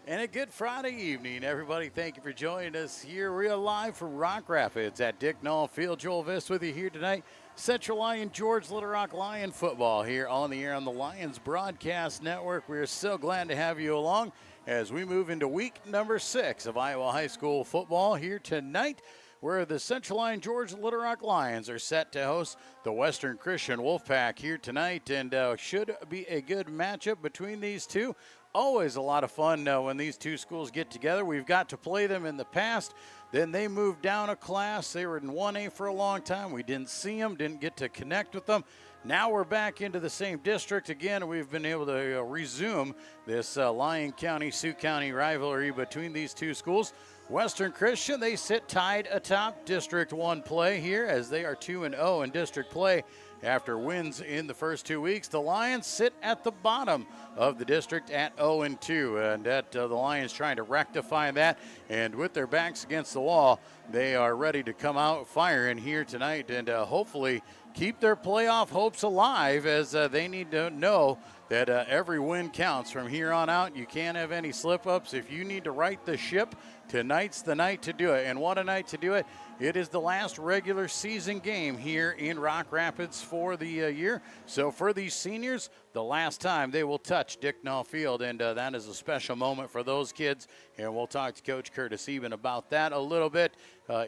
And a good Friday evening, everybody. Thank you for joining us here. We are live from Rock Rapids at Dick Knoll Field. Joel Viss with you here tonight. Central Lyon, George Little Rock Lion football here on the air on the Lions Broadcast Network. We are so glad to have you along as we move into week number 6 of Iowa High School football here tonight, where the Central Lyon George Little Rock Lions are set to host the Western Christian Wolfpack here tonight, and should be a good matchup between these two. Always a lot of fun when these two schools get together. We've got to play them in the past. Then they moved down a class. They were in 1A for a long time. We didn't see them, didn't get to connect with them. Now we're back into the same district again. We've been able to resume this Lyon County, Sioux County rivalry between these two schools. Western Christian, they sit tied atop District 1 play here as they are 2-0 in district play after wins in the first 2 weeks. The Lions sit at the bottom of the district at 0-2, and the Lions trying to rectify that, and with their backs against the wall, they are ready to come out firing here tonight and hopefully keep their playoff hopes alive, as they need to know that every win counts from here on out. You can't have any slip-ups. If you need to right the ship, tonight's the night to do it. And what a night to do it. It is the last regular season game here in Rock Rapids for the year. So for these seniors, the last time they will touch Dick Knoll Field, and that is a special moment for those kids. And we'll talk to Coach Curtis even about that a little bit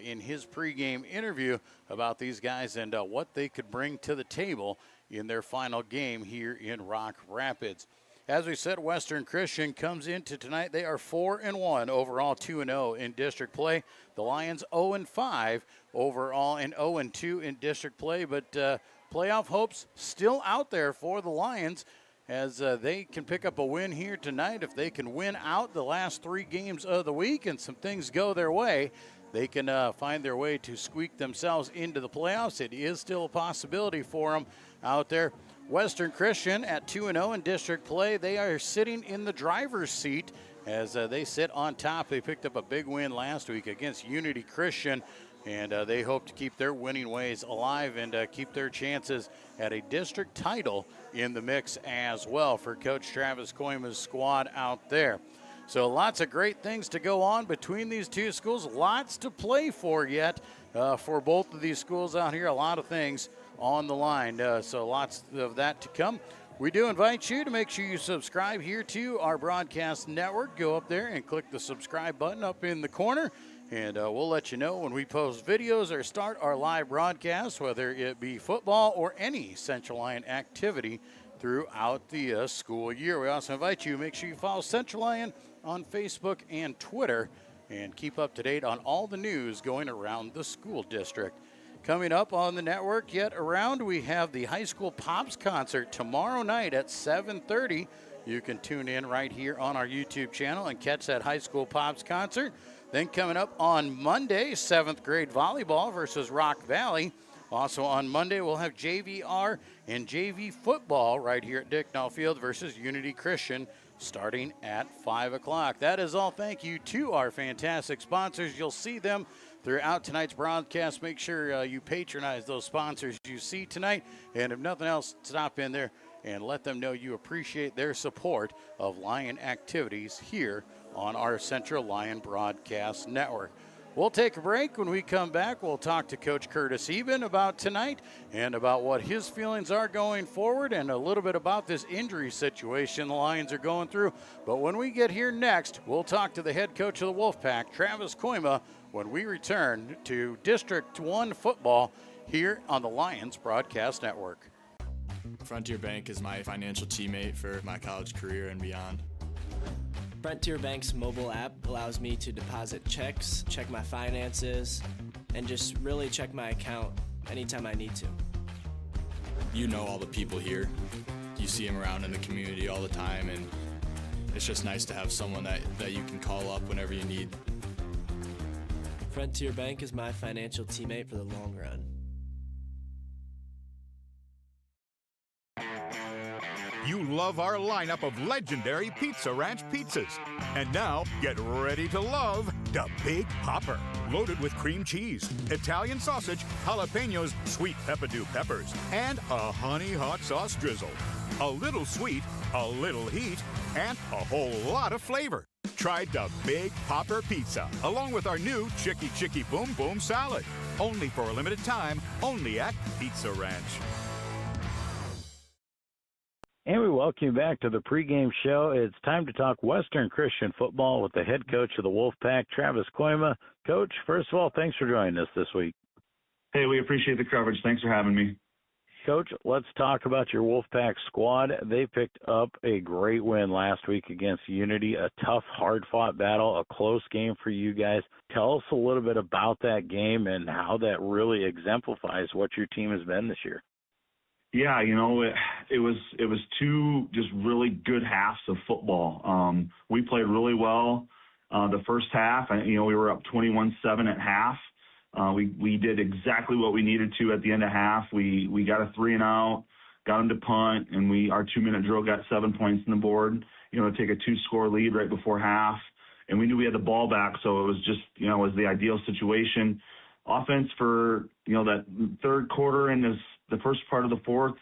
in his pregame interview about these guys and what they could bring to the table in their final game here in Rock Rapids. As we said, Western Christian comes into tonight. They are 4-1 overall, 2-0 in district play. The Lions 0-5 overall and 0-2 in district play. But playoff hopes still out there for the Lions as they can pick up a win here tonight. If they can win out the last 3 games of the week and some things go their way, they can find their way to squeak themselves into the playoffs. It is still a possibility for them out there. Western Christian at 2-0 in district play. They are sitting in the driver's seat as they sit on top. They picked up a big win last week against Unity Christian, and they hope to keep their winning ways alive and keep their chances at a district title in the mix as well for Coach Travis Koima's squad out there. So lots of great things to go on between these two schools. Lots to play for yet for both of these schools out here. A lot of things on the line, so lots of that to come. We do invite you to make sure you subscribe here to our broadcast network. Go up there and click the subscribe button up in the corner, and we'll let you know when we post videos or start our live broadcast, whether it be football or any Central Lyon activity throughout the school year. We also invite you to make sure you follow Central Lyon on Facebook and Twitter and keep up to date on all the news going around the school district. Coming up on the network yet around, we have the High School Pops concert tomorrow night at 7:30. You can tune in right here on our YouTube channel and catch that High School Pops concert. Then coming up on Monday, 7th grade volleyball versus Rock Valley. Also on Monday, we'll have JVR and JV football right here at Dick Knoll Field versus Unity Christian starting at 5 o'clock. That is all. Thank you to our fantastic sponsors. You'll see them throughout tonight's broadcast. Make sure you patronize those sponsors you see tonight. And if nothing else, stop in there and let them know you appreciate their support of Lyon activities here on our Central Lyon Broadcast Network. We'll take a break. When we come back, we'll talk to Coach Curtis Eben about tonight and about what his feelings are going forward and a little bit about this injury situation the Lions are going through. But when we get here next, we'll talk to the head coach of the Wolfpack, Travis Koima, when we return to District 1 football here on the Lions Broadcast Network. Frontier Bank is my financial teammate for my college career and beyond. Frontier Bank's mobile app allows me to deposit checks, check my finances, and just really check my account anytime I need to. You know all the people here. You see them around in the community all the time, and it's just nice to have someone that you can call up whenever you need. Frontier Bank is my financial teammate for the long run. You love our lineup of legendary Pizza Ranch pizzas. And now, get ready to love the Big Popper. Loaded with cream cheese, Italian sausage, jalapenos, sweet peppadew peppers, and a honey hot sauce drizzle. A little sweet, a little heat, and a whole lot of flavor. tried the Big Popper Pizza, along with our new Chicky Chicky Boom Boom Salad. Only for a limited time, only at Pizza Ranch. And we welcome you back to the pregame show. It's time to talk Western Christian football with the head coach of the Wolfpack, Travis Koima. Coach, first of all, thanks for joining us this week. Hey, we appreciate the coverage. Thanks for having me. Coach, let's talk about your Wolfpack squad. They picked up a great win last week against Unity, a tough, hard-fought battle, a close game for you guys. Tell us a little bit about that game and how that really exemplifies what your team has been this year. Yeah, it was two just really good halves of football. We played really well the first half. We were up 21-7 at half. We did exactly what we needed to at the end of half. We got a 3-and-out, got them to punt, and our 2-minute drill got 7 points on the board, to take a 2-score lead right before half. And we knew we had the ball back, so it was just, it was the ideal situation. Offense for, that third quarter and the first part of the fourth,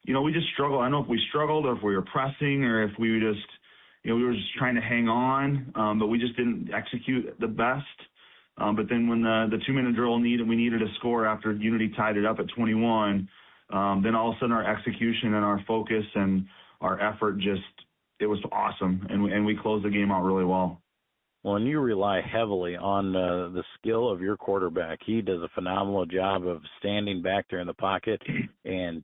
we just struggled. I don't know if we struggled or if we were pressing or if we just, we were just trying to hang on, but we just didn't execute the best. But then when the 2-minute drill we needed a score after Unity tied it up at 21, then all of a sudden our execution and our focus and our effort it was awesome, and we closed the game out really well. Well, and you rely heavily on the skill of your quarterback. He does a phenomenal job of standing back there in the pocket and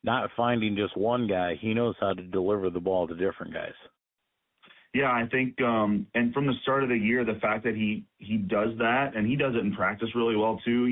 not finding just one guy. He knows how to deliver the ball to different guys. Yeah, I think, and from the start of the year, the fact that he does that, and he does it in practice really well too.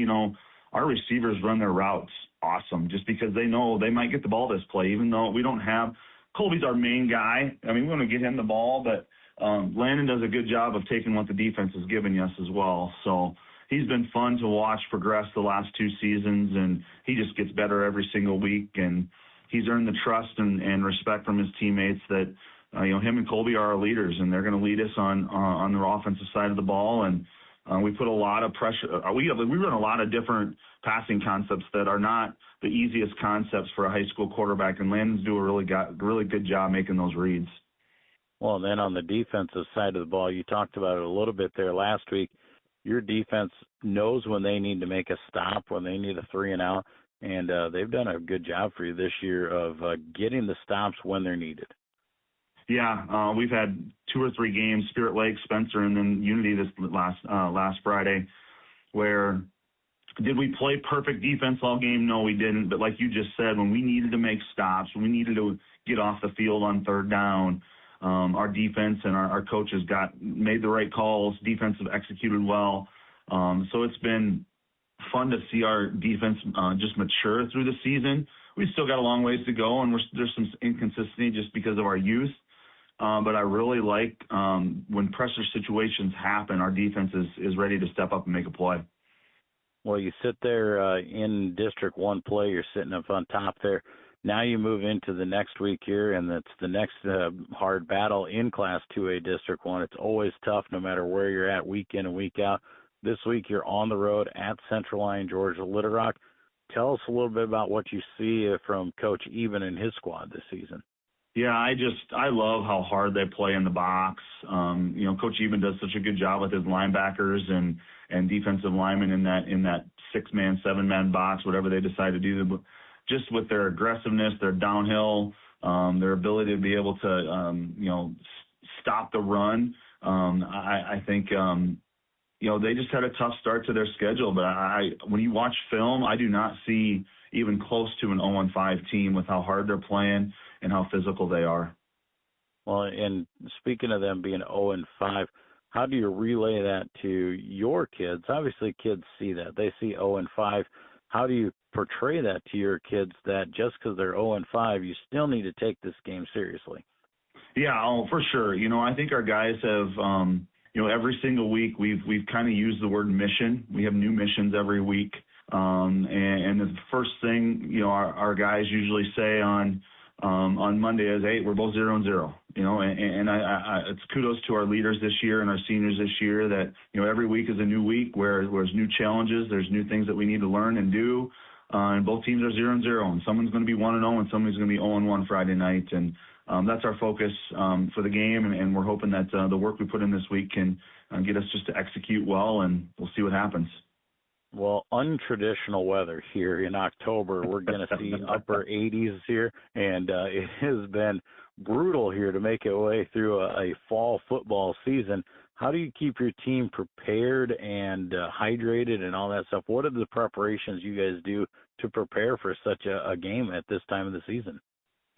Our receivers run their routes awesome just because they know they might get the ball this play, even though we don't have – Colby's our main guy. I mean, we want to get him the ball, but Landon does a good job of taking what the defense is giving us as well. So he's been fun to watch progress the last 2 seasons, and he just gets better every single week. And he's earned the trust and respect from his teammates that, him and Colby are our leaders, and they're going to lead us on the offensive side of the ball. And we put a lot of pressure. We run a lot of different passing concepts that are not the easiest concepts for a high school quarterback, and Landon's do a really good job making those reads. Well, then on the defensive side of the ball, you talked about it a little bit there last week. Your defense knows when they need to make a stop, when they need a 3-and-out, and they've done a good job for you this year of getting the stops when they're needed. Yeah, we've had 2 or 3 games, Spirit Lake, Spencer, and then Unity this last Friday, where did we play perfect defense all game? No, we didn't. But like you just said, when we needed to make stops, when we needed to get off the field on third down, our defense and our coaches made the right calls. Defensive executed well. So it's been fun to see our defense just mature through the season. We still got a long ways to go, and there's some inconsistency just because of our youth. But I really like when pressure situations happen, our defense is ready to step up and make a play. Well, you sit there in District 1 play. You're sitting up on top there. Now you move into the next week here, and it's the next hard battle in Class 2A District 1. It's always tough no matter where you're at week in and week out. This week you're on the road at Central Lyon, Georgia, Little Rock. Tell us a little bit about what you see from Coach Eben and his squad this season. Yeah, I love how hard they play in the box. Coach Eben does such a good job with his linebackers and defensive linemen in that 6-man, 7-man box, whatever they decide to do. Just with their aggressiveness, their downhill, their ability to be able to, stop the run. I think, they just had a tough start to their schedule. But when you watch film, I do not see even close to an 0-5 team with how hard they're playing and how physical they are. Well, and speaking of them being 0-5, how do you relay that to your kids? Obviously, kids see that. They see 0-5. How do you portray that to your kids that just because they're 0-5, you still need to take this game seriously? Yeah, for sure. I think our guys have, every single week we've kind of used the word mission. We have new missions every week. And the first thing, our guys usually say on Monday is, hey, we're both 0-0, and it's kudos to our leaders this year and our seniors this year that, every week is a new week where there's new challenges, there's new things that we need to learn and do. And both teams are 0-0, and someone's going to be 1-0 and somebody's going to be 0-1 Friday night. And that's our focus for the game, and we're hoping that the work we put in this week can get us just to execute well, and we'll see what happens. Well, untraditional weather here in October. We're going to see upper 80s here, and it has been brutal here to make its way through a fall football season. How do you keep your team prepared and hydrated and all that stuff? What are the preparations you guys do to prepare for such a game at this time of the season?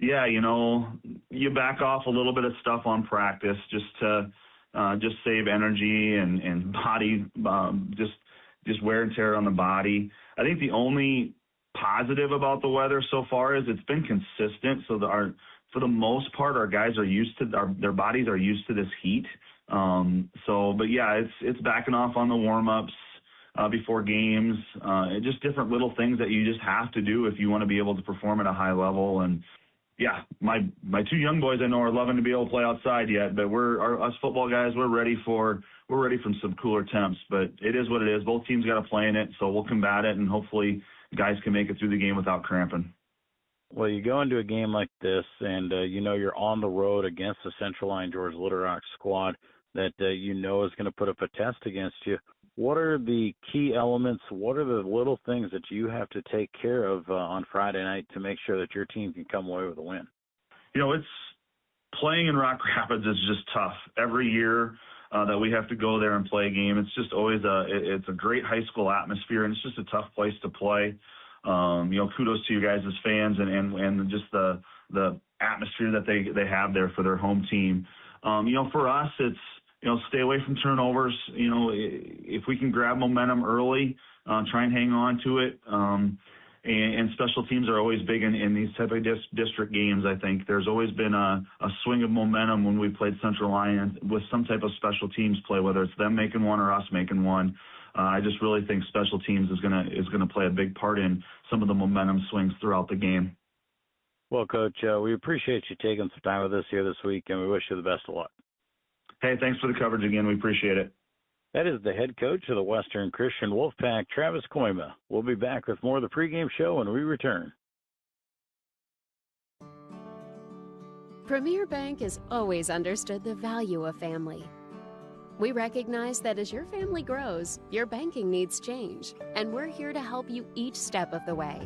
Yeah, you back off a little bit of stuff on practice just to just save energy and body, just wear and tear on the body. I think the only positive about the weather so far is it's been consistent. So for the most part, our guys are used to their bodies are used to this heat. But yeah, it's backing off on the warm-ups before games. Just different little things that you just have to do if you want to be able to perform at a high level. And yeah, my two young boys I know are loving to be able to play outside yet, but us football guys, we're ready for some cooler temps. But it is what it is. Both teams got to play in it, so we'll combat it, and hopefully guys can make it through the game without cramping. Well, you go into a game like this, and you're on the road against the Central Lyon George Little Rock squad that is going to put up a test against you. What are the key elements? What are the little things that you have to take care of on Friday night to make sure that your team can come away with a win? It's playing in Rock Rapids is just tough. Every year that we have to go there and play a game, it's just always it's a great high school atmosphere, and it's just a tough place to play. Kudos to you guys as fans and just the atmosphere that they have there for their home team. For us, it's, stay away from turnovers. If we can grab momentum early, try and hang on to it. And special teams are always big in these type of district games. I think there's always been a swing of momentum when we played Central Lyon with some type of special teams play, whether it's them making one or us making one. I just really think special teams is gonna play a big part in some of the momentum swings throughout the game. Well, Coach, we appreciate you taking some time with us here this week, and we wish you the best of luck. Hey, thanks for the coverage again. We appreciate it. That is the head coach of the Western Christian Wolfpack, Travis Koima. We'll be back with more of the pregame show when we return. Premier Bank has always understood the value of family. We recognize that as your family grows, your banking needs change, and we're here to help you each step of the way.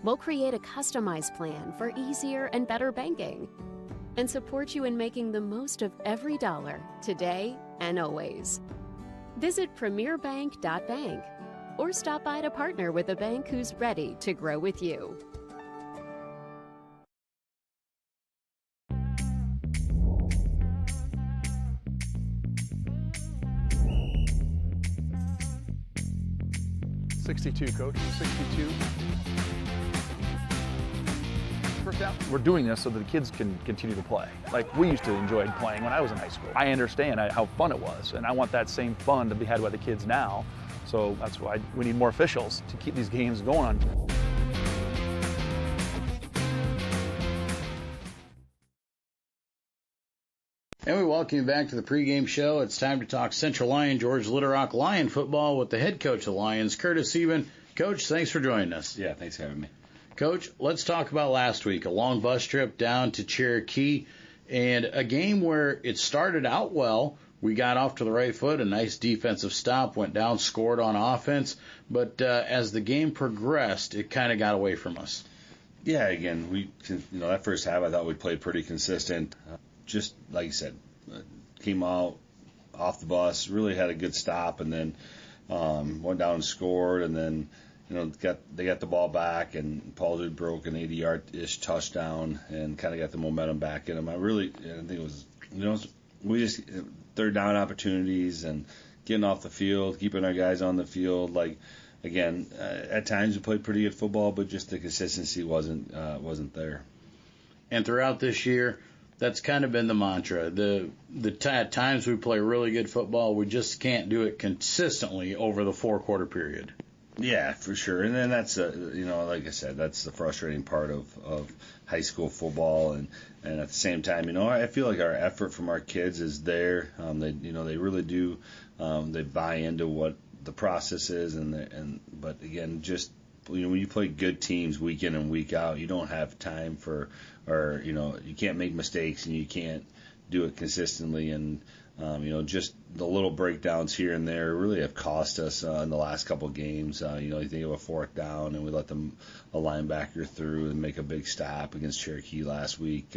We'll create a customized plan for easier and better banking and support you in making the most of every dollar today and always. Visit premierbank.bank or stop by to partner with a bank who's ready to grow with you. .62, Coach, 62. First down. We're doing this so that the kids can continue to play. Like we used to enjoy playing when I was in high school. I understand how fun it was, and I want that same fun to be had by the kids now. So that's why we need more officials to keep these games going on. And we welcome you back to the pregame show. It's time to talk Central Lyon George Little Rock Lion football with the head coach of the Lions, Curtis Sieben. Coach, thanks for joining us. Yeah, thanks for having me. Coach, let's talk about last week, a long bus trip down to Cherokee, and a game where it started out well. We got off to the right foot, a nice defensive stop, went down, scored on offense, but as the game progressed, it kind of got away from us. Yeah, again, that first half I thought we played pretty consistent. Just like you said, came out off the bus, really had a good stop, and then went down and scored, and then they got the ball back, and Paul Dude broke an 80-yard-ish touchdown and kind of got the momentum back in him. I think it was, we just third down opportunities and getting off the field, keeping our guys on the field. Like, again, at times we played pretty good football, but just the consistency wasn't there. And throughout this year, that's kind of been the mantra. At times we play really good football, we just can't do it consistently over the 4-quarter period. Yeah, for sure. And then that's like I said, that's the frustrating part of high school football. And at the same time, I feel like our effort from our kids is there. They really do. They buy into what the process is, but again, just when you play good teams week in and week out, you don't have time for, or you can't make mistakes and you can't do it consistently. And just the little breakdowns here and there really have cost us in the last couple of games. You think of a fourth down and we let a linebacker through and make a big stop against Cherokee last week.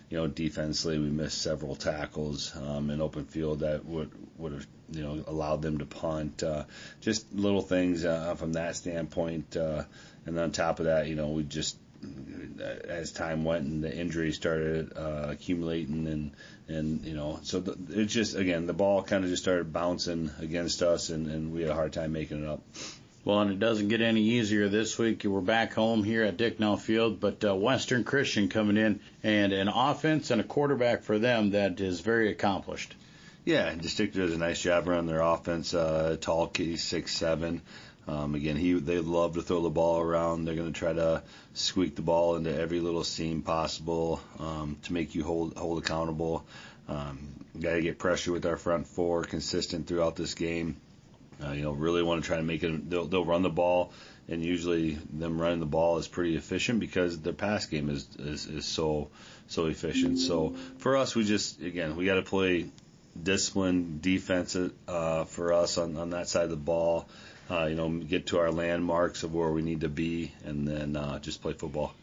Defensively we missed several tackles in open field that would have allowed them to punt. Just little things from that standpoint. And on top of that, we just, as time went and the injuries started accumulating so it's just, again, the ball kind of just started bouncing against us and we had a hard time making it up. Well, and it doesn't get any easier this week. We're back home here at Dicknall Field, but Western Christian coming in and an offense and a quarterback for them that is very accomplished. Yeah, District does a nice job around their offense. Tall kid, 6'7". Again, they love to throw the ball around. They're going to try to squeak the ball into every little seam possible to make you hold accountable. Got to get pressure with our front four consistent throughout this game. Really want to try to make it. They'll run the ball, and usually them running the ball is pretty efficient because their pass game is so efficient. So for us, we got to play disciplined defense for us on that side of the ball. Get to our landmarks of where we need to be, and then just play football.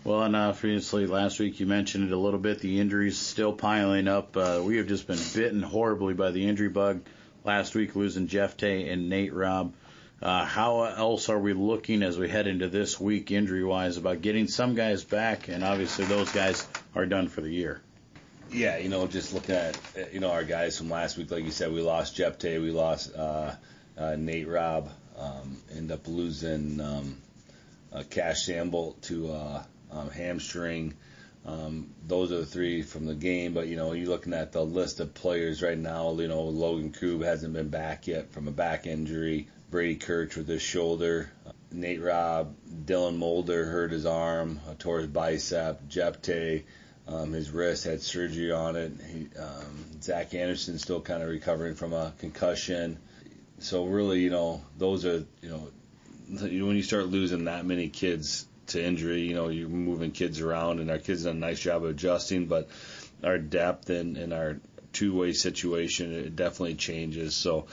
Well, and obviously last week you mentioned it a little bit. The injuries still piling up. We have just been bitten horribly by the injury bug. Last week losing Jeff Tay and Nate Robb. How else are we looking as we head into this week injury-wise about getting some guys back? And obviously those guys are done for the year. Yeah, just looking at our guys from last week, like you said, we lost Jeff Tay, we lost Nate Robb, end up losing Cash Samble to hamstring. Those are the three from the game, but you're looking at the list of players right now. Logan Koob hasn't been back yet from a back injury. Brady Kirch with his shoulder. Nate Robb, Dylan Mulder hurt his arm, tore his bicep. Jeff Tay, his wrist had surgery on it. Zach Anderson still kind of recovering from a concussion. So really, those are, when you start losing that many kids to injury, you're moving kids around, and our kids done a nice job of adjusting, but our depth and our two-way situation, it definitely changes. So,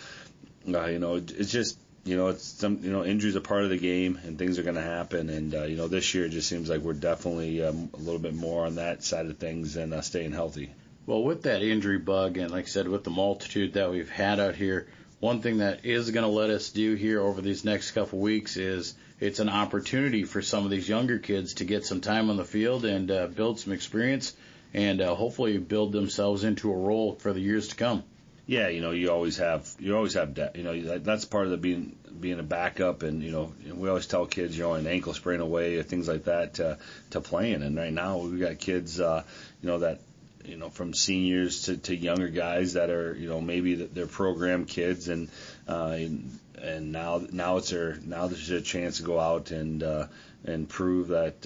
it's just, injuries are part of the game, and things are going to happen. And, this year it just seems like we're definitely a little bit more on that side of things and staying healthy. Well, with that injury bug, and like I said, with the multitude that we've had out here, one thing that is going to let us do here over these next couple weeks is it's an opportunity for some of these younger kids to get some time on the field and build some experience and hopefully build themselves into a role for the years to come. Yeah, you always have depth. That's part of the being a backup, and we always tell kids an ankle sprain away or things like that to playing. And right now we've got kids that from seniors to younger guys that are maybe they're program kids, and now there's a chance to go out and prove that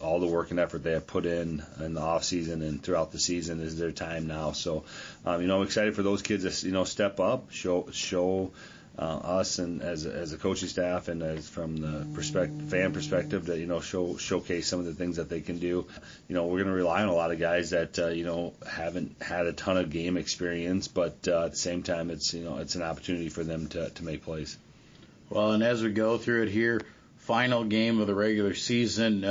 all the work and effort they have put in the off season and throughout the season is their time now. So I'm excited for those kids to step up, show us and as a coaching staff and as from the fan perspective to showcase some of the things that they can do. We're going to rely on a lot of guys that haven't had a ton of game experience, but at the same time it's an opportunity for them to make plays. Well, and as we go through it here, final game of the regular season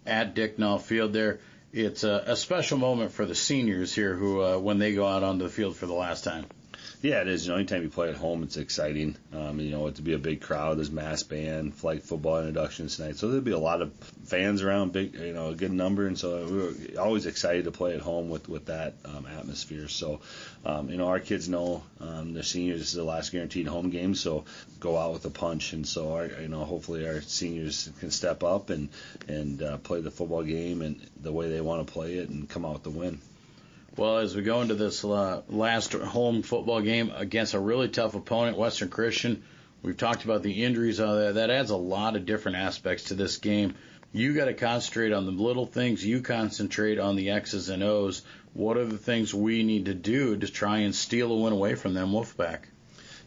at Dicknall Field there, it's a special moment for the seniors here who when they go out onto the field for the last time. Yeah, it is. Anytime you play at home, it's exciting. It to be a big crowd. There's mass band, flag football introductions tonight, so there'll be a lot of fans around, big, a good number, and so we're always excited to play at home with that atmosphere. So, our kids know they're seniors. This is the last guaranteed home game, so go out with a punch, and so hopefully our seniors can step up and play the football game and the way they want to play it and come out with the win. Well, as we go into this last home football game against a really tough opponent, Western Christian, we've talked about the injuries on there. That adds a lot of different aspects to this game. You got to concentrate on the little things. You concentrate on the X's and O's. What are the things we need to do to try and steal a win away from them, Wolfpack?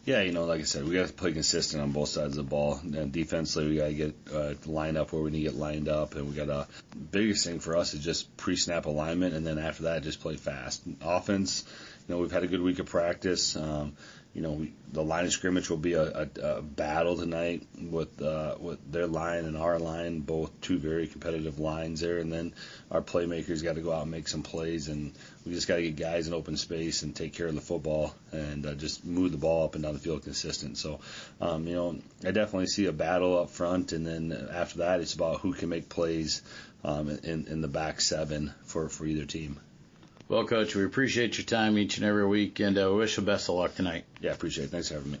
Yeah, like I said, we got to play consistent on both sides of the ball. And defensively, we got to get lined up where we need to get lined up. And we got biggest thing for us is just pre-snap alignment, and then after that, just play fast. Offense, we've had a good week of practice. The line of scrimmage will be a battle tonight with their line and our line, both two very competitive lines there. And then our playmakers got to go out and make some plays, and we just got to get guys in open space and take care of the football and just move the ball up and down the field consistent. So, I definitely see a battle up front, and then after that, it's about who can make plays in the back seven for either team. Well, Coach, we appreciate your time each and every week, and we wish you best of luck tonight. Yeah, appreciate it. Thanks for having me.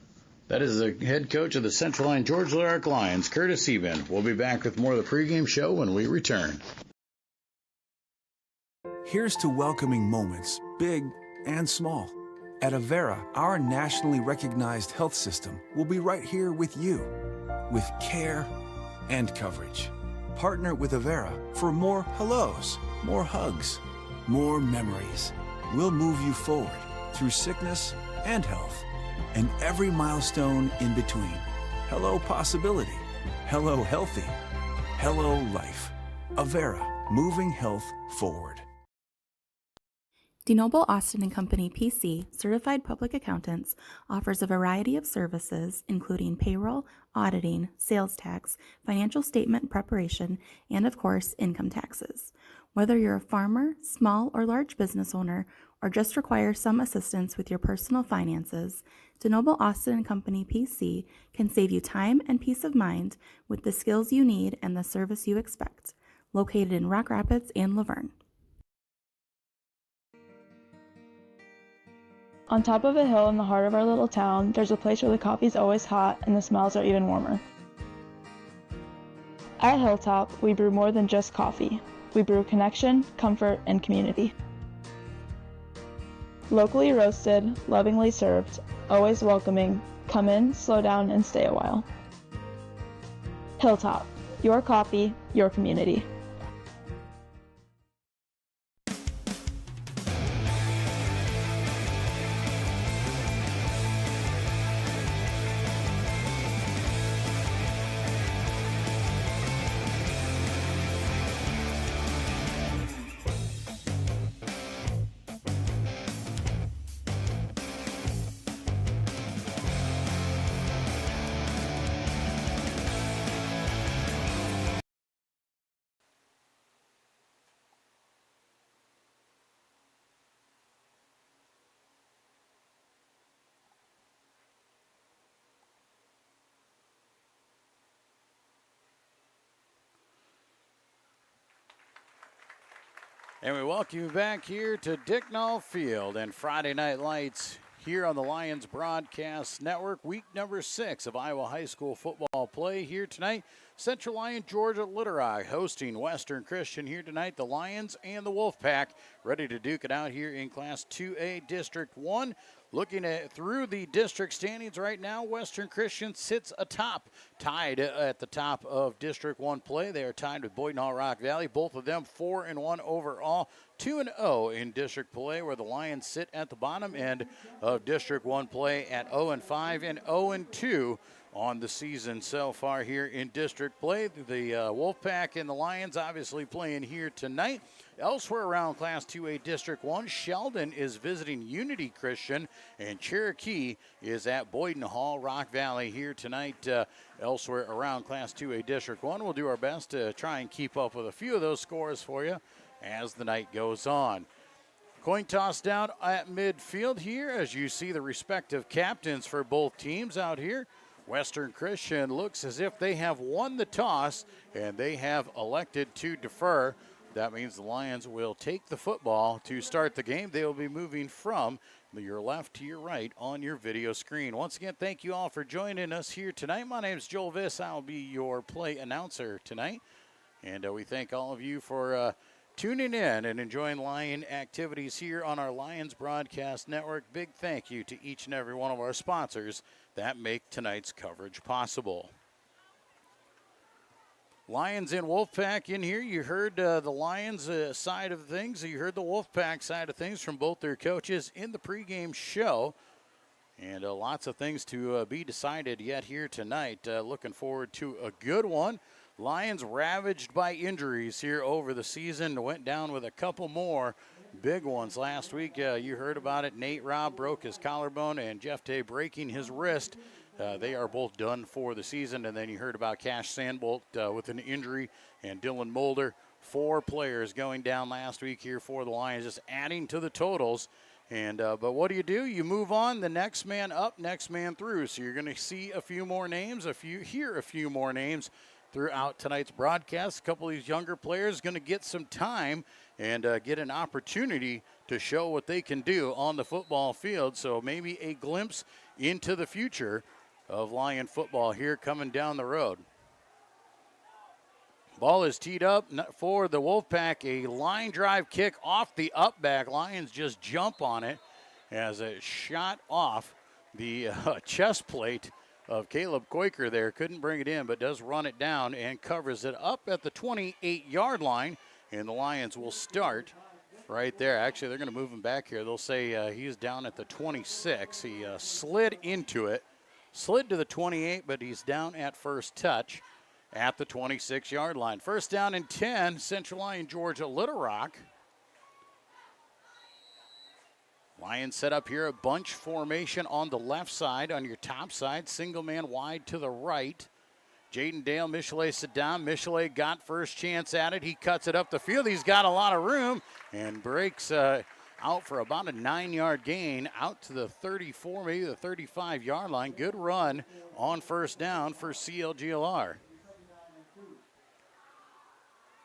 That is the head coach of the Central Lyon George Little Rock Lions, Curtis Eben. We'll be back with more of the pregame show when we return. Here's to welcoming moments, big and small. At Avera, our nationally recognized health system will be right here with you, with care and coverage. Partner with Avera for more hellos, more hugs, more memories. We'll move you forward through sickness and health, and every milestone in between. Hello possibility. Hello healthy. Hello life. Avera, moving health forward. DeNoble Austin & Company PC, certified public accountants, offers a variety of services including payroll, auditing, sales tax, financial statement preparation, and of course, income taxes. Whether you're a farmer, small or large business owner, or just require some assistance with your personal finances, DeNoble Austin & Company PC can save you time and peace of mind with the skills you need and the service you expect. Located in Rock Rapids and Laverne. On top of a hill in the heart of our little town, there's a place where the coffee's always hot and the smells are even warmer. At Hilltop, we brew more than just coffee. We brew connection, comfort, and community. Locally roasted, lovingly served, always welcoming. Come in, slow down, and stay a while. Hilltop, your coffee, your community. And we welcome you back here to Dicknall Field and Friday Night Lights here on the Lions Broadcast Network. Week number 6 of Iowa High School football play here tonight. Central Lyon, Georgia Little Rock hosting Western Christian here tonight. The Lions and the Wolfpack ready to duke it out here in Class 2A District 1. Looking at through the district standings right now, Western Christian sits atop, tied at the top of District 1 play. They are tied with Boyden Hall Rock Valley. Both of them 4-1 overall, 2-0 in district play, where the Lions sit at the bottom end of District 1 play at 0-5 and 0-2 on the season so far here in district play. The Wolfpack and the Lions obviously playing here tonight. Elsewhere around Class 2A District 1, Sheldon is visiting Unity Christian, and Cherokee is at Boyden Hall Rock Valley here tonight. Elsewhere around Class 2A District 1, we'll do our best to try and keep up with a few of those scores for you as the night goes on. Coin toss down at midfield here as you see the respective captains for both teams out here. Western Christian looks as if they have won the toss, and they have elected to defer. That means the Lions will take the football to start the game. They will be moving from your left to your right on your video screen. Once again, thank you all for joining us here tonight. My name is Joel Viss. I'll be your play announcer tonight. And we thank all of you for tuning in and enjoying Lion activities here on our Lions Broadcast Network. Big thank you to each and every one of our sponsors that make tonight's coverage possible. Lions and Wolfpack in here. You heard the Lions side of things. You heard the Wolfpack side of things from both their coaches in the pregame show. And lots of things to be decided yet here tonight. Looking forward to a good one. Lions ravaged by injuries here over the season. Went down with a couple more big ones last week. You heard about it. Nate Robb broke his collarbone and Jeff Day breaking his wrist. They are both done for the season. And then you heard about Cash Sandbolt with an injury and Dylan Mulder. 4 players going down last week here for the Lions, just adding to the totals. And but what do? You move on. The next man up, next man through. So you're going to see a few more names, hear a few more names throughout tonight's broadcast. A couple of these younger players going to get some time and get an opportunity to show what they can do on the football field. So maybe a glimpse into the future of Lion football here coming down the road. Ball is teed up for the Wolfpack. A line drive kick off the up back. Lions just jump on it as it shot off the chest plate of Caleb Koiker there. Couldn't bring it in, but does run it down and covers it up at the 28-yard line. And the Lions will start right there. Actually, they're going to move him back here. They'll say he's down at the 26. He slid into it, slid to the 28, but he's down at first touch at the 26-yard line. First down and 10, Central Lyon, Georgia, Little Rock. Lions set up here a bunch formation on the left side. On your top side, single man wide to the right. Jaden Dale, Michelet sit down. Michelet got first chance at it. He cuts it up the field. He's got a lot of room and breaks out for about a 9-yard gain out to the 34, maybe the 35-yard line. Good run on first down for CLGLR.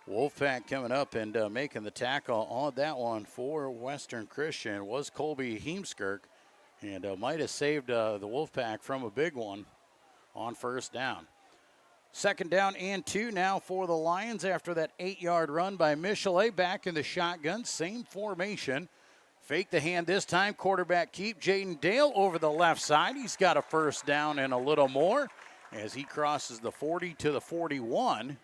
Wolfpack coming up and making the tackle on that one for Western Christian was Colby Heemskirk, and might have saved the Wolfpack from a big one on first down. Second down and 2 now for the Lions after that 8-yard run by Michelet. Back in the shotgun, same formation. Fake the hand this time, quarterback keep. Jaden Dale over the left side. He's got a first down and a little more as he crosses the 40 to the 41.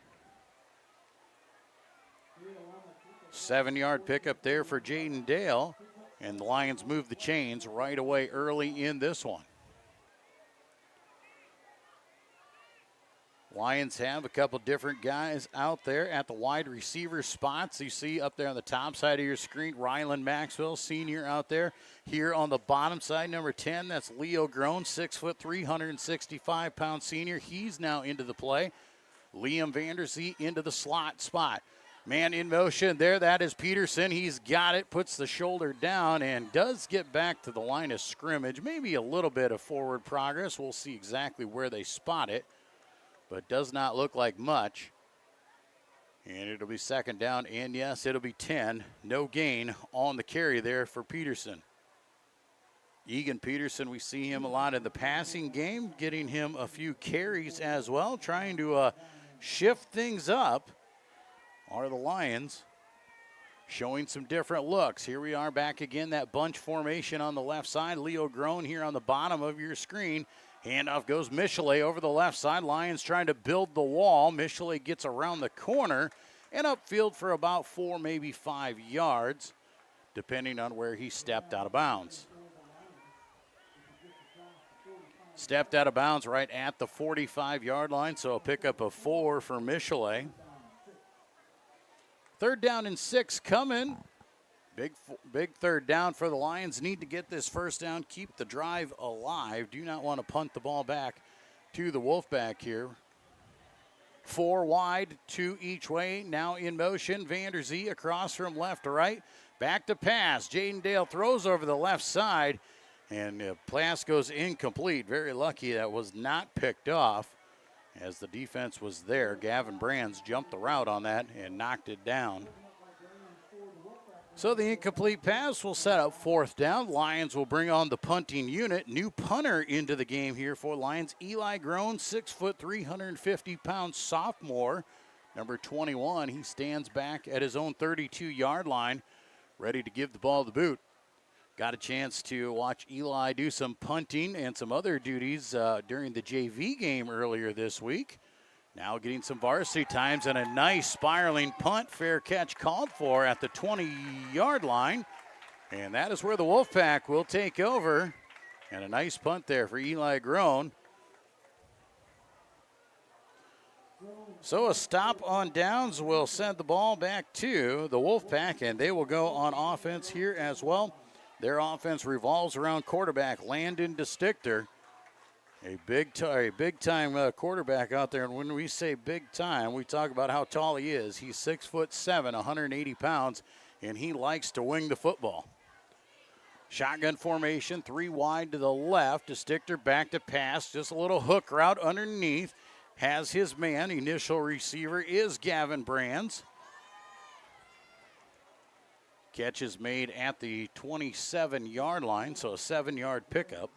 7-yard pickup there for Jaden Dale, and the Lions move the chains right away early in this one. Lions have a couple different guys out there at the wide receiver spots. You see up there on the top side of your screen, Ryland Maxwell, senior out there. Here on the bottom side, number 10, that's Leo Groen, 6'3", 165-pound senior. He's now into the play. Liam Vanderzee into the slot spot. Man in motion there, that is Peterson. He's got it, puts the shoulder down, and does get back to the line of scrimmage. Maybe a little bit of forward progress. We'll see exactly where they spot it, but does not look like much. And it'll be second down, and yes, it'll be 10. No gain on the carry there for Peterson. Egan Peterson, we see him a lot in the passing game, getting him a few carries as well, trying to shift things up. Are the Lions showing some different looks. Here we are back again, that bunch formation on the left side. Leo Groen here on the bottom of your screen. Handoff goes Michelet over the left side. Lions trying to build the wall. Michelet gets around the corner and upfield for about 4, maybe 5 yards, depending on where he stepped out of bounds. Stepped out of bounds right at the 45-yard line, so a pickup of 4 for Michelet. Third down and 6 coming. Big third down for the Lions. Need to get this first down, keep the drive alive. Do not want to punt the ball back to the Wolfpack here. 4 wide, 2 each way. Now in motion, Vanderzee across from left to right. Back to pass. Jaden Dale throws over the left side, and the pass goes incomplete. Very lucky that was not picked off, as the defense was there. Gavin Brands jumped the route on that and knocked it down. So the incomplete pass will set up fourth down. Lions will bring on the punting unit. New punter into the game here for Lions. Eli Groen, 6'3", 150-pound sophomore. Number 21, he stands back at his own 32-yard line, ready to give the ball the boot. Got a chance to watch Eli do some punting and some other duties during the JV game earlier this week. Now getting some varsity times and a nice spiraling punt. Fair catch called for at the 20-yard line. And that is where the Wolfpack will take over And a nice punt there for Eli Groen. So a stop on downs will send the ball back to the Wolfpack, and they will go on offense here as well. Their offense revolves around quarterback Landon DeStichter, a big-time quarterback out there. And when we say big time, we talk about how tall he is. He's 6'7", 180 pounds, and he likes to wing the football. Shotgun formation, 3 wide to the left. DeStichter back to pass, just a little hook route underneath. Has his man. Initial receiver is Gavin Brands. Catch is made at the 27-yard line, so a 7-yard pickup.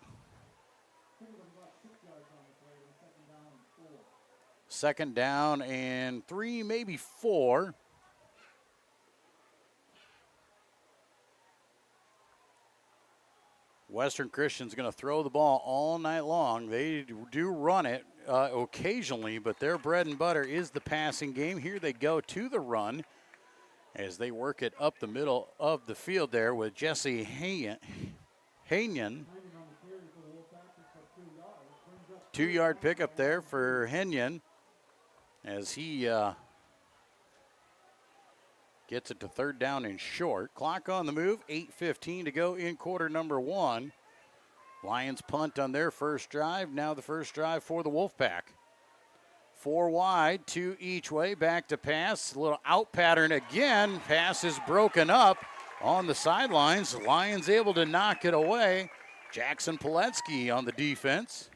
Second down and 3, maybe 4. Western Christian's going to throw the ball all night long. They do run it occasionally, but their bread and butter is the passing game. Here they go to the run as they work it up the middle of the field there with Jesse Hanyon. 2-yard pickup there for Henyon as he gets it to third down and short. Clock on the move, 8:15 to go in quarter number 1. Lions punt on their first drive. Now the first drive for the Wolfpack. 4 wide, 2 each way, back to pass. A little out pattern again. Pass is broken up on the sidelines. Lions able to knock it away. Jackson Poletsky on the defense.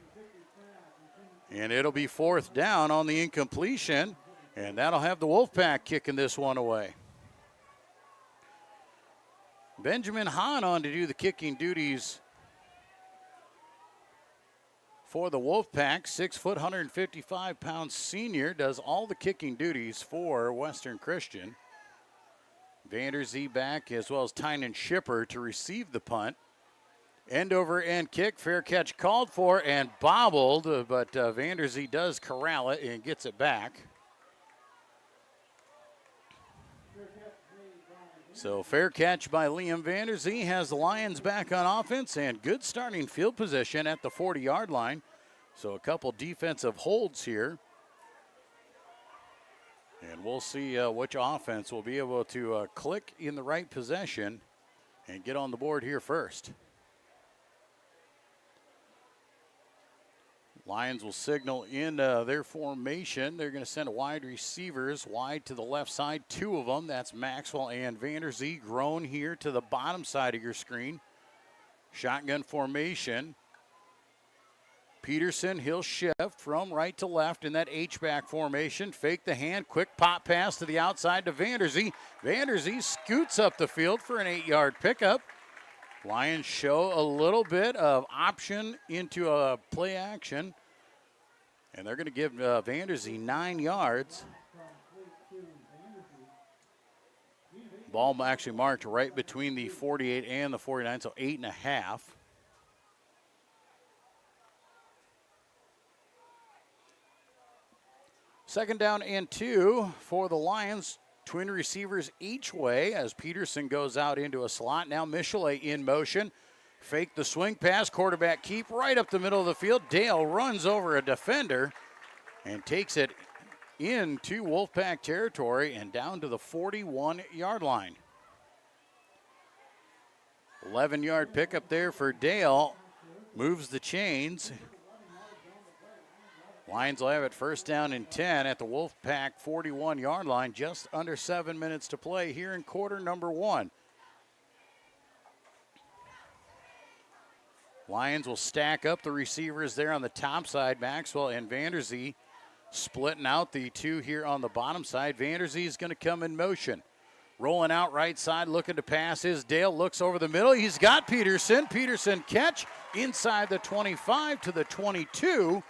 And it'll be 4th down on the incompletion. And that'll have the Wolfpack kicking this one away. Benjamin Hahn on to do the kicking duties for the Wolfpack. 6 foot, 155-pound senior does all the kicking duties for Western Christian. Vanderzee back as well as Tynan Schipper to receive the punt. End over end kick, fair catch called for and bobbled, but Vanderzee does corral it and gets it back. So fair catch by Liam Vanderzee has the Lions back on offense and good starting field position at the 40-yard line. So a couple defensive holds here. And we'll see which offense will be able to click in the right possession and get on the board here first. Lions will signal in their formation. They're going to send wide receivers wide to the left side, 2 of them. That's Maxwell and Vanderzee. Grown here to the bottom side of your screen. Shotgun formation. Peterson, he'll shift from right to left in that H-back formation. Fake the hand, quick pop pass to the outside to Vanderzee. Vanderzee scoots up the field for an 8-yard pickup. Lions show a little bit of option into a play action. And they're going to give Vanderzee 9 yards. Ball actually marked right between the 48 and the 49, so 8.5. Second down and 2 for the Lions. Twin receivers each way as Peterson goes out into a slot. Now Michelet in motion. Fake the swing pass. Quarterback keep right up the middle of the field. Dale runs over a defender and takes it into Wolfpack territory and down to the 41-yard line. 11-yard pickup there for Dale. Moves the chains. Lions will have it first down and 10 at the Wolfpack 41-yard line. Just under 7 minutes to play here in quarter number 1. Lions will stack up the receivers there on the top side. Maxwell and Vanderzee splitting out the 2 here on the bottom side. Vanderzee is going to come in motion. Rolling out right side, looking to pass is Dale. Looks over the middle. He's got Peterson. Peterson catch inside the 25 to the 22.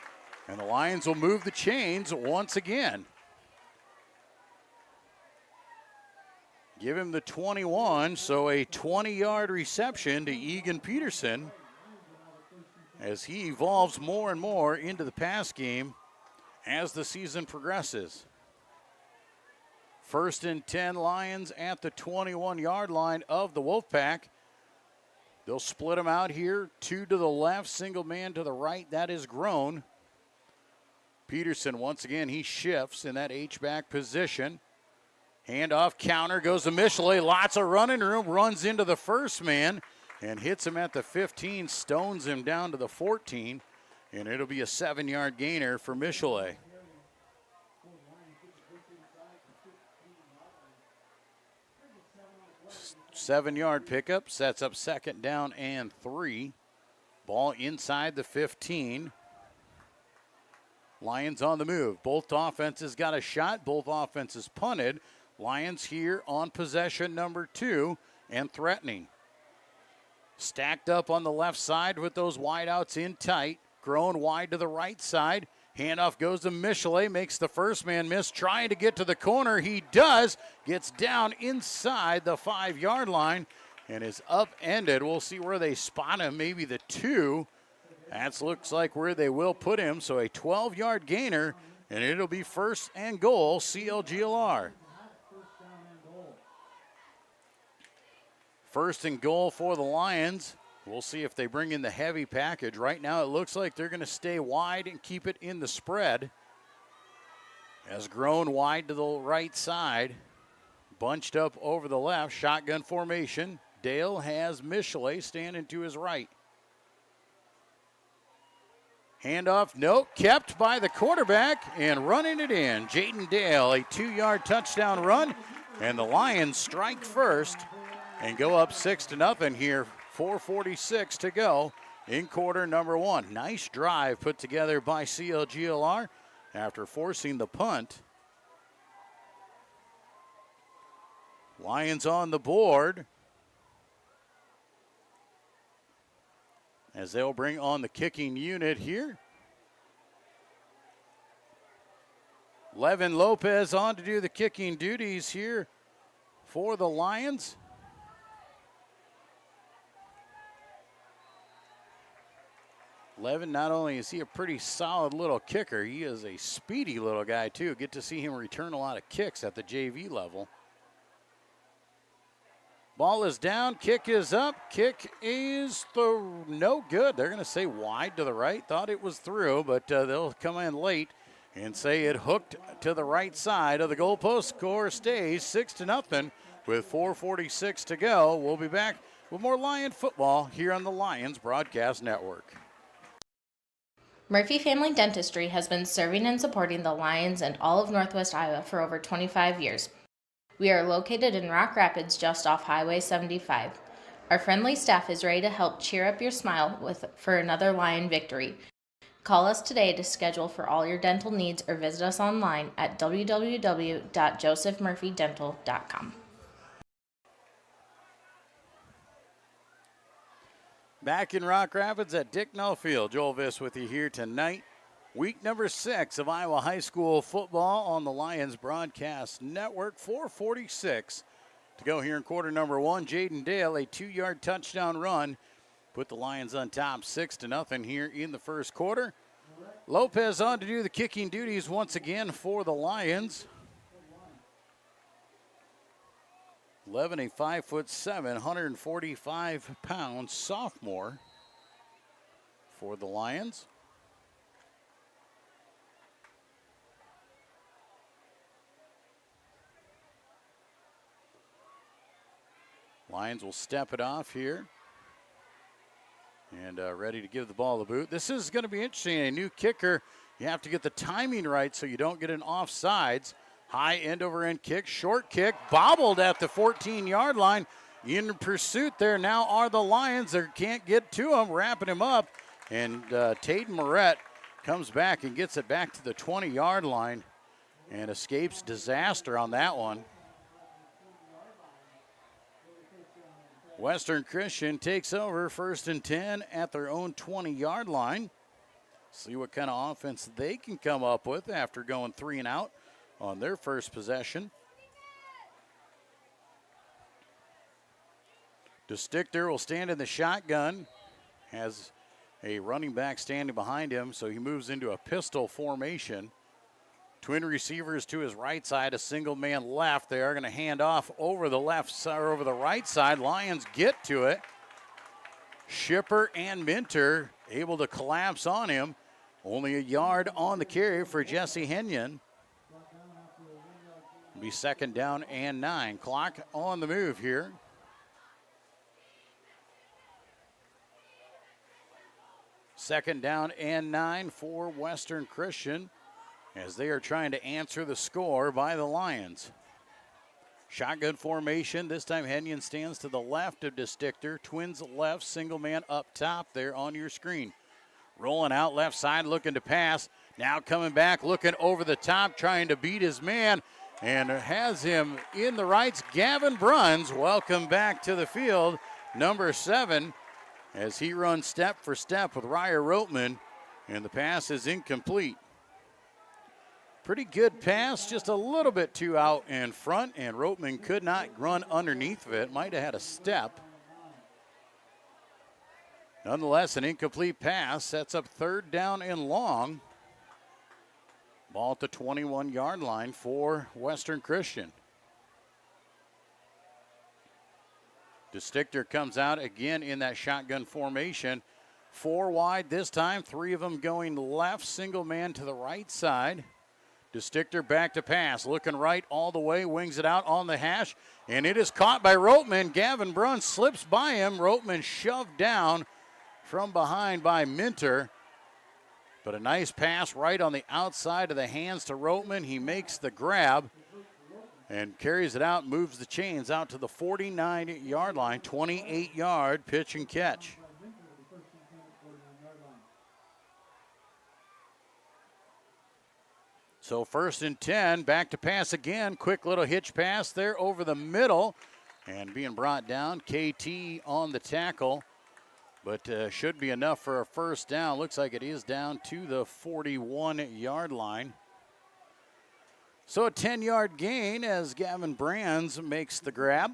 And the Lions will move the chains once again. Give him the 21, so a 20-yard reception to Egan Peterson as he evolves more and more into the pass game as the season progresses. First and 10 Lions at the 21-yard line of the Wolfpack. They'll split them out here. 2 to the left, single man to the right. That is Grown. Peterson, once again, he shifts in that H-back position. Handoff, counter, goes to Michelet. Lots of running room, runs into the first man and hits him at the 15, stones him down to the 14, and it'll be a 7-yard gainer for Michelet. Seven-yard pickup, sets up 2nd down and 3. Ball inside the 15. Lions on the move. Both offenses got a shot. Both offenses punted. Lions here on possession number 2 and threatening. Stacked up on the left side with those wideouts in tight. Grown wide to the right side. Handoff goes to Michelet, makes the first man miss, trying to get to the corner. He does, gets down inside the 5-yard line and is upended. We'll see where they spot him, maybe the 2. That looks like where they will put him, so a 12-yard gainer, and it'll be 1st and goal, CLGLR. 1st and goal for the Lions. We'll see if they bring in the heavy package. Right now it looks like they're going to stay wide and keep it in the spread. As Grown wide to the right side. Bunched up over the left. Shotgun formation. Dale has Michelet standing to his right. Handoff, nope, kept by the quarterback and running it in. Jaden Dale, a 2-yard touchdown run. And the Lions strike first and go up 6-0 here. 4:46 to go in quarter number 1. Nice drive put together by CLGLR after forcing the punt. Lions on the board as they'll bring on the kicking unit here. Levin Lopez on to do the kicking duties here for the Lions. Levin, not only is he a pretty solid little kicker, he is a speedy little guy too. Get to see him return a lot of kicks at the JV level. Ball is down, kick is up, kick is no good. They're going to say wide to the right. Thought it was through, but they'll come in late and say it hooked to the right side of the goalpost. Score stays 6-0 with 4:46 to go. We'll be back with more Lion football here on the Lions Broadcast Network. Murphy Family Dentistry has been serving and supporting the Lions and all of Northwest Iowa for over 25 years. We are located in Rock Rapids just off Highway 75. Our friendly staff is ready to help cheer up your smile for another Lion victory. Call us today to schedule for all your dental needs or visit us online at www.josephmurphydental.com. Back in Rock Rapids at Dicknall Field. Joel Viss with you here tonight. Week number 6 of Iowa High School football on the Lions Broadcast Network. 4:46 to go here in quarter number 1. Jaden Dale, a 2-yard touchdown run, put the Lions on top 6-0 here in the first quarter. Lopez on to do the kicking duties once again for the Lions. Levin, a 5'7", 145-pound sophomore for the Lions. Lions will step it off here. And ready to give the ball the boot. This is going to be interesting. A new kicker. You have to get the timing right so you don't get an offsides. High end-over-end kick, short kick, bobbled at the 14-yard line. In pursuit there now are the Lions. They can't get to him, wrapping him up. And Taden Moret comes back and gets it back to the 20-yard line and escapes disaster on that one. Western Christian takes over 1st and 10 at their own 20-yard line. See what kind of offense they can come up with after going 3 and out on their first possession. DeStichter will stand in the shotgun. Has a running back standing behind him, so he moves into a pistol formation. Twin receivers to his right side, a single man left. They are going to hand off over the left side or over the right side. Lions get to it. Shipper and Minter able to collapse on him. Only a yard on the carry for Jesse Henyon. Be 2nd down and 9. Clock on the move here. Second down and 9 for Western Christian as they are trying to answer the score by the Lions. Shotgun formation. This time Henyon stands to the left of DeStichter. Twins left, single man up top there on your screen. Rolling out left side, looking to pass. Now coming back, looking over the top, trying to beat his man. And has him in the rights. Gavin Bruns, welcome back to the field. Number 7, as he runs step for step with Ryer Roteman. And the pass is incomplete. Pretty good pass, just a little bit too out in front. And Roteman could not run underneath of it. Might have had a step. Nonetheless, an incomplete pass. Sets up 3rd down and long. Ball at the 21-yard line for Western Christian. DeStichter comes out again in that shotgun formation. 4 wide this time, 3 of them going left, single man to the right side. DeStichter back to pass, looking right all the way, wings it out on the hash, and it is caught by Roteman. Gavin Bruns slips by him. Roteman shoved down from behind by Minter. But a nice pass right on the outside of the hands to Roteman. He makes the grab and carries it out, moves the chains out to the 49-yard line, 28-yard pitch and catch. So 1st and 10, back to pass again. Quick little hitch pass there over the middle and being brought down. KT on the tackle. But should be enough for a 1st down. Looks like it is down to the 41-yard line. So a 10-yard gain as Gavin Brands makes the grab.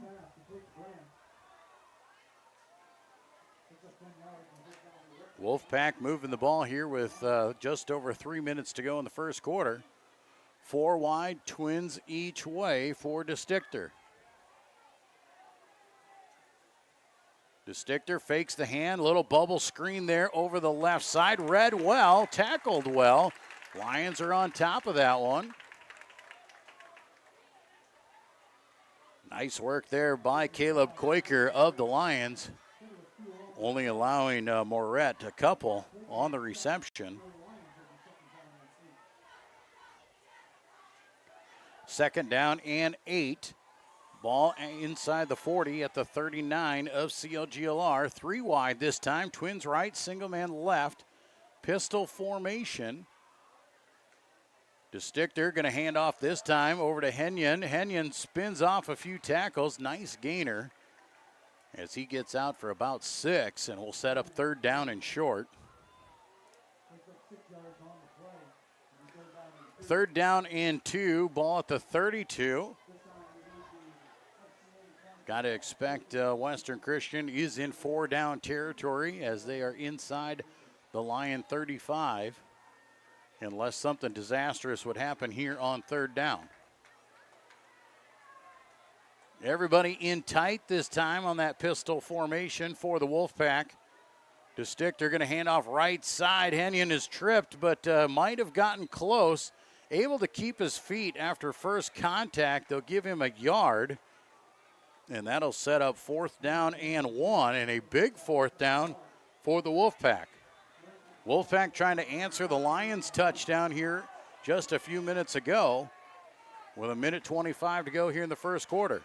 Wolfpack moving the ball here with just over 3 minutes to go in the first quarter. 4 wide, Twins each way for DeStichter. DeStichter fakes the hand, little bubble screen there over the left side. Read well, tackled well. Lions are on top of that one. Nice work there by Caleb Quaker of the Lions, only allowing Moret a couple on the reception. 2nd down and 8. Ball inside the 40 at the 39 of CLGLR. 3 wide this time. Twins right, single man left. Pistol formation. DeStichter going to hand off this time over to Henyon. Henyon spins off a few tackles. Nice gainer as he gets out for about 6 and will set up 3rd down and short. 3rd down and 2. Ball at the 32. Got to expect Western Christian is in 4-down territory as they are inside the Lion 35. Unless something disastrous would happen here on 3rd down. Everybody in tight this time on that pistol formation for the Wolfpack. DeStichter going to hand off right side. Henyon is tripped, but might have gotten close. Able to keep his feet after first contact. They'll give him a yard. And that'll set up 4th down and 1, and a big 4th down for the Wolfpack. Wolfpack trying to answer the Lions touchdown here just a few minutes ago with 1:25 to go here in the first quarter.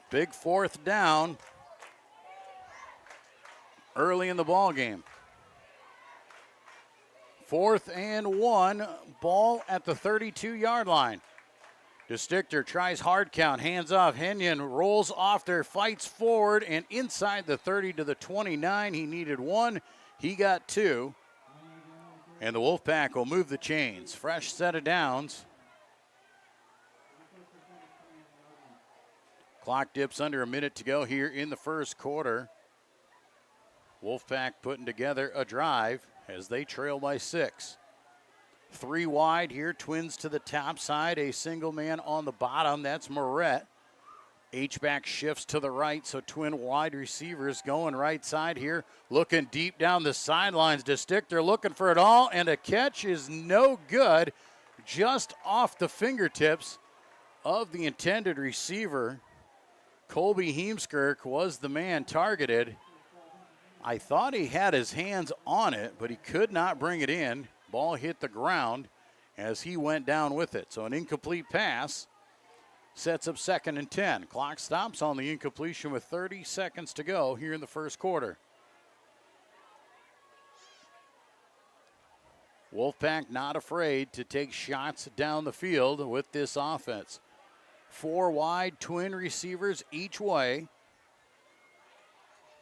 Big 4th down early in the ball game. 4th and 1, ball at the 32-yard line. DeStichter tries hard count, hands off. Henyon rolls off there, fights forward, and inside the 30 to the 29. He needed 1. He got 2. And the Wolfpack will move the chains. Fresh set of downs. Clock dips under a minute to go here in the first quarter. Wolfpack putting together a drive as they trail by 6. 3 wide here, Twins to the top side, a single man on the bottom. That's Moret. H-back shifts to the right, so twin wide receivers going right side here. Looking deep down the sidelines. DeStichter looking for it all, and a catch is no good. Just off the fingertips of the intended receiver. Colby Heemskirk was the man targeted. I thought he had his hands on it, but he could not bring it in. Ball hit the ground as he went down with it. So an incomplete pass sets up 2nd and 10. Clock stops on the incompletion with 30 seconds to go here in the first quarter. Wolfpack not afraid to take shots down the field with this offense. 4 wide, twin receivers each way.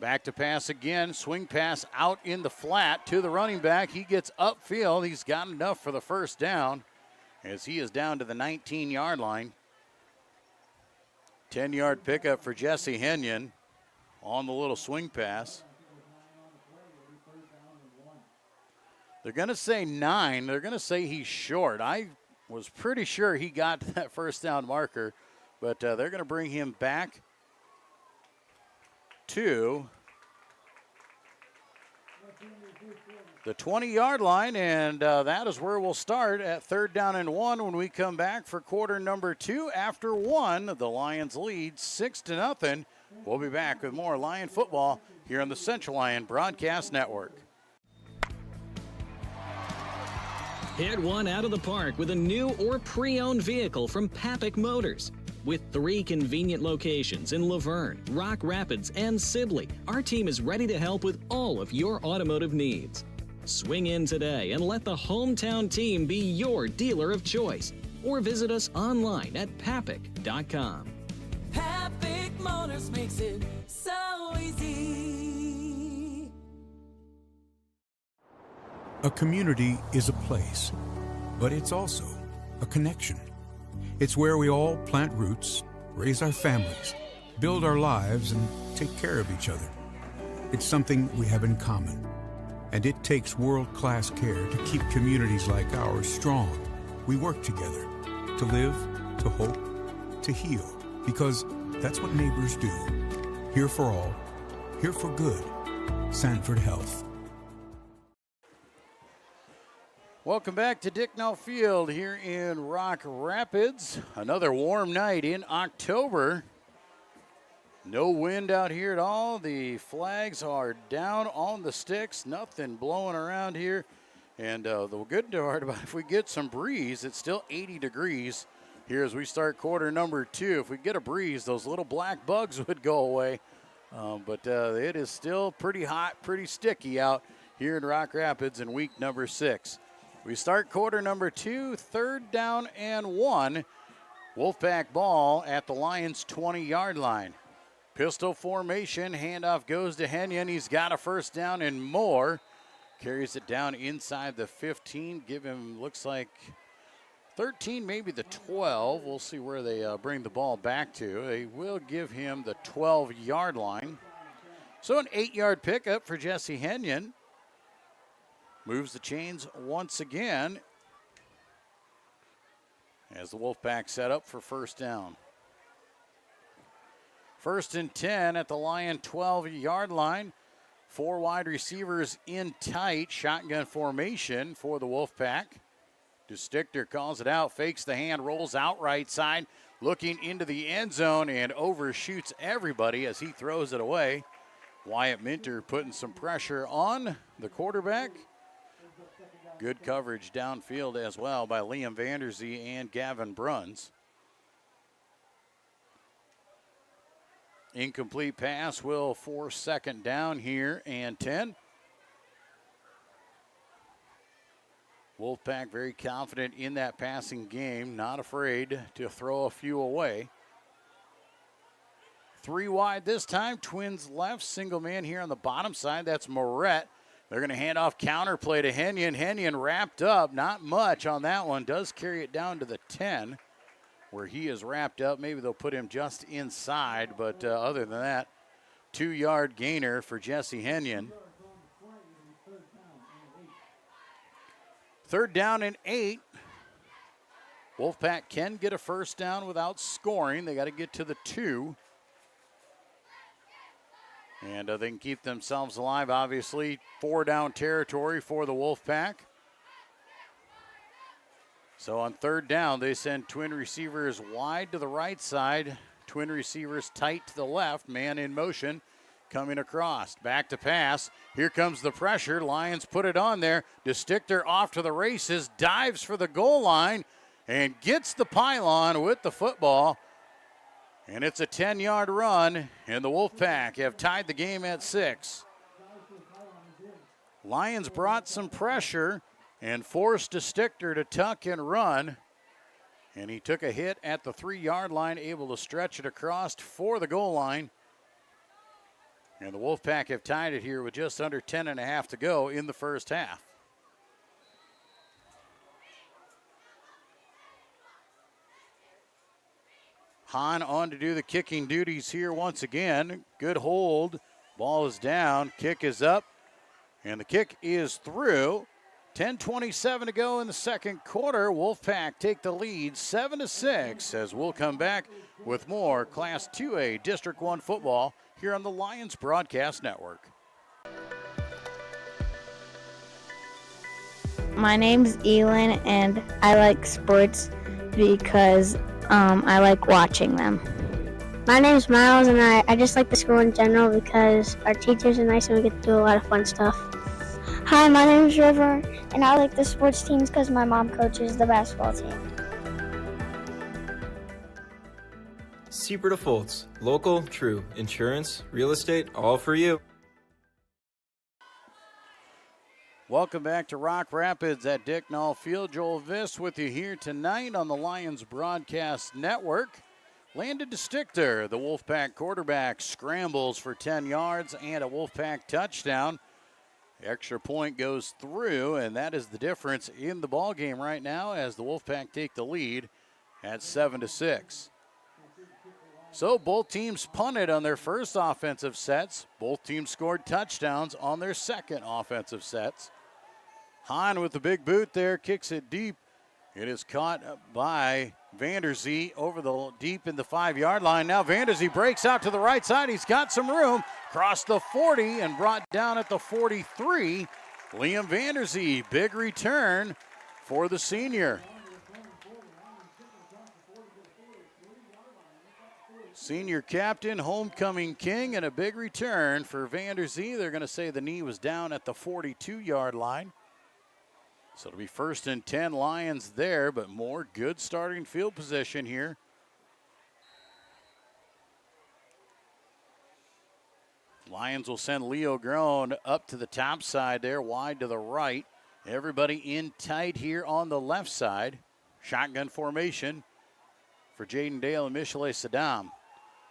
Back to pass again, swing pass out in the flat to the running back. He gets upfield. He's got enough for the first down as he is down to the 19-yard line. 10-yard pickup for Jesse Henyon on the little swing pass. They're going to say 9. They're going to say he's short. I was pretty sure he got that first down marker, but they're going to bring him back to the 20-yard line, and that is where we'll start at 3rd down and 1 when we come back for quarter number 2. After 1, the Lions lead 6-0. We'll be back with more Lion football here on the Central Lyon Broadcast Network. Hit one out of the park with a new or pre-owned vehicle from Papik Motors. With 3 convenient locations in Laverne, Rock Rapids, and Sibley, our team is ready to help with all of your automotive needs. Swing in today and let the hometown team be your dealer of choice. Or visit us online at papik.com. Papik Motors makes it so easy. A community is a place, but it's also a connection. It's where we all plant roots, raise our families, build our lives, and take care of each other. It's something we have in common, and it takes world-class care to keep communities like ours strong. We work together to live, to hope, to heal, because that's what neighbors do. Here for all, here for good. Sanford Health. Welcome back to Dicknall Field here in Rock Rapids. Another warm night in October. No wind out here at all. The flags are down on the sticks. Nothing blowing around here. And the good part about it, if we get some breeze, it's still 80 degrees here as we start quarter number 2. If we get a breeze, those little black bugs would go away. But it is still pretty hot, pretty sticky out here in Rock Rapids in week number 6. We start quarter number 2, 3rd down and 1. Wolfpack ball at the Lions' 20-yard line. Pistol formation, handoff goes to Henyon. He's got a first down and more. Carries it down inside the 15. Give him, looks like 13, maybe the 12. We'll see where they bring the ball back to. They will give him the 12-yard line. So an 8-yard pickup for Jesse Henyon. Moves the chains once again as the Wolfpack set up for first down. 1st and 10 at the Lion 12-yard line. 4 wide receivers in tight. Shotgun formation for the Wolfpack. DeStichter calls it out, fakes the hand, rolls out right side, looking into the end zone and overshoots everybody as he throws it away. Wyatt Minter putting some pressure on the quarterback. Good coverage downfield as well by Liam Vanderzee and Gavin Bruns. Incomplete pass will force 2nd down here and 10. Wolfpack very confident in that passing game, not afraid to throw a few away. 3 wide this time, Twins left, single man here on the bottom side, that's Moret. They're going to hand off counter play to Henyon. Henyon wrapped up, not much on that one, does carry it down to the 10 where he is wrapped up. Maybe they'll put him just inside, but other than that, 2-yard gainer for Jesse Henyon. 3rd down and 8. Wolfpack can get a first down without scoring. They got to get to the 2. And they can keep themselves alive, obviously. 4-down territory for the Wolfpack. So on 3rd down, they send twin receivers wide to the right side. Twin receivers tight to the left. Man in motion coming across. Back to pass. Here comes the pressure. Lions put it on there. DeStichter off to the races. Dives for the goal line and gets the pylon with the football. And it's a 10-yard run, and the Wolfpack have tied the game at 6. Lions brought some pressure and forced DeStichter to tuck and run. And he took a hit at the 3-yard line, able to stretch it across for the goal line. And the Wolfpack have tied it here with just under 10.5 to go in the first half. Hahn on to do the kicking duties here once again. Good hold. Ball is down. Kick is up. And the kick is through. 10:27 to go in the second quarter. Wolfpack take the lead 7-6 as we'll come back with more Class 2A District 1 football here on the Lions Broadcast Network. My name's Elin, and I like sports because I like watching them. My name's Miles, and I just like the school in general because our teachers are nice and we get to do a lot of fun stuff. Hi, my name's River, and I like the sports teams because my mom coaches the basketball team. Siebert Foltz, local, true, insurance, real estate, all for you. Welcome back to Rock Rapids at Dick Nall Field. Joel Viss with you here tonight on the Lions Broadcast Network. Landon DeStichter, the Wolfpack quarterback, scrambles for 10 yards and a Wolfpack touchdown. Extra point goes through, and that is the difference in the ball game right now as the Wolfpack take the lead at 7-6. So both teams punted on their first offensive sets. Both teams scored touchdowns on their second offensive sets. Hahn with the big boot there, kicks it deep. It is caught by Vanderzee over the deep in the 5-yard line. Now Vanderzee breaks out to the right side. He's got some room. Crossed the 40 and brought down at the 43. Liam Vanderzee, big return for the senior. Senior captain, homecoming king, and a big return for Vanderzee. They're going to say the knee was down at the 42-yard line. So it'll be 1st and 10 Lions there, but more good starting field position here. Lions will send Leo Groen up to the top side there, wide to the right. Everybody in tight here on the left side. Shotgun formation for Jaden Dale and Michelet Saddam.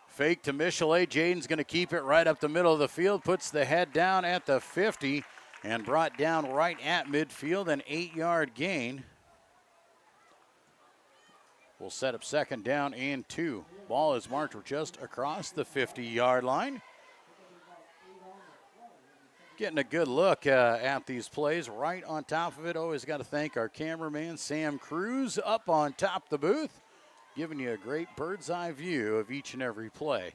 Fake to Michelet. Jaden's going to keep it right up the middle of the field, puts the head down at the 50. And brought down right at midfield, an 8-yard gain. We'll set up 2nd down and 2. Ball is marked just across the 50-yard line. Getting a good look at these plays right on top of it. Always got to thank our cameraman, Sam Cruz, up on top of the booth, giving you a great bird's eye view of each and every play.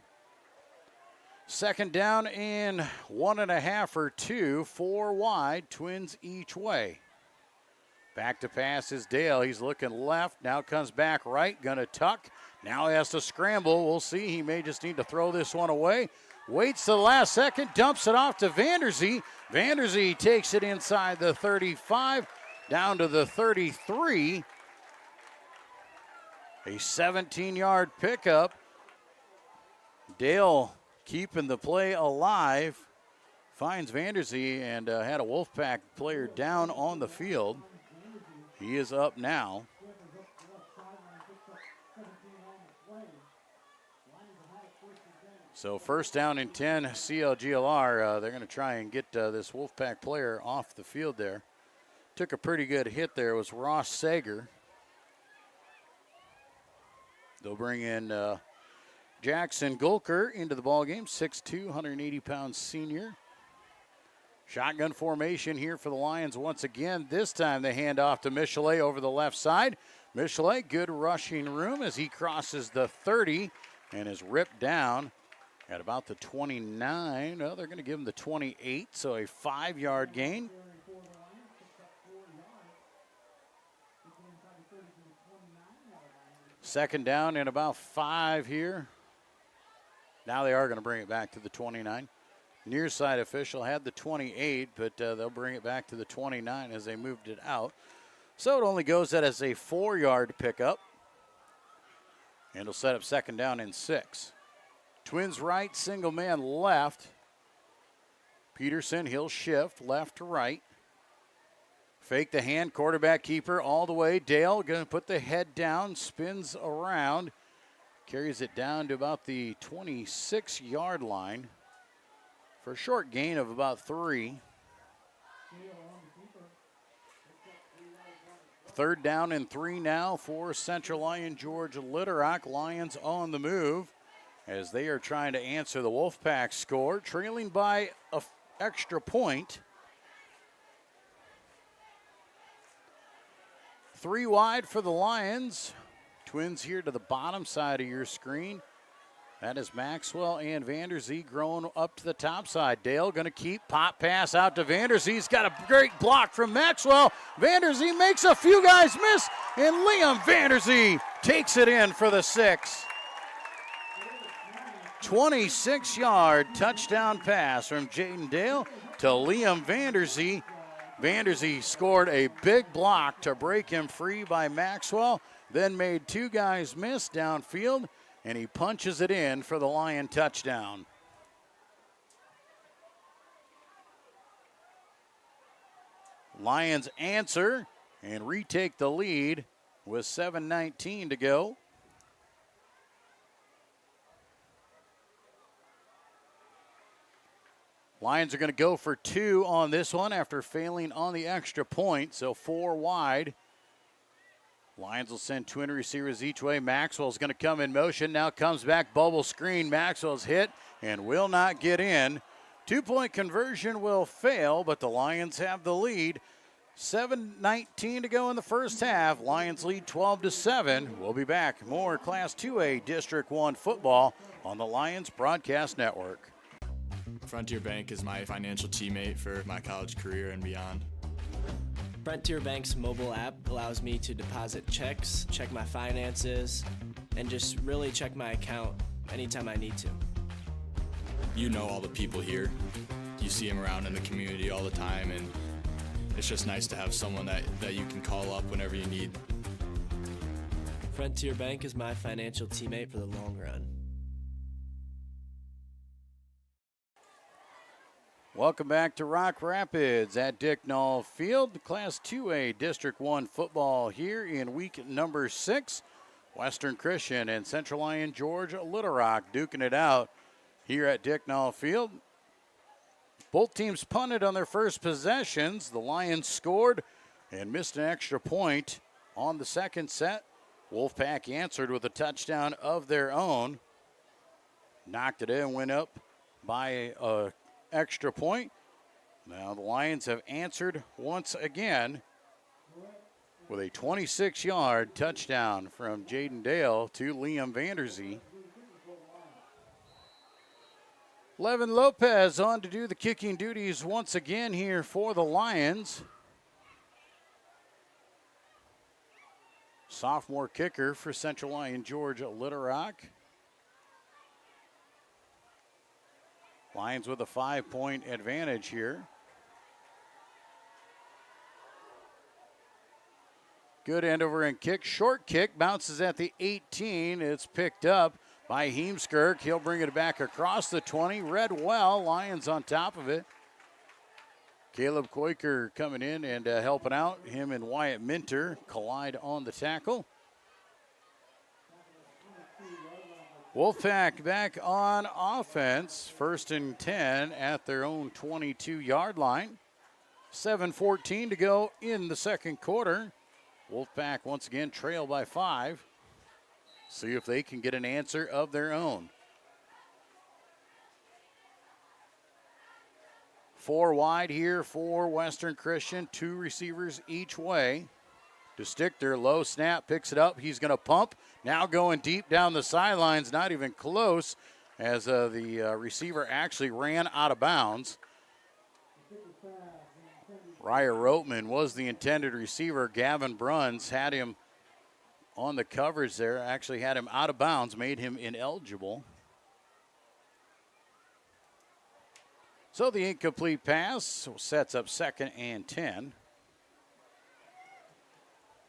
2nd down and 1.5 or 2, 4 wide, Twins each way. Back to pass is Dale. He's looking left, now comes back right, gonna tuck. Now he has to scramble. We'll see. He may just need to throw this one away. Waits to the last second, dumps it off to Vanderzee. Vanderzee takes it inside the 35, down to the 33. A 17-yard pickup. Dale keeping the play alive, finds Vanderzee and had a Wolfpack player down on the field. He is up now. So 1st down and 10, CLGLR. They're going to try and get this Wolfpack player off the field there. Took a pretty good hit there. It was Ross Sager. They'll bring in Jackson Gulker into the ballgame, 6'2", 180-pound senior. Shotgun formation here for the Lions once again. This time they hand off to Michelet over the left side. Michelet, good rushing room as he crosses the 30 and is ripped down At about the 29. Oh, they're going to give him the 28, so a 5-yard gain. Second down and about 5 here. Now they are going to bring it back to the 29. Near side official had the 28, but they'll bring it back to the 29 as they moved it out. So it only goes that as a 4-yard pickup. And it'll set up second down and 6. Twins right, single man left. Peterson, he'll shift left to right. Fake the hand, quarterback keeper all the way. Dale going to put the head down, spins around, carries it down to about the 26-yard line for a short gain of about 3. Third down and 3 now for Central Lyon George Little Lions on the move as they are trying to answer the Wolfpack score, trailing by an extra point. 3 wide for the Lions. Twins here to the bottom side of your screen. That is Maxwell and Vanderzee growing up to the top side. Dale going to keep, pop pass out to Vanderzee. He's got a great block from Maxwell. Vanderzee makes a few guys miss, and Liam Vanderzee takes it in for the 6. 26-yard touchdown pass from Jaden Dale to Liam Vanderzee. Vanderzee scored a big block to break him free by Maxwell, then made 2 guys miss downfield, and he punches it in for the Lion touchdown. Lions answer and retake the lead with 7:19 to go. Lions are going to go for 2 on this one after failing on the extra point, so 4 wide. Lions will send twin receivers each way. Maxwell's going to come in motion. Now comes back, bubble screen. Maxwell's hit and will not get in. 2-point conversion will fail, but the Lions have the lead. 7:19 to go in the first half. Lions lead 12-7. We'll be back. More Class 2A District 1 football on the Lions Broadcast Network. Frontier Bank is my financial teammate for my college career and beyond. Frontier Bank's mobile app allows me to deposit checks, check my finances, and just really check my account anytime I need to. You know all the people here. You see them around in the community all the time, and it's just nice to have someone that you can call up whenever you need. Frontier Bank is my financial teammate for the long run. Welcome back to Rock Rapids at Dicknall Field. Class 2A District 1 football here in week number 6. Western Christian and Central Lyon George Little Rock duking it out here at Dicknall Field. Both teams punted on their first possessions. The Lions scored and missed an extra point on the second set. Wolfpack answered with a touchdown of their own. Knocked it in, went up by a extra point. Now the Lions have answered once again with a 26-yard touchdown from Jaden Dale to Liam Vanderzee. Levin Lopez on to do the kicking duties once again here for the Lions. Sophomore kicker for Central Lyon George Little Rock. Lions with a 5-point advantage here. Good end over and kick. Short kick bounces at the 18. It's picked up by Heemskirk. He'll bring it back across the 20. Read well. Lions on top of it. Caleb Koiker coming in and helping out. Him and Wyatt Minter collide on the tackle. Wolfpack back on offense. 1st and 10 at their own 22-yard line. 7:14 to go in the second quarter. Wolfpack once again trail by 5. See if they can get an answer of their own. 4 wide here for Western Christian. 2 receivers each way. DeStichter, low snap, picks it up. He's going to pump. Now going deep down the sidelines, not even close. as the receiver actually ran out of bounds. Ryer Roteman was the intended receiver. Gavin Bruns had him on the coverage there, actually had him out of bounds, made him ineligible. So the incomplete pass sets up 2nd and 10.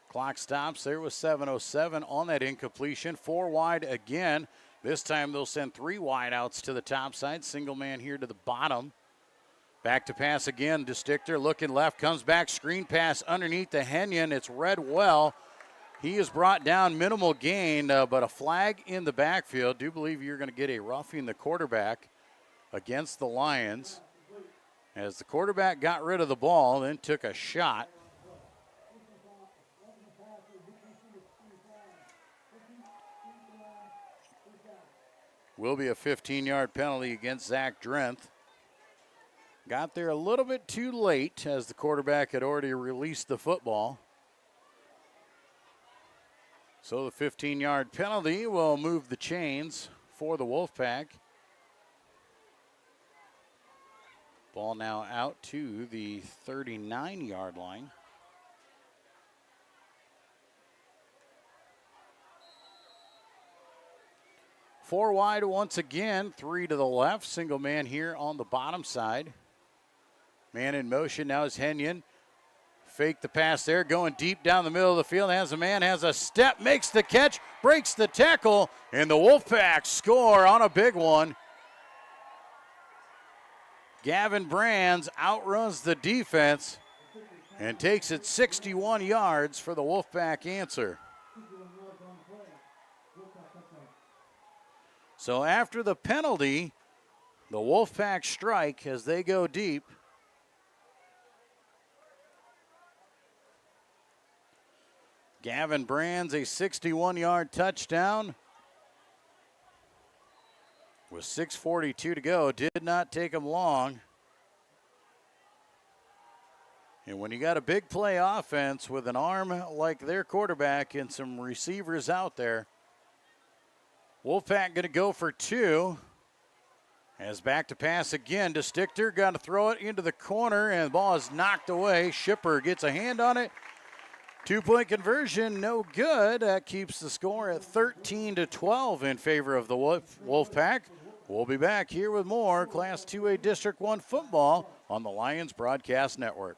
Clock stops there with 7:07 on that incompletion. 4 wide again. This time they'll send 3 wideouts to the top side. Single man here to the bottom. Back to pass again. DeStichter looking left, comes back, screen pass underneath the Henyon. It's read well. He is brought down, minimal gain, but a flag in the backfield. Do believe you're going to get a roughing the quarterback against the Lions, as the quarterback got rid of the ball, then took a shot. Will be a 15-yard penalty against Zach Drenth. Got there a little bit too late, as the quarterback had already released the football. So the 15-yard penalty will move the chains for the Wolfpack. Ball now out to the 39-yard line. Four wide once again, 3 to the left. Single man here on the bottom side. Man in motion now is Henyon. Fake the pass there, going deep down the middle of the field. Has a man, has a step, makes the catch, breaks the tackle, and the Wolfpack score on a big one. Gavin Brands outruns the defense and takes it 61 yards for the Wolfpack answer. So after the penalty, the Wolfpack strike as they go deep. Gavin Brands, a 61-yard touchdown. With 6:42 to go, did not take him long. And when you got a big play offense with an arm like their quarterback and some receivers out there, Wolfpack going to go for 2. As back to pass again to Stichter, got to throw it into the corner, and the ball is knocked away. Shipper gets a hand on it. 2-point conversion, no good. That keeps the score at 13-12 in favor of the Wolfpack. We'll be back here with more Class 2A District 1 football on the Lions Broadcast Network.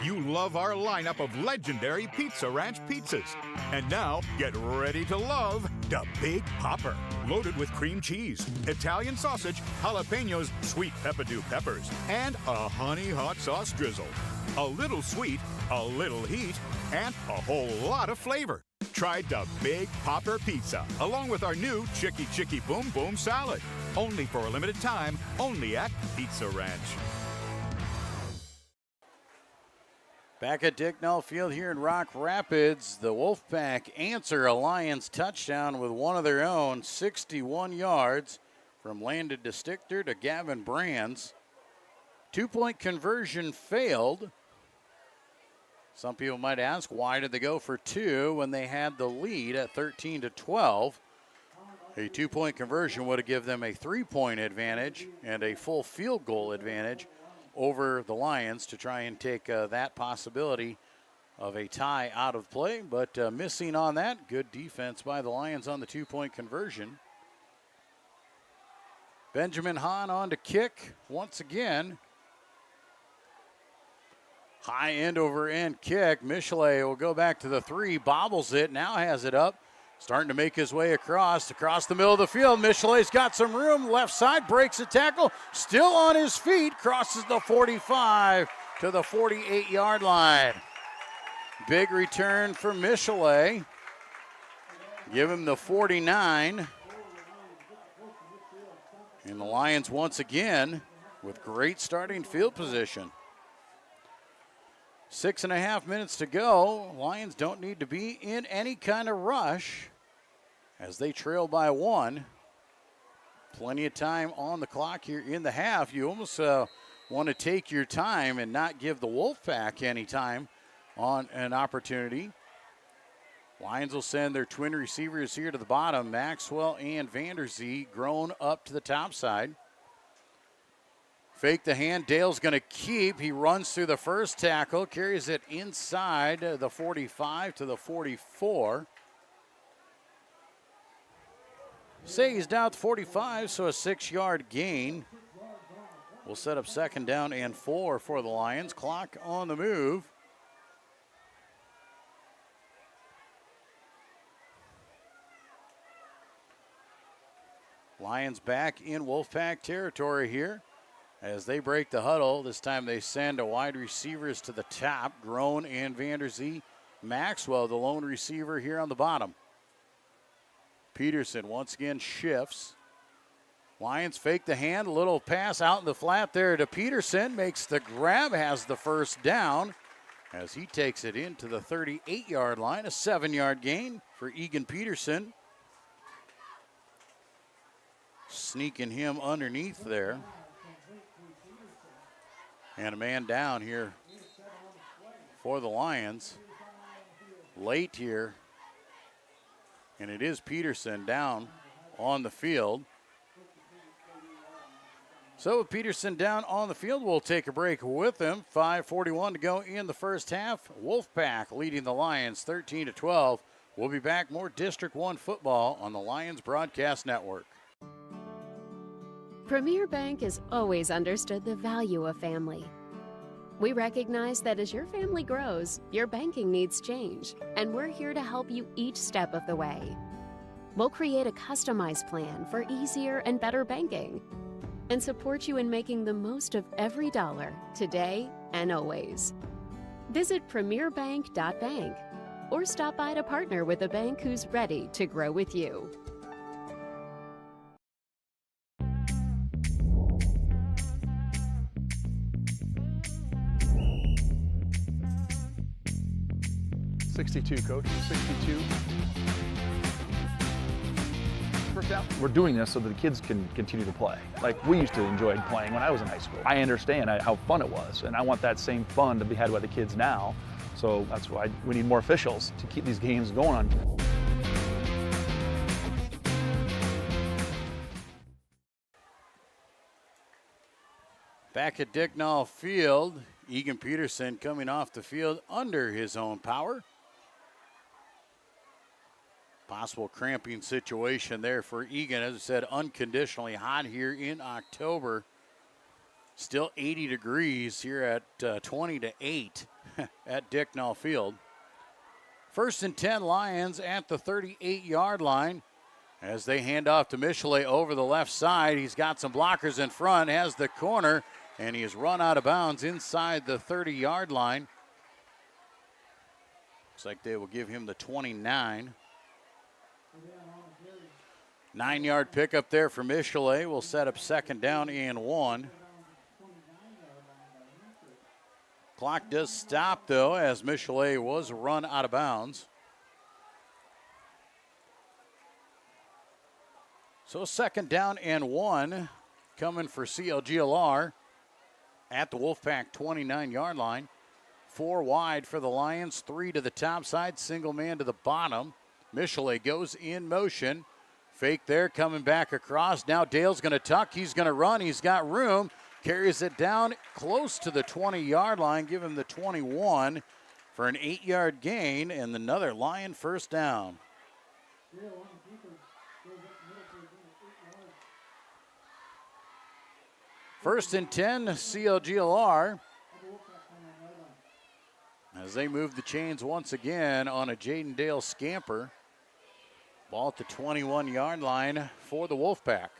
You love our lineup of legendary Pizza Ranch pizzas. And now, get ready to love the Big Popper. Loaded with cream cheese, Italian sausage, jalapenos, sweet peppadew peppers, and a honey hot sauce drizzle. A little sweet, a little heat, and a whole lot of flavor. Try the Big Popper Pizza, along with our new Chicky Chicky Boom Boom Salad. Only for a limited time, only at Pizza Ranch. Back at Dicknall Field here in Rock Rapids, the Wolfpack answer a Lions touchdown with one of their own, 61 yards from Landon DeStichter to Gavin Brands. 2-point conversion failed. Some people might ask, why did they go for 2 when they had the lead at 13-12? A 2-point conversion would have given them a 3-point advantage and a full field goal advantage over the Lions to try and take that possibility of a tie out of play. But missing on that, good defense by the Lions on the 2-point conversion. Benjamin Hahn on to kick once again. High end over end kick. Michelet will go back to the 3, bobbles it, now has it up. Starting to make his way across the middle of the field. Michelet's got some room, left side, breaks a tackle, still on his feet, crosses the 45 to the 48-yard line. Big return for Michelet. Give him the 49. And the Lions once again with great starting field position. 6.5 minutes to go. Lions don't need to be in any kind of rush as they trail by 1. Plenty of time on the clock here in the half. You almost want to take your time and not give the Wolfpack any time on an opportunity. Lions will send their twin receivers here to the bottom. Maxwell and Vanderzee grown up to the top side. Fake the hand. Dale's going to keep. He runs through the first tackle, carries it inside the 45 to the 44. Say he's down at the 45, so a 6-yard gain. We'll set up 2nd down and 4 for the Lions. Clock on the move. Lions back in Wolfpack territory here as they break the huddle. This time they send a wide receivers to the top. Groen and Vanderzee. Maxwell, the lone receiver here on the bottom. Peterson once again shifts. Lions fake the hand. A little pass out in the flat there to Peterson. Makes the grab, has the first down as he takes it into the 38-yard line. A 7-yard gain for Egan Peterson. Sneaking him underneath there. And a man down here for the Lions. Late here. And it is Peterson down on the field. So with Peterson down on the field, we'll take a break with him. 5:41 to go in the first half. Wolfpack leading the Lions 13-12. We'll be back. More District 1 football on the Lions Broadcast Network. Premier Bank has always understood the value of family. We recognize that as your family grows, your banking needs change, and we're here to help you each step of the way. We'll create a customized plan for easier and better banking and support you in making the most of every dollar today and always. Visit premierbank.bank or stop by to partner with a bank who's ready to grow with you. .62, Coach. 62. First down. We're doing this so that the kids can continue to play. Like we used to enjoy playing when I was in high school. I understand how fun it was, and I want that same fun to be had by the kids now. So that's why we need more officials to keep these games going on. Back at Dicknall Field, Egan Peterson coming off the field under his own power. Possible cramping situation there for Egan. As I said, unconditionally hot here in October. Still 80 degrees here at 20-8 at Dicknall Field. 1st and 10 Lions at the 38-yard line as they hand off to Michelet over the left side. He's got some blockers in front, has the corner, and he has run out of bounds inside the 30-yard line. Looks like they will give him the 29. 9-yard pickup there for Michelet. Will set up 2nd down and 1. Clock does stop, though, as Michelet was run out of bounds. So 2nd down and 1 coming for CLGLR at the Wolfpack 29-yard line. 4 wide for the Lions, 3 to the top side, single man to the bottom. Michelet goes in motion. Fake there, coming back across. Now Dale's going to tuck. He's going to run. He's got room. Carries it down close to the 20-yard line. Give him the 21 for an 8-yard gain and another Lion first down. First and 10, CLGLR. As they move the chains once again on a Jaden Dale scamper. Ball at the 21-yard line for the Wolfpack.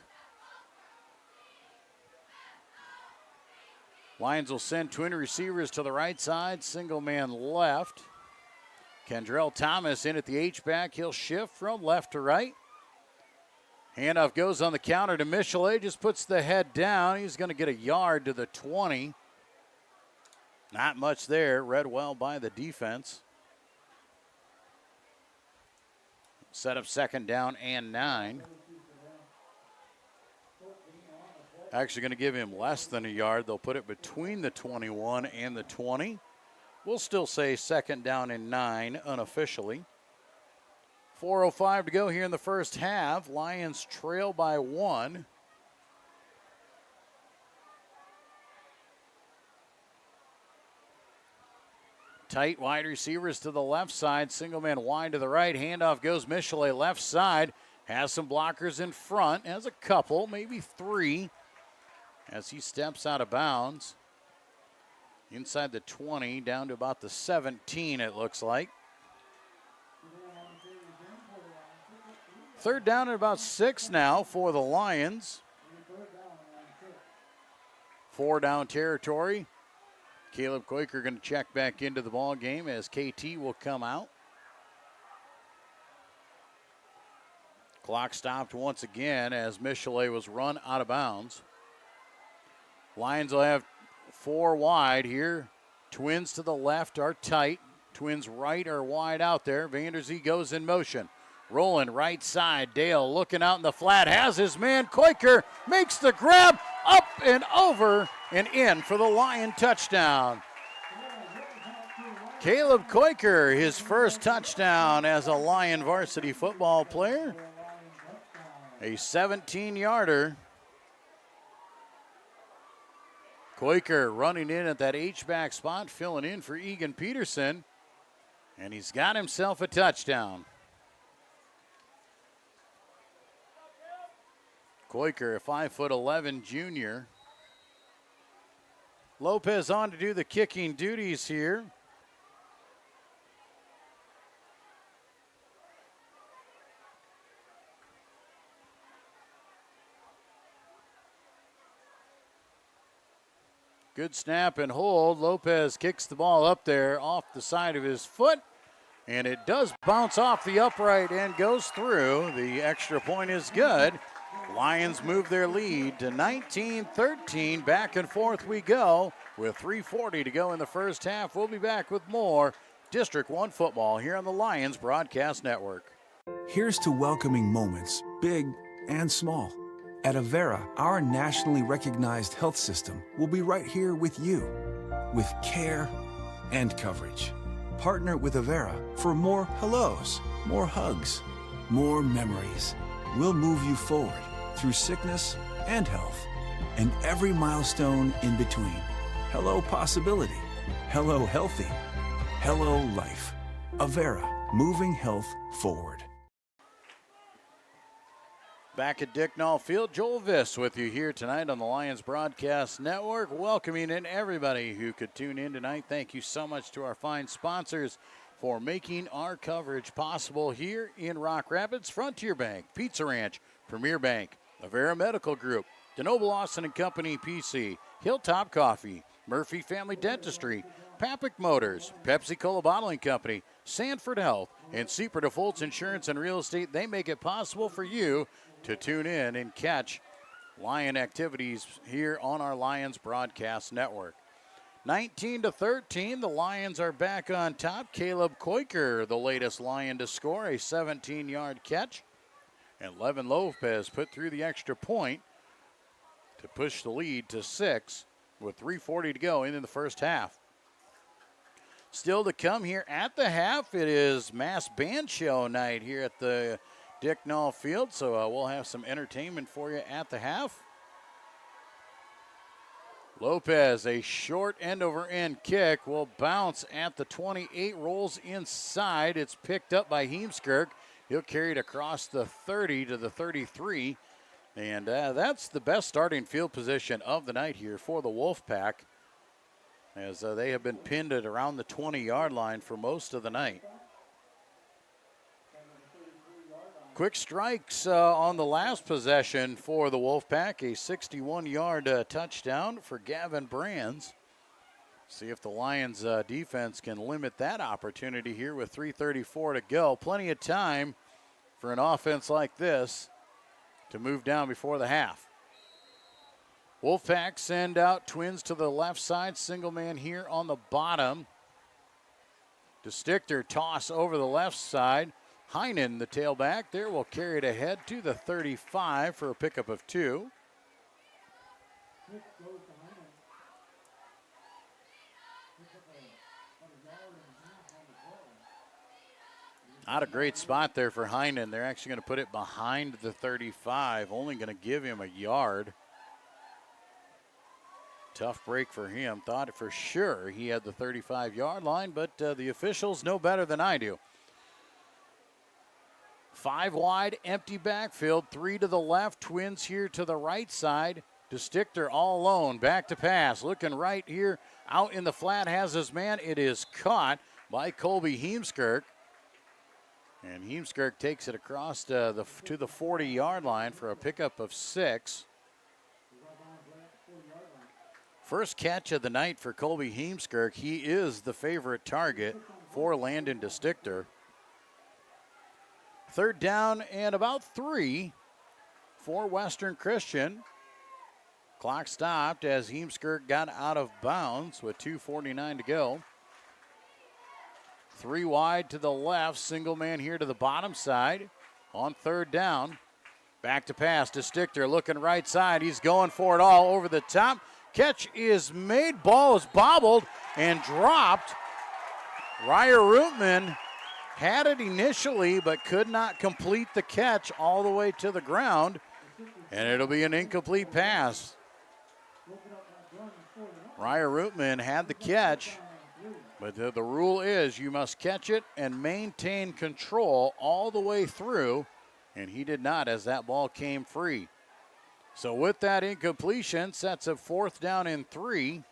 Lions will send twin receivers to the right side, single man left. Kendrell Thomas in at the H-back. He'll shift from left to right. Handoff goes on the counter to Michelet, just puts the head down. He's going to get a yard to the 20. Not much there, read well by the defense. Set up 2nd down and 9. Actually going to give him less than a yard. They'll put it between the 21 and the 20. We'll still say 2nd down and 9 unofficially. 4:05 to go here in the first half. Lions trail by 1. Tight wide receivers to the left side. Single man wide to the right. Handoff goes Michelet left side. Has some blockers in front. Has a couple, maybe 3, as he steps out of bounds. Inside the 20, down to about the 17, it looks like. Third down at about 6 now for the Lions. 4 down territory. Caleb Quaker going to check back into the ball game as KT will come out. Clock stopped once again as Michelet was run out of bounds. Lions will have 4 wide here. Twins to the left are tight. Twins right are wide out there. Vanderzee goes in motion. Rolling right side. Dale looking out in the flat. Has his man. Quaker makes the grab. Up and over and in for the Lion touchdown. Caleb Quaker, his first touchdown as a Lion varsity football player. A 17-yarder. Quaker running in at that H-back spot, filling in for Egan Peterson. And he's got himself a touchdown. Quaker, a 5'11" junior. Lopez on to do the kicking duties here. Good snap and hold. Lopez kicks the ball up there off the side of his foot. And it does bounce off the upright and goes through. The extra point is good. Lions move their lead to 19-13. Back and forth we go with 3:40 to go in the first half. We'll be back with more District 1 football here on the Lions Broadcast Network. Here's to welcoming moments, big and small. At Avera, our nationally recognized health system will be right here with you, with care and coverage. Partner with Avera for more hellos, more hugs, more memories. We'll move you forward through sickness and health, and every milestone in between. Hello possibility, hello healthy, hello life. Avera, moving health forward. Back at Dicknall Field, Joel Viss with you here tonight on the Lions Broadcast Network, welcoming in everybody who could tune in tonight. Thank you so much to our fine sponsors for making our coverage possible here in Rock Rapids. Frontier Bank, Pizza Ranch, Premier Bank, Avera Medical Group, DeNoble Austin & Company PC, Hilltop Coffee, Murphy Family Dentistry, Papick Motors, Pepsi-Cola Bottling Company, Sanford Health, and Seaport of Fultz Insurance and Real Estate. They make it possible for you to tune in and catch Lion activities here on our Lions Broadcast Network. 19-13, the Lions are back on top. Caleb Quaker, the latest Lion to score, a 17-yard catch. And Levin Lopez put through the extra point to push the lead to 6 with 3:40 to go in the first half. Still to come here at the half, it is Mass Band Show night here at the Dicknall Field, so we'll have some entertainment for you at the half. Lopez, a short end-over-end kick, will bounce at the 28, rolls inside. It's picked up by Heemskirk. He'll carry it across the 30 to the 33, and that's the best starting field position of the night here for the Wolfpack, as they have been pinned at around the 20-yard line for most of the night. Quick strikes on the last possession for the Wolfpack, a 61-yard touchdown for Gavin Brands. See if the Lions defense can limit that opportunity here with 3:34 to go. Plenty of time for an offense like this to move down before the half. Wolfpack send out Twins to the left side. Single man here on the bottom. To stick their toss over the left side. Heinen, the tailback there, will carry it ahead to the 35 for a pickup of 2. Not a great spot there for Heinen. They're actually going to put it behind the 35, only going to give him a yard. Tough break for him. Thought for sure he had the 35-yard line, but the officials know better than I do. 5 wide, empty backfield, 3 to the left, Twins here to the right side. DeStichter all alone, back to pass, looking right here, out in the flat, has his man. It is caught by Colby Heemskirk. And Heemskirk takes it across to the 40-yard line for a pickup of 6. First catch of the night for Colby Heemskirk. He is the favorite target for Landon DeStichter. 3rd down and about 3 for Western Christian. Clock stopped as Heemskirk got out of bounds with 2:49 to go. 3 wide to the left, single man here to the bottom side on 3rd down. Back to pass to DeStichter, looking right side. He's going for it all over the top. Catch is made, ball is bobbled and dropped. Ryer Rootman had it initially but could not complete the catch all the way to the ground, and it'll be an incomplete pass. Ryer Rootman had the catch, but the rule is you must catch it and maintain control all the way through, and he did not as that ball came free. So with that incompletion, sets up 4th down and 3,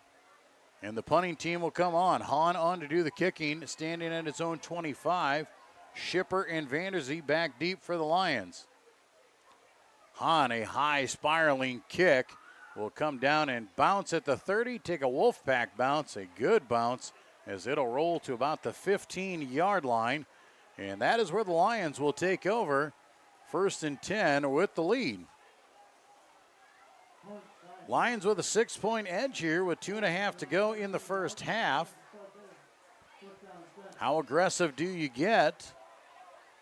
and the punting team will come on. Hahn on to do the kicking, standing at his own 25. Schipper and Vanderzee back deep for the Lions. Hahn, a high spiraling kick, will come down and bounce at the 30, take a Wolfpack bounce, a good bounce, as it'll roll to about the 15-yard line. And that is where the Lions will take over, 1st and 10 with the lead. Lions with a 6-point edge here with 2.5 to go in the first half. How aggressive do you get?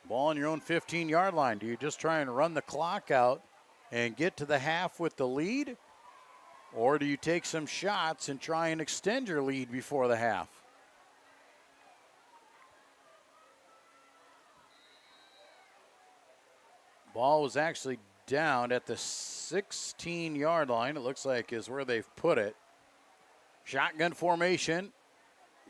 Ball on your own 15-yard line. Do you just try and run the clock out and get to the half with the lead? Or do you take some shots and try and extend your lead before the half? Ball was actually down at the 16-yard line, it looks like is where they've put it. Shotgun formation.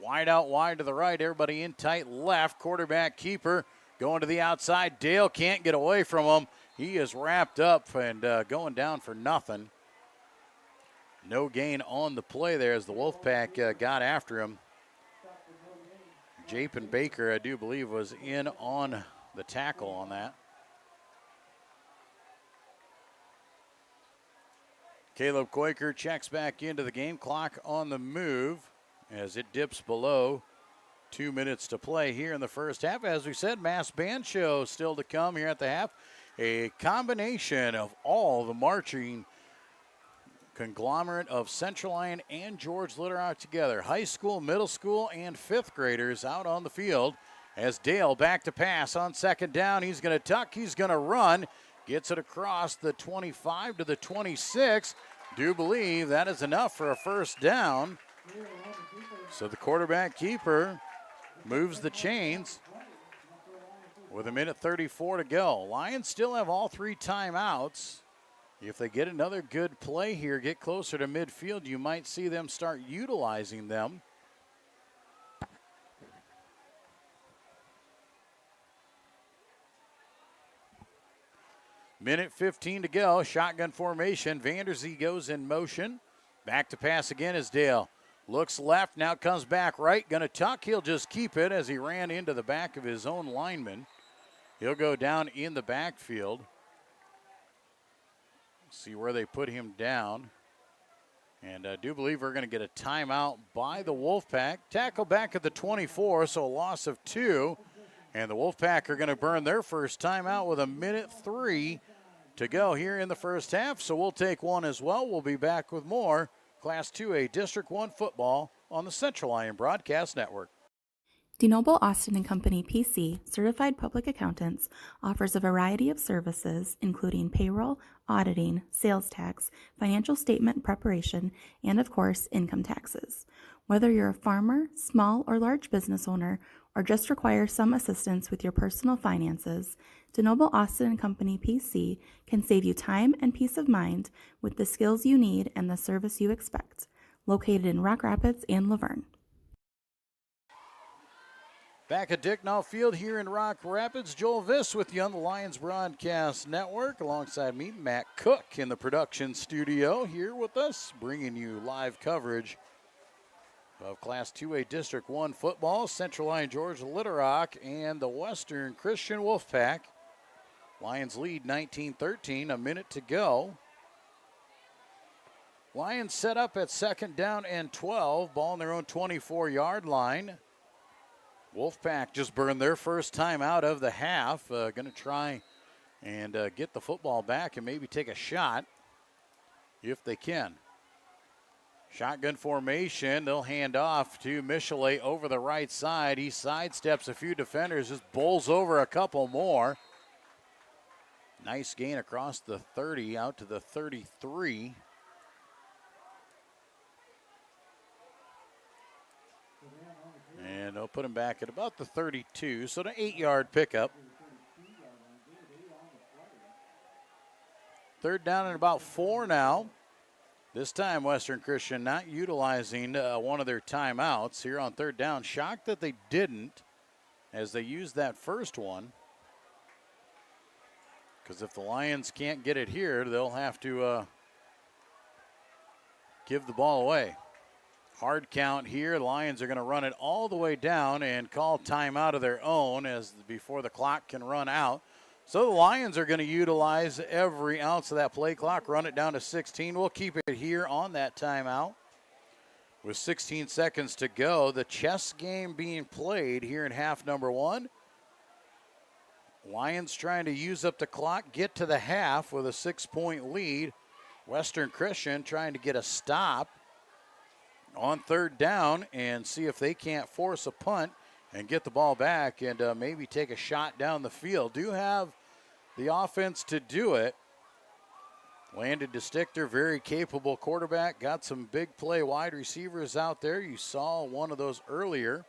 Wide out wide to the right. Everybody in tight left. Quarterback keeper going to the outside. Dale can't get away from him. He is wrapped up and going down for nothing. No gain on the play there as the Wolfpack got after him. Japin Baker, I do believe, was in on the tackle on that. Caleb Quaker checks back into the game. Clock on the move as it dips below 2 minutes to play here in the first half. As we said, mass band show still to come here at the half. A combination of all the marching conglomerate of Central Lyon and George Little Rock together. High school, middle school, and 5th graders out on the field as Dale back to pass on 2nd down. He's going to tuck, he's going to run. Gets it across the 25 to the 26. Do believe that is enough for a 1st down. So the quarterback keeper moves the chains with 1:34 to go. Lions still have all 3 timeouts. If they get another good play here, get closer to midfield, you might see them start utilizing them. Minute 15 to go. Shotgun formation. Vanderzee goes in motion. Back to pass again is Dale. Looks left, now comes back right. Going to tuck. He'll just keep it as he ran into the back of his own lineman. He'll go down in the backfield. See where they put him down. And I do believe we're going to get a timeout by the Wolfpack. Tackle back at the 24, so a loss of 2. And the Wolfpack are going to burn their first timeout with 1:03 to go here in the first half. So we'll take one as well. We'll be back with more Class 2A District 1 football on the Central Lyon Broadcast Network. DeNoble Austin & Company PC, certified public accountants, offers a variety of services including payroll, auditing, sales tax, financial statement preparation, and of course, income taxes. Whether you're a farmer, small or large business owner, or just require some assistance with your personal finances, DeNoble Austin & Company PC can save you time and peace of mind with the skills you need and the service you expect. Located in Rock Rapids and Laverne. Back at Dicknall Field here in Rock Rapids, Joel Viss with you on the Lions Broadcast Network, alongside me, Matt Cook, in the production studio here with us, bringing you live coverage of Class 2A District 1 football. Central Lyon George Little Rock and the Western Christian Wolfpack. Lions lead 19-13, a minute to go. Lions set up at 2nd down and 12, ball on their own 24-yard line. Wolfpack just burned their first time out of the half. Going to try and get the football back and maybe take a shot if they can. Shotgun formation. They'll hand off to Michelet over the right side. He sidesteps a few defenders, just bowls over a couple more. Nice gain across the 30 out to the 33. And they'll put him back at about the 32, so an 8-yard pickup. 3rd down and about 4 now. This time Western Christian not utilizing one of their timeouts here on 3rd down. Shocked that they didn't, as they used that first one. Because if the Lions can't get it here, they'll have to give the ball away. Hard count here. The Lions are going to run it all the way down and call timeout of their own as before the clock can run out. So the Lions are going to utilize every ounce of that play clock, run it down to 16. We'll keep it here on that timeout. With 16 seconds to go, the chess game being played here in half number 1. Lions trying to use up the clock, get to the half with a 6-point lead. Western Christian trying to get a stop on 3rd down and see if they can't force a punt and get the ball back and maybe take a shot down the field. Do have the offense to do it. Landon DeStichter, very capable quarterback. Got some big play wide receivers out there. You saw one of those earlier.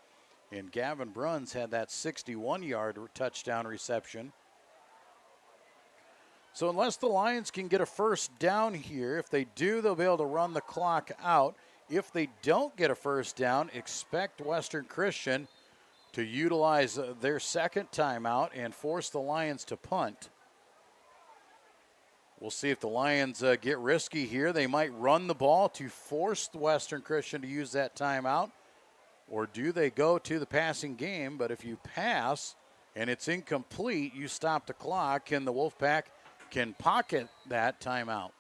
And Gavin Bruns had that 61-yard touchdown reception. So unless the Lions can get a first down here, if they do, they'll be able to run the clock out. If they don't get a first down, expect Western Christian to utilize their 2nd timeout and force the Lions to punt. We'll see if the Lions get risky here. They might run the ball to force the Western Christian to use that timeout. Or do they go to the passing game? But if you pass and it's incomplete, you stop the clock and the Wolfpack can pocket that timeout.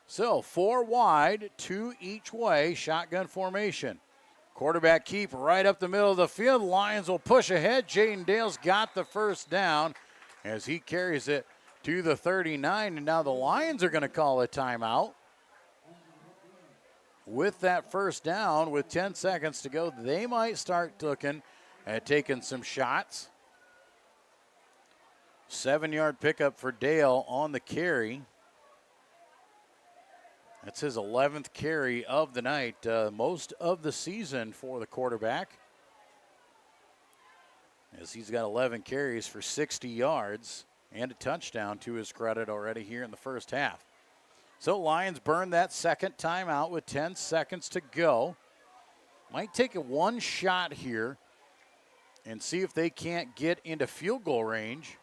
So 4 wide, 2 each way, shotgun formation. Quarterback keep right up the middle of the field. Lions will push ahead. Jaden Dale's got the first down as he carries it to the 39. And now the Lions are going to call a timeout. With that first down, with 10 seconds to go, they might start looking at taking some shots. 7-yard pickup for Dale on the carry. That's his 11th carry of the night, most of the season for the quarterback, as he's got 11 carries for 60 yards and a touchdown to his credit already here in the first half. So Lions burn that 2nd timeout with 10 seconds to go. Might take a one shot here and see if they can't get into field goal range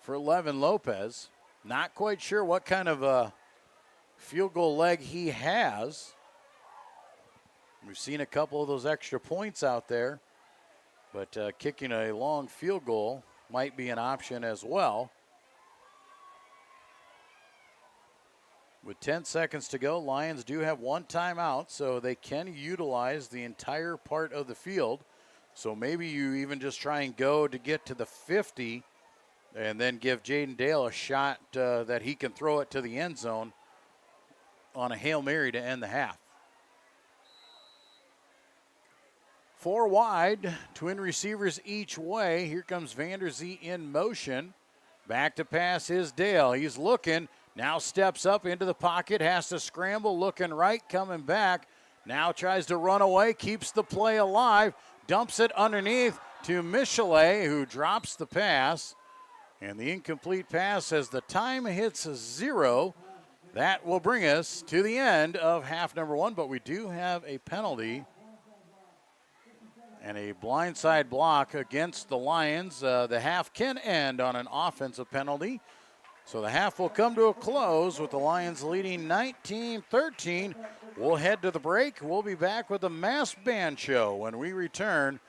for Levin Lopez. Not quite sure what kind of a field goal leg he has. We've seen a couple of those extra points out there, but kicking a long field goal might be an option as well. With 10 seconds to go, Lions do have 1 timeout, so they can utilize the entire part of the field. So maybe you even just try and go to get to the 50 and then give Jaden Dale a shot that he can throw it to the end zone on a Hail Mary to end the half. 4 wide, twin receivers each way. Here comes Vanderzee in motion. Back to pass is Dale. He's looking, now steps up into the pocket, has to scramble, looking right, coming back Now tries to run away, keeps the play alive, dumps it underneath to Michelet, who drops the pass. And the incomplete pass as the time hits 0. That will bring us to the end of half number 1, but we do have a penalty and a blindside block against the Lions. The half can end on an offensive penalty. So the half will come to a close with the Lions leading 19-13. We'll head to the break. We'll be back with the Mass Band Show when we return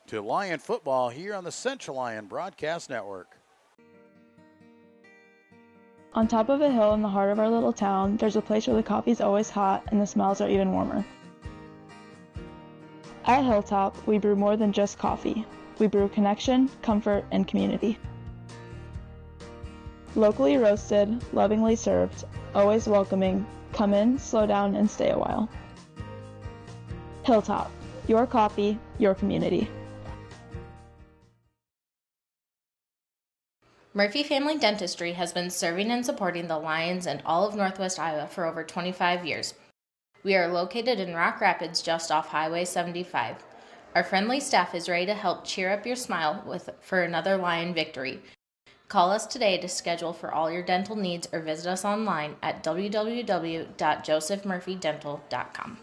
to Lion football here on the Central Lyon Broadcast Network. On top of a hill in the heart of our little town, there's a place where the coffee's always hot and the smells are even warmer. At Hilltop, we brew more than just coffee. We brew connection, comfort, and community. Locally roasted, lovingly served, always welcoming. Come in, slow down, and stay a while. Hilltop, your coffee, your community. Murphy Family Dentistry has been serving and supporting the Lions and all of Northwest Iowa for over 25 years. We are located in Rock Rapids just off Highway 75. Our friendly staff is ready to help cheer up your smile for another Lion victory. Call us today to schedule for all your dental needs or visit us online at www.josephmurphydental.com.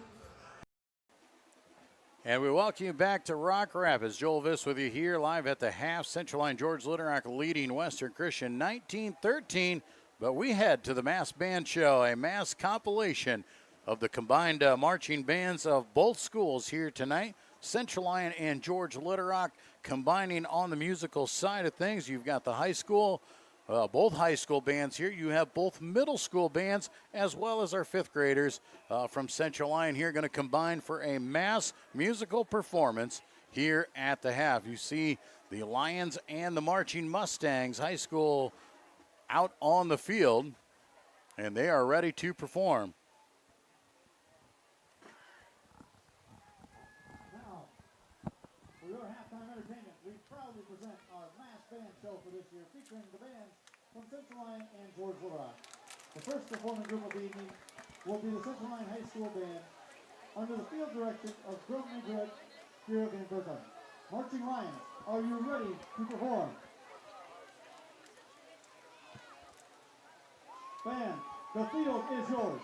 And we welcome you back to Rock Rapids. Joel Viss with you here live at the half. Central Lyon George Litterock leading Western Christian 19-13. But we head to the Mass Band Show, a mass compilation of the combined marching bands of both schools here tonight. Central Lyon and George Litterock combining on the musical side of things. You've got the high school, both high school bands here. You have both middle school bands as well as our fifth graders from Central Lyon here going to combine for a mass musical performance here at the half. You see the Lions and the Marching Mustangs high school out on the field, and they are ready to perform. Featuring the bands from Central Lyon and George Litterock. The first performing group of the evening will be the Central Lyon High School Band under the field direction of drum major Kira Van Bergen. Marching Lions, are you ready to perform? Band, the field is yours.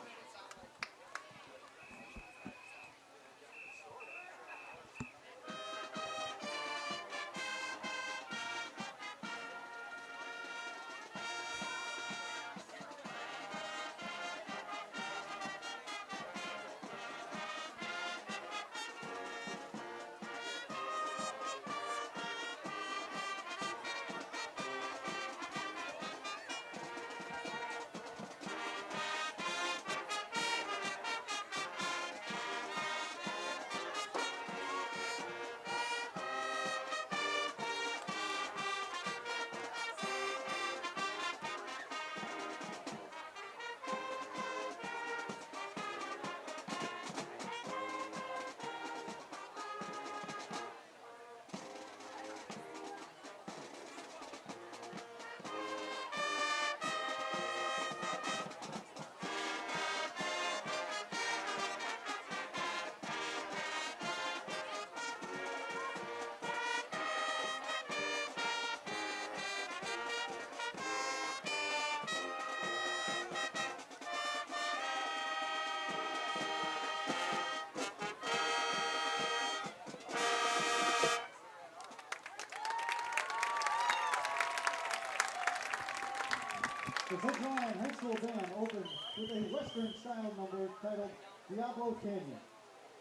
The Central Lyon High School Band opened with a Western-style number titled Diablo Canyon.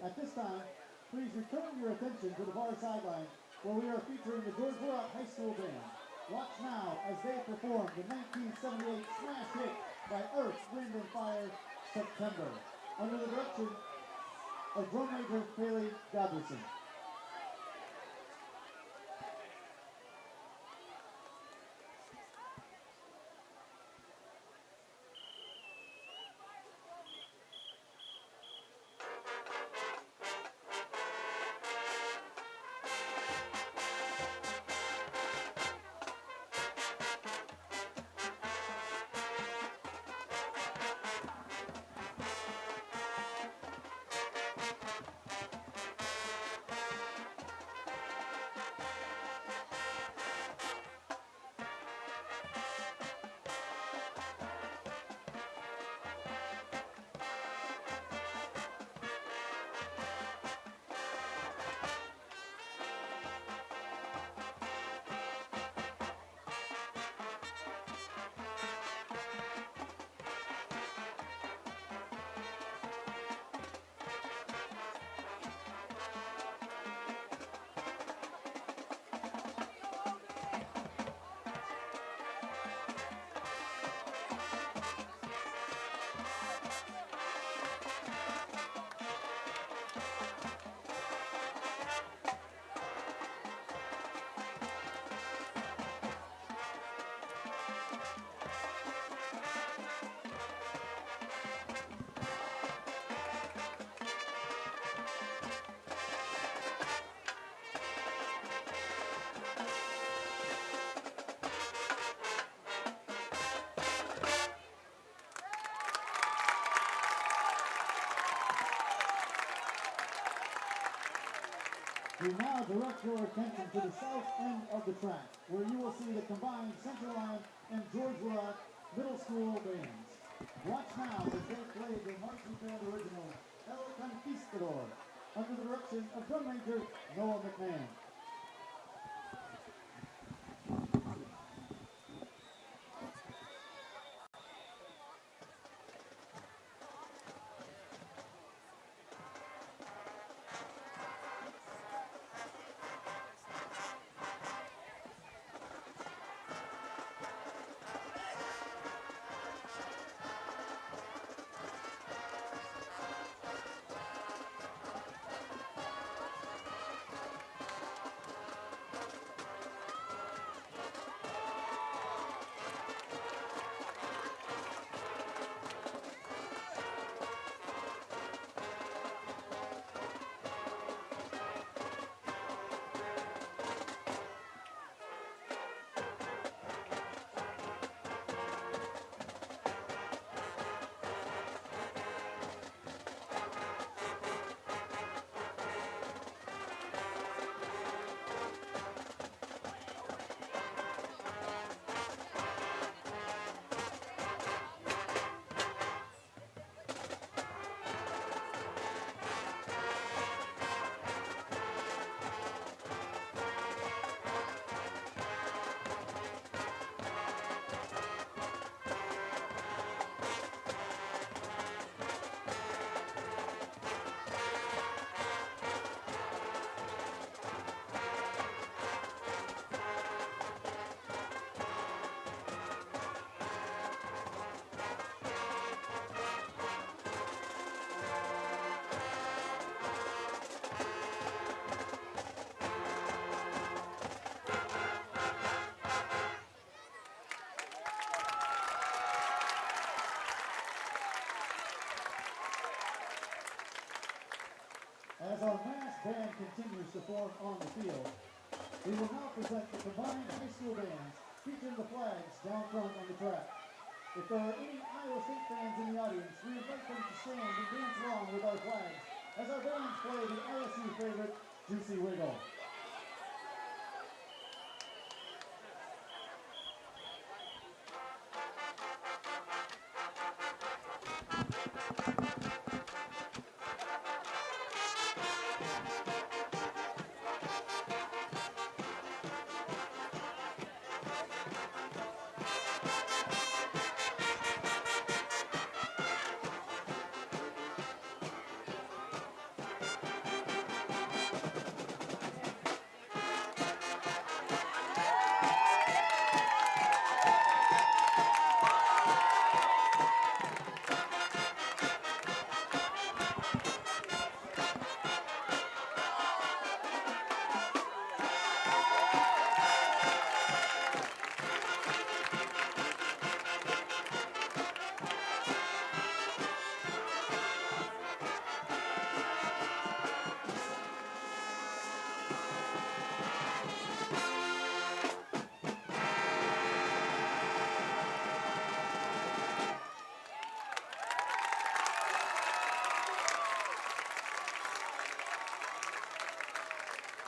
At this time, please return your attention to the far sideline where we are featuring the George Litterock High School Band. Watch now as they perform the 1978 smash hit by Earth, Wind, and Fire, September, under the direction of drum major Haley Godderson. We now direct your attention to the south end of the track, where you will see the combined Central Lyon and George Willock Middle School bands. Watch now as they play the marching band original, El Conquistador, under the direction of drum major Noah McMahon. As our mass band continues to form on the field, we will now present the combined high school bands featuring the flags down front on the track. If there are any Iowa State fans in the audience, we invite them to stand and dance along with our flags as our bands play the ISU favorite, Juicy Wiggle.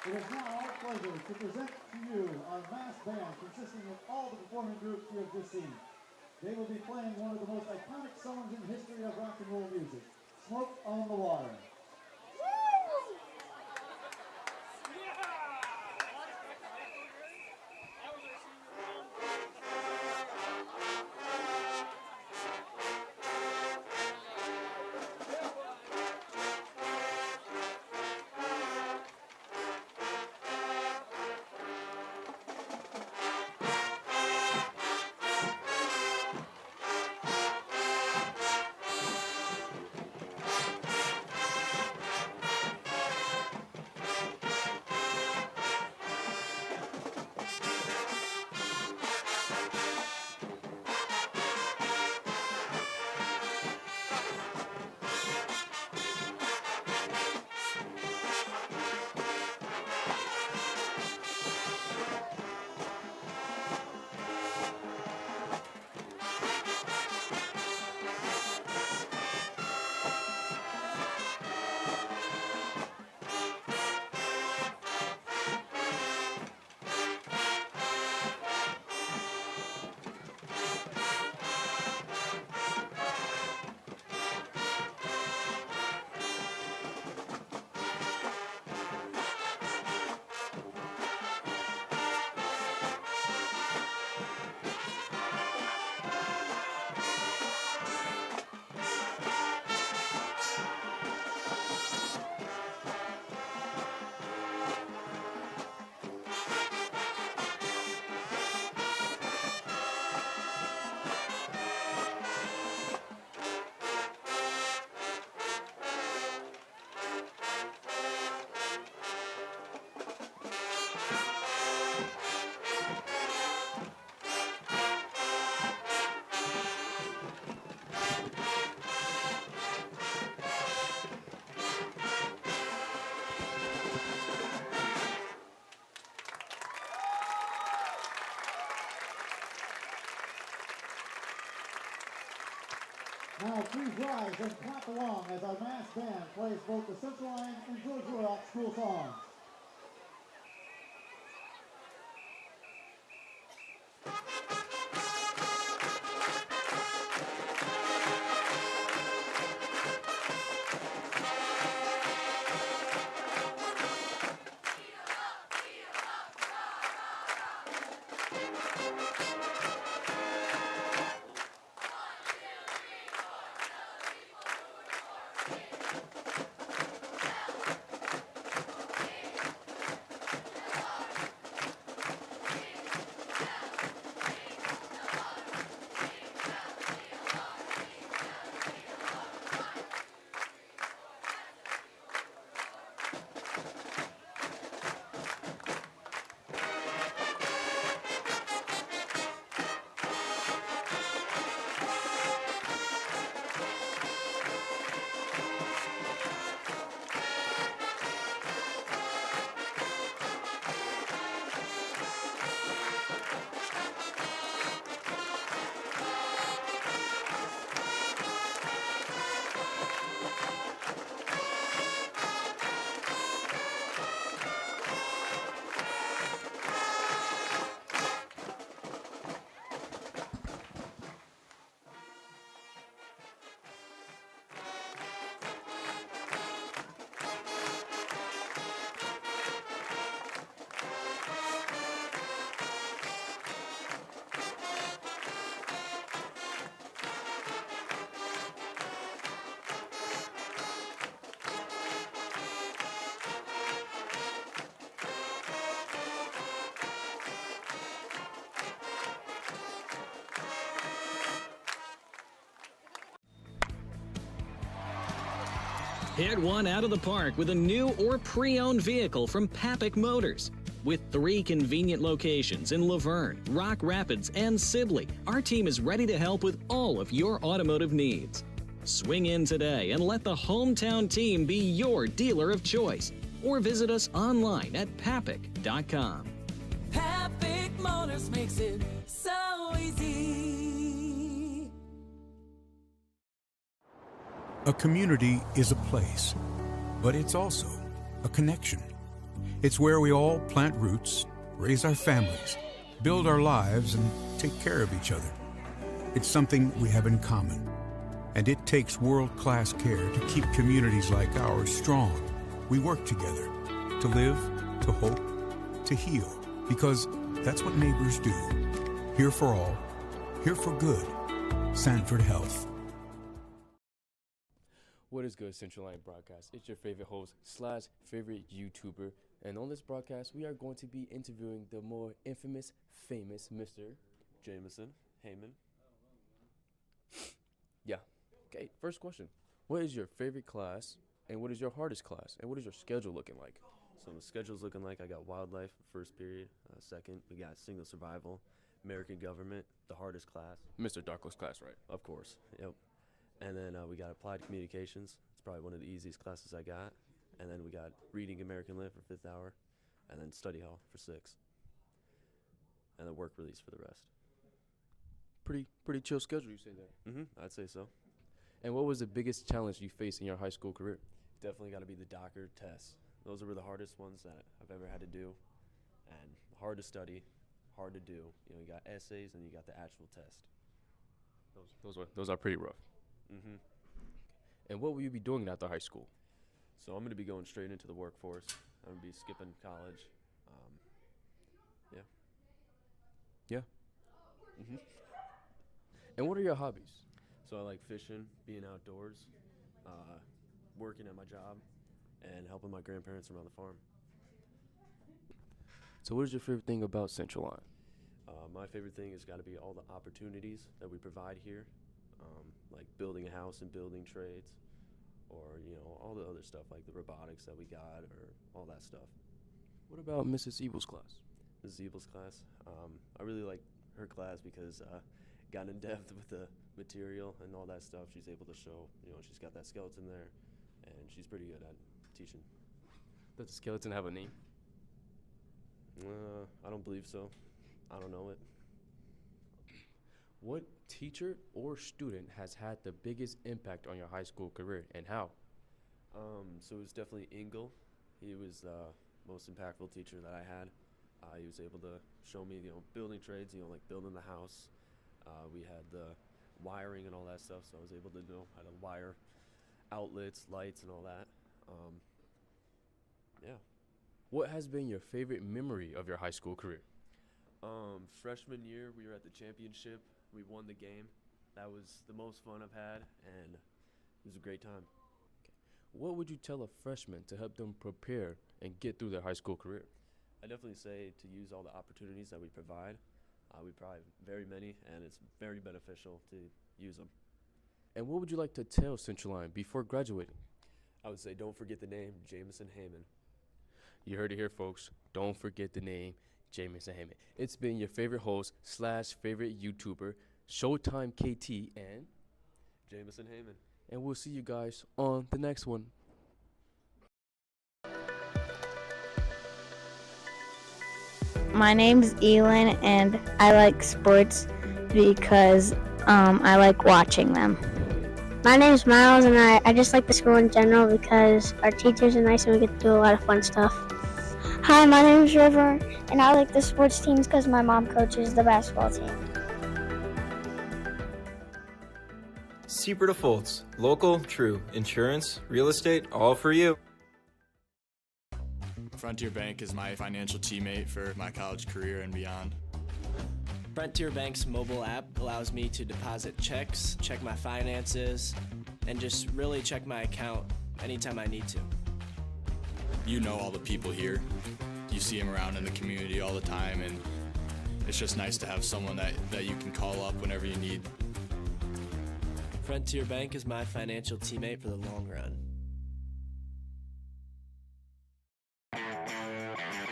It is now our pleasure to present to you our mass band consisting of all the performing groups you have just seen. They will be playing one of the most iconic songs in the history of rock and roll music, Smoke on the Water. Now please rise and clap along as our mass band plays both the Central Lyon and George Little school songs. Hit one out of the park with a new or pre-owned vehicle from Papik Motors. With 3 convenient locations in Laverne, Rock Rapids, and Sibley, our team is ready to help with all of your automotive needs. Swing in today and let the hometown team be your dealer of choice. Or visit us online at papik.com. Papik Motors makes it so easy. A community is a place, but it's also a connection. It's where we all plant roots, raise our families, build our lives, and take care of each other. It's something we have in common, and it takes world-class care to keep communities like ours strong. We work together to live, to hope, to heal, because that's what neighbors do. Here for all, here for good. Sanford Health. What is good, Central Lyon Broadcast? It's your favorite host / favorite YouTuber. And on this broadcast, we are going to be interviewing the more infamous, famous Mr. Jameson Heyman. Yeah. Okay, first question. What is your favorite class, and what is your hardest class, and what is your schedule looking like? So the schedule's looking like I got wildlife first period. Second, we got single survival, American government, the hardest class. Mr. Darko's class, right? Of course, yep. And then we got applied communications. It's probably one of the easiest classes I got. And then we got reading American Lit for 5th hour, and then study hall for 6th. And then work release for the rest. Pretty chill schedule, you say there. I'd say so. And what was the biggest challenge you faced in your high school career? Definitely got to be the Docker tests. Those were the hardest ones that I've ever had to do, and hard to study, hard to do. You know, you got essays and you got the actual test. Those are pretty rough. And what will you be doing after high school? So I'm going to be going straight into the workforce. I'm going to be skipping college. Yeah. And what are your hobbies? So I like fishing, being outdoors, working at my job, and helping my grandparents around the farm. So what is your favorite thing about Central Lyon? My favorite thing has got to be all the opportunities that we provide here, like building a house and building trades, or, you know, all the other stuff like the robotics that we got, or all that stuff. What about Mrs. Evil's class? Mrs. Evil's class, I really like her class because got in depth with the material and all that stuff. She's able to show, you know, she's got that skeleton there, and she's pretty good at teaching. Does the skeleton have a name? I don't believe so. I don't know it. What teacher or student has had the biggest impact on your high school career, and how? So it was definitely Engel. He was the most impactful teacher that I had. He was able to show me, building trades, like building the house. We had the wiring and all that stuff, so I was able to know how to wire outlets, lights, and all that. Yeah. What has been your favorite memory of your high school career? Freshman year, we were at the championship. We won the game. That was the most fun I've had, and it was a great time. What would you tell a freshman to help them prepare and get through their high school career? I definitely say to use all the opportunities that we provide. We provide very many, and it's very beneficial to use them. And what would you like to tell Central Lyon before graduating? I would say don't forget the name Jamison Heyman. You heard it here, folks. Don't forget the name Jamison Heyman. It's been your favorite host / favorite YouTuber, Showtime KT, and Jamison Heyman. And we'll see you guys on the next one. My name's Elin, and I like sports because I like watching them. My name's Miles, and I just like the school in general because our teachers are nice and we get to do a lot of fun stuff. Hi, my name's River, and I like the sports teams because my mom coaches the basketball team. Super defaults, local, true, insurance, real estate, all for you. Frontier Bank is my financial teammate for my college career and beyond. Frontier Bank's mobile app allows me to deposit checks, check my finances, and just really check my account anytime I need to. You know all the people here. You see them around in the community all the time, and it's just nice to have someone that you can call up whenever you need. Frontier Bank is my financial teammate for the long run.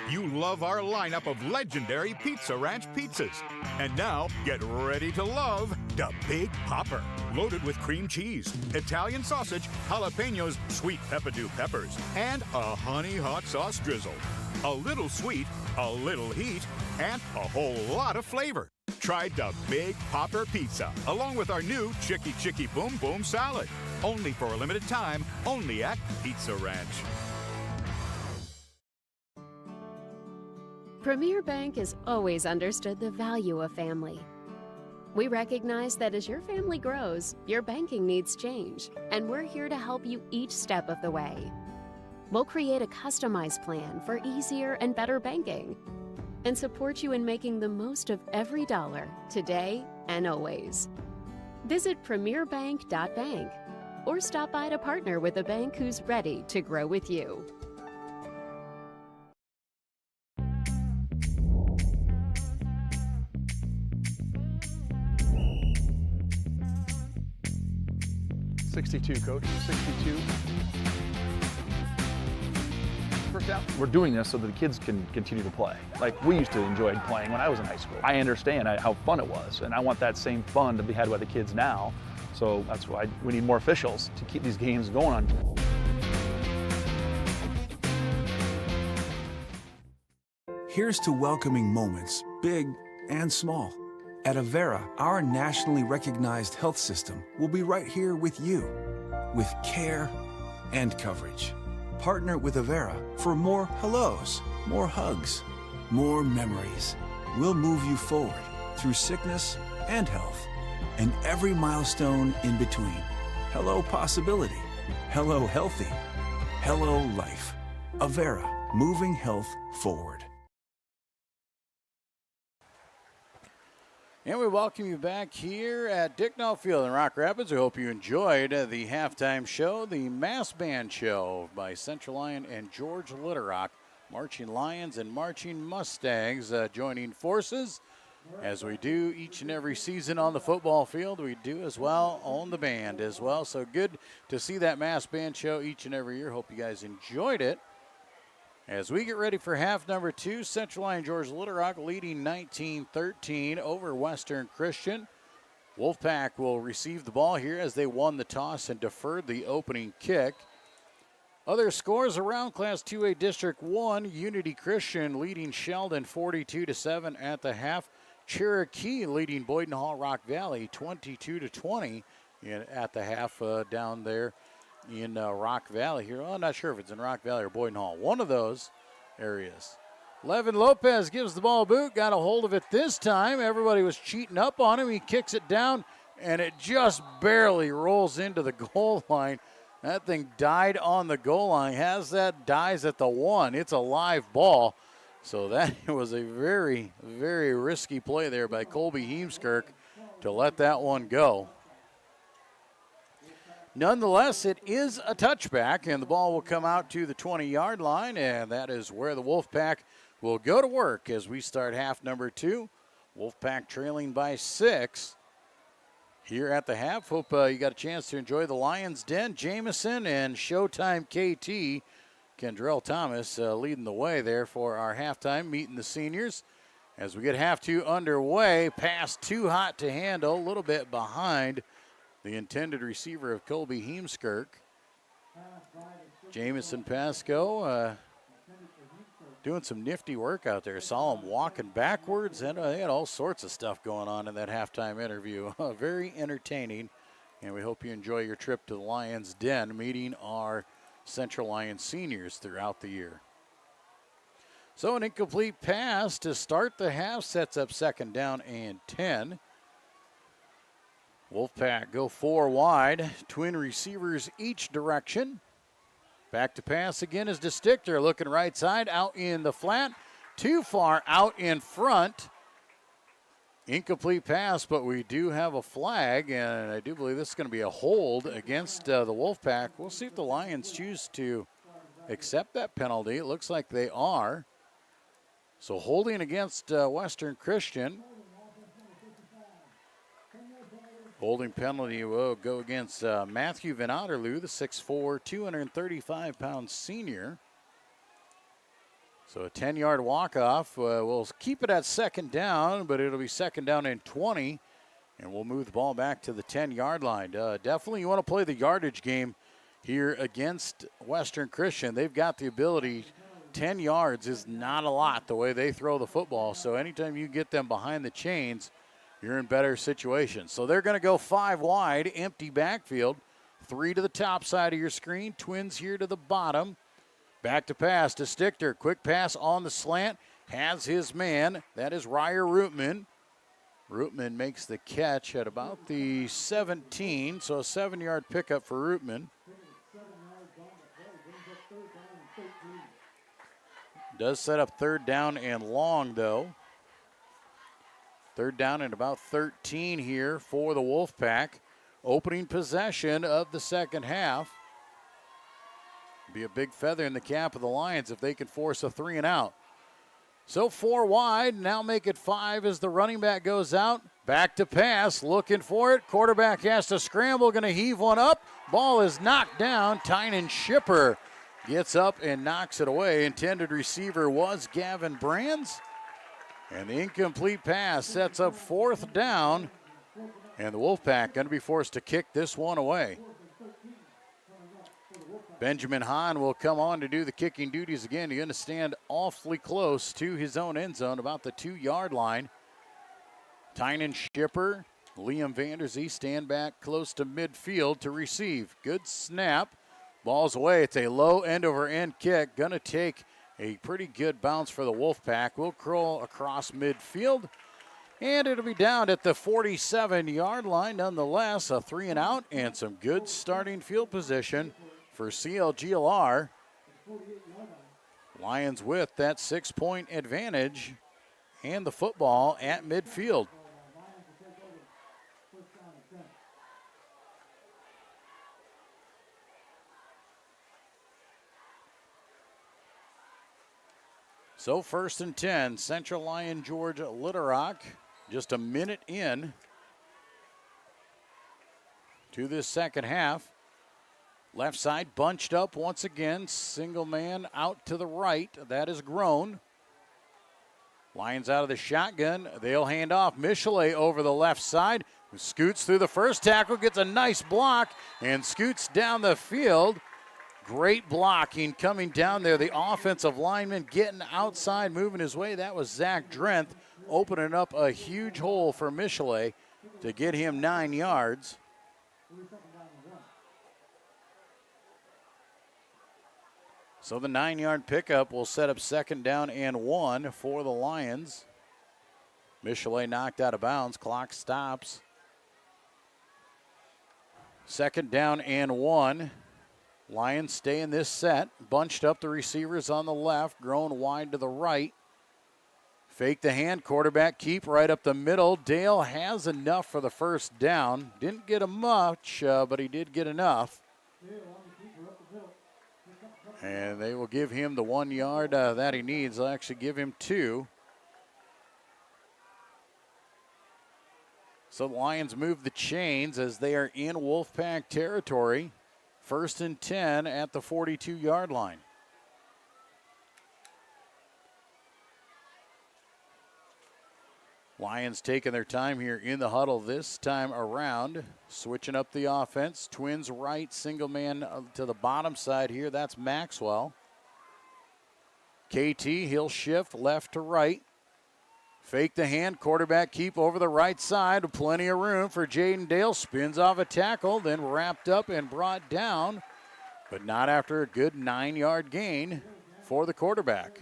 You love our lineup of legendary Pizza Ranch pizzas. And now, get ready to love the Big Popper. Loaded with cream cheese, Italian sausage, jalapenos, sweet peppadew peppers, and a honey hot sauce drizzle. A little sweet, a little heat, and a whole lot of flavor. Try the Big Popper Pizza, along with our new Chicky Chicky Boom Boom Salad. Only for a limited time, only at Pizza Ranch. Premier Bank has always understood the value of family. We recognize that as your family grows, your banking needs change, and we're here to help you each step of the way. We'll create a customized plan for easier and better banking and support you in making the most of every dollar today and always. Visit premierbank.bank or stop by to partner with a bank who's ready to grow with you. .62, Coach, 62. First down. We're doing this so that the kids can continue to play. Like we used to enjoy playing when I was in high school. I understand how fun it was, and I want that same fun to be had by the kids now. So that's why we need more officials to keep these games going on. Here's to welcoming moments, big and small. At Avera, our nationally recognized health system will be right here with you, with care and coverage. Partner with Avera for more hellos, more hugs, more memories. We'll move you forward through sickness and health, and every milestone in between. Hello possibility, hello healthy, hello life. Avera, moving health forward. And we welcome you back here at Dicknall Field in Rock Rapids. We hope you enjoyed the halftime show, the mass band show by Central Lyon and George Litterock. Marching Lions and Marching Mustangs joining forces. As we do each and every season on the football field, we do as well on the band as well. So good to see that mass band show each and every year. Hope you guys enjoyed it. As we get ready for half number 2, Central Lyon George Litterock leading 19-13 over Western Christian. Wolfpack will receive the ball here as they won the toss and deferred the opening kick. Other scores around Class 2A District 1, Unity Christian leading Sheldon 42-7 at the half. Cherokee leading Boyden Hall Rock Valley 22-20 at the half down there in Rock Valley here. Well, I'm not sure if it's in Rock Valley or Boyden Hall. One of those areas. Levin Lopez gives the ball a boot, got a hold of it this time. Everybody was cheating up on him. He kicks it down, and it just barely rolls into the goal line. That thing died on the goal line. Dies at the 1. It's a live ball. So that was a very, very risky play there by Colby Heemskirk to let that one go. Nonetheless, it is a touchback, and the ball will come out to the 20-yard line, and that is where the Wolfpack will go to work as we start half number 2. Wolfpack trailing by 6 here at the half. Hope you got a chance to enjoy the Lions Den. Jamison and Showtime KT. Kendrell Thomas leading the way there for our halftime, meeting the seniors. As we get half 2 underway, pass too hot to handle, a little bit behind the intended receiver of Colby Heemskirk. Jamison Pasco doing some nifty work out there. Saw him walking backwards, and they had all sorts of stuff going on in that halftime interview. Very entertaining, and we hope you enjoy your trip to the Lions Den, meeting our Central Lyon seniors throughout the year. So an incomplete pass to start the half sets up 2nd down and 10. Wolfpack go 4 wide, twin receivers each direction. Back to pass again is DeStichter, looking right side, out in the flat, too far out in front. Incomplete pass, but we do have a flag, and I do believe this is going to be a hold against the Wolfpack. We'll see if the Lions choose to accept that penalty. It looks like they are. So holding against Western Christian. Holding penalty will go against Matthew Van Otterloo, the 6'4", 235-pound senior. So a 10-yard walk-off. We'll keep it at 2nd down, but it'll be 2nd down and 20, and we'll move the ball back to the 10-yard line. Definitely you want to play the yardage game here against Western Christian. They've got the ability. 10 yards is not a lot the way they throw the football, so anytime you get them behind the chains, you're in better situations. So they're going to go 5 wide, empty backfield. 3 to the top side of your screen, twins here to the bottom. Back to pass to Stichter. Quick pass on the slant. Has his man. That is Ryer Rootman. Rootman makes the catch at about the 17, so a 7-yard pickup for Rootman. Does set up 3rd down and long, though. 3rd down and about 13 here for the Wolfpack. Opening possession of the second half. Be a big feather in the cap of the Lions if they can force a 3 and out. So 4 wide, now make it 5 as the running back goes out. Back to pass, looking for it. Quarterback has to scramble, going to heave one up. Ball is knocked down. Tynan Schipper gets up and knocks it away. Intended receiver was Gavin Brands. And the incomplete pass sets up 4th down. And the Wolfpack going to be forced to kick this one away. Benjamin Hahn will come on to do the kicking duties again. He's going to stand awfully close to his own end zone, about the 2-yard line. Tynan Schipper, Liam Vanderzee stand back close to midfield to receive. Good snap. Ball's away. It's a low end-over-end kick. Going to take a pretty good bounce for the Wolfpack. We'll crawl across midfield, and it'll be down at the 47-yard line. Nonetheless, a 3 and out and some good starting field position for CLGLR. Lions with that 6-point advantage and the football at midfield. So 1st and 10, Central Lyon, Georgia, Little Rock. Just a minute in to this second half. Left side bunched up once again. Single man out to the right. That is Grown. Lions out of the shotgun. They'll hand off. Michelet over the left side. Scoots through the first tackle. Gets a nice block and scoots down the field. Great blocking coming down there. The offensive lineman getting outside, moving his way. That was Zach Drenth opening up a huge hole for Michelet to get him 9 yards. So the 9-yard pickup will set up 2nd down and 1 for the Lions. Michelet knocked out of bounds. Clock stops. 2nd down and 1. Lions stay in this set. Bunched up the receivers on the left, grown wide to the right. Fake the hand, quarterback keep right up the middle. Dale has enough for the 1st down. Didn't get him much, but he did get enough. And they will give him the 1 yard that he needs. They'll actually give him 2. So the Lions move the chains as they are in Wolfpack territory. 1st and 10 at the 42-yard line. Lions taking their time here in the huddle this time around. Switching up the offense. Twins right, single man to the bottom side here. That's Maxwell. KT, he'll shift left to right. Fake the hand, quarterback keep over the right side. Plenty of room for Jaden Dale. Spins off a tackle, then wrapped up and brought down. But not after a good 9-yard gain for the quarterback.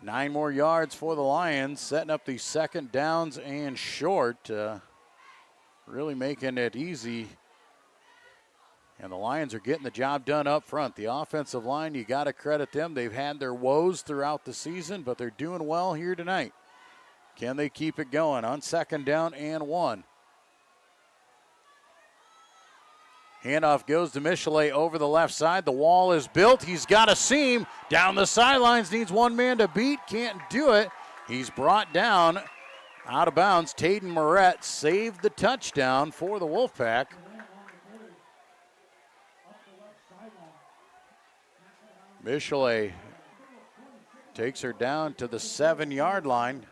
9 more yards for the Lions, setting up the 2nd downs and short. Really making it easy. And the Lions are getting the job done up front. The offensive line, you got to credit them. They've had their woes throughout the season, but they're doing well here tonight. Can they keep it going on 2nd down and 1? Handoff goes to Michelet over the left side. The wall is built. He's got a seam. Down the sidelines, needs one man to beat. Can't do it. He's brought down out of bounds. Tayden Moret saved the touchdown for the Wolfpack. Michelet takes her down to the 7-yard line.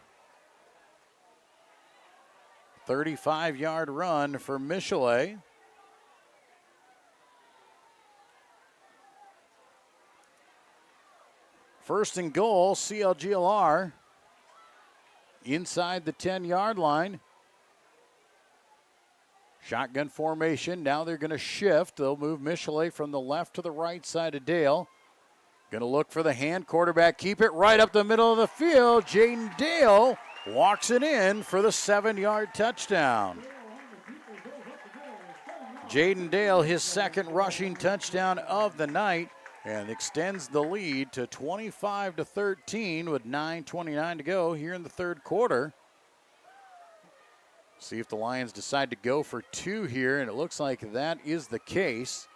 35-yard run for Michelet. First and goal, CLGLR inside the 10-yard line. Shotgun formation. Now they're going to shift. They'll move Michelet from the left to the right side of Dale. Going to look for the hand. Quarterback keep it right up the middle of the field. Jaden Dale walks it in for the 7-yard touchdown. Jaden Dale, his 2nd rushing touchdown of the night, and extends the lead to 25-13 with 9:29 to go here in the 3rd quarter. See if the Lions decide to go for 2 here, and it looks like that is the case.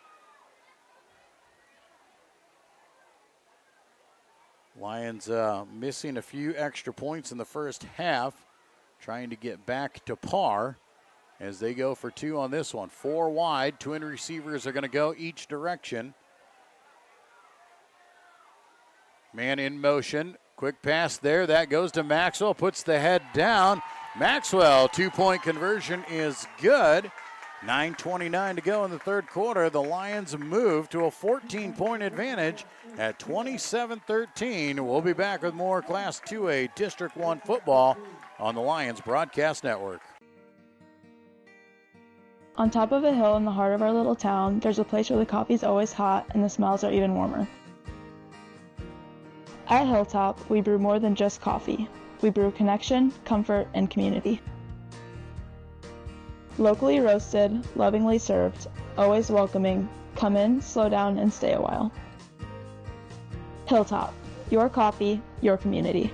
Lions missing a few extra points in the first half, trying to get back to par as they go for 2 on this one. 4 wide, twin receivers are going to go each direction. Man in motion, quick pass there, that goes to Maxwell, puts the head down. Maxwell, 2-point conversion is good. 9:29 to go in the 3rd quarter. The Lions move to a 14-point advantage at 27-13. We'll be back with more Class 2A District 1 football on the Lions Broadcast Network. On top of a hill in the heart of our little town, there's a place where the coffee's always hot and the smells are even warmer. At Hilltop, we brew more than just coffee. We brew connection, comfort, and community. Locally roasted, lovingly served, always welcoming. Come in, slow down, and stay a while. Hilltop, your coffee, your community.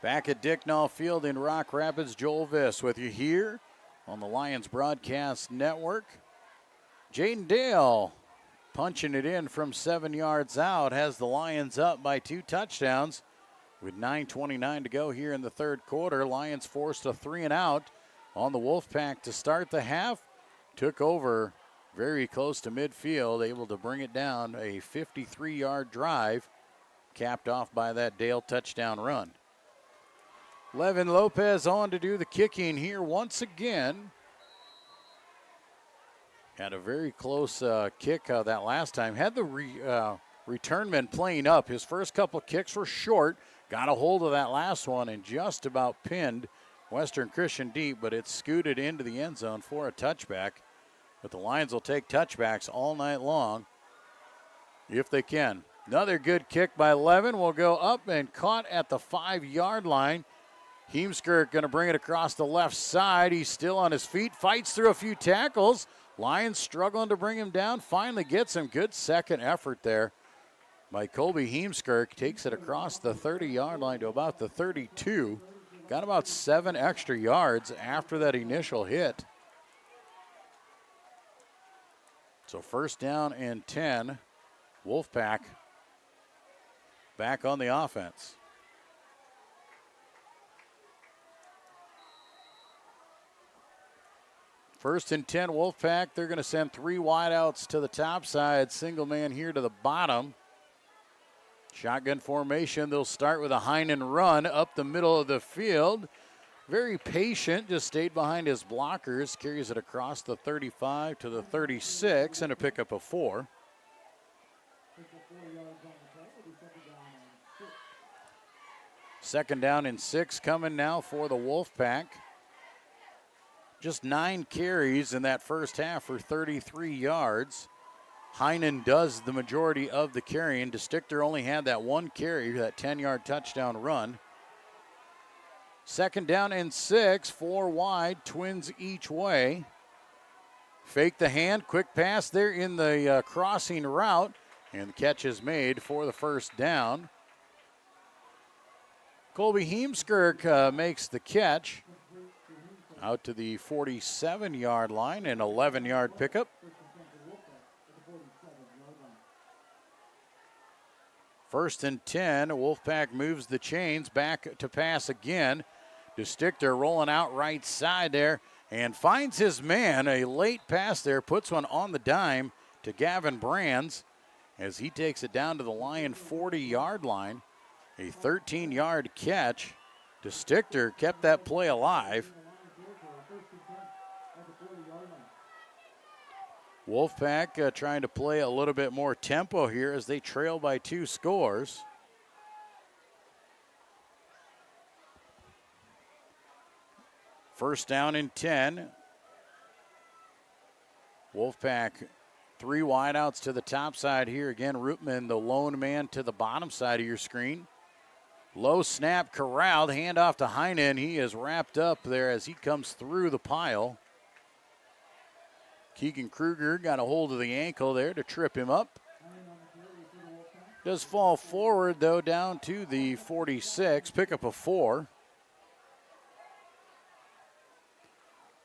Back at Dicknall Field in Rock Rapids, Joel Viss with you here on the Lions Broadcast Network. Jaden Dale punching it in from 7 yards out, has the Lions up by 2 touchdowns with 9:29 to go here in the 3rd quarter. Lions forced a 3-and-out on the Wolfpack to start the half. Took over very close to midfield, able to bring it down. A 53-yard drive, capped off by that Dale touchdown run. Levin Lopez on to do the kicking here once again. Had a very close kick that last time. Had the returnman playing up. His first couple kicks were short, got a hold of that last one and just about pinned Western Christian deep, but it scooted into the end zone for a touchback. But the Lions will take touchbacks all night long if they can. Another good kick by Levin will go up and caught at the 5-yard line. Heemskirk going to bring it across the left side. He's still on his feet, fights through a few tackles. Lions struggling to bring him down, finally gets him. Good second effort there by Colby Heemskirk. Takes it across the 30-yard line to about the 32. Got about 7 extra yards after that initial hit. So first down and 10. Wolfpack back on the offense. First and 10, Wolfpack. They're going to send 3 wideouts to the top side. Single man here to the bottom. Shotgun formation. They'll start with a Heinen run up the middle of the field. Very patient, just stayed behind his blockers. Carries it across the 35 to the 36 and a pickup of 4. Second down and 6 coming now for the Wolfpack. Just 9 carries in that first half for 33 yards. Heinen does the majority of the carrying. DeStichter only had that 1 carry, that 10-yard touchdown run. Second down and 6, 4 wide, Twins each way. Fake the hand, quick pass there in the crossing route, and the catch is made for the first down. Colby Heemskirk makes the catch out to the 47-yard line, an 11-yard pickup. First and 10, Wolfpack moves the chains back to pass again. DeStichter rolling out right side there and finds his man. A late pass there, puts one on the dime to Gavin Brands as he takes it down to the Lion 40-yard line. A 13-yard catch. DeStichter kept that play alive. Wolfpack trying to play a little bit more tempo here as they trail by 2 scores. First down and 10. Wolfpack 3 wideouts to the top side here. Again, Rootman, the lone man to the bottom side of your screen. Low snap corralled, handoff to Heinen. He is wrapped up there as he comes through the pile. Keegan Kruger got a hold of the ankle there to trip him up. Does fall forward, though, down to the 46, pickup of 4.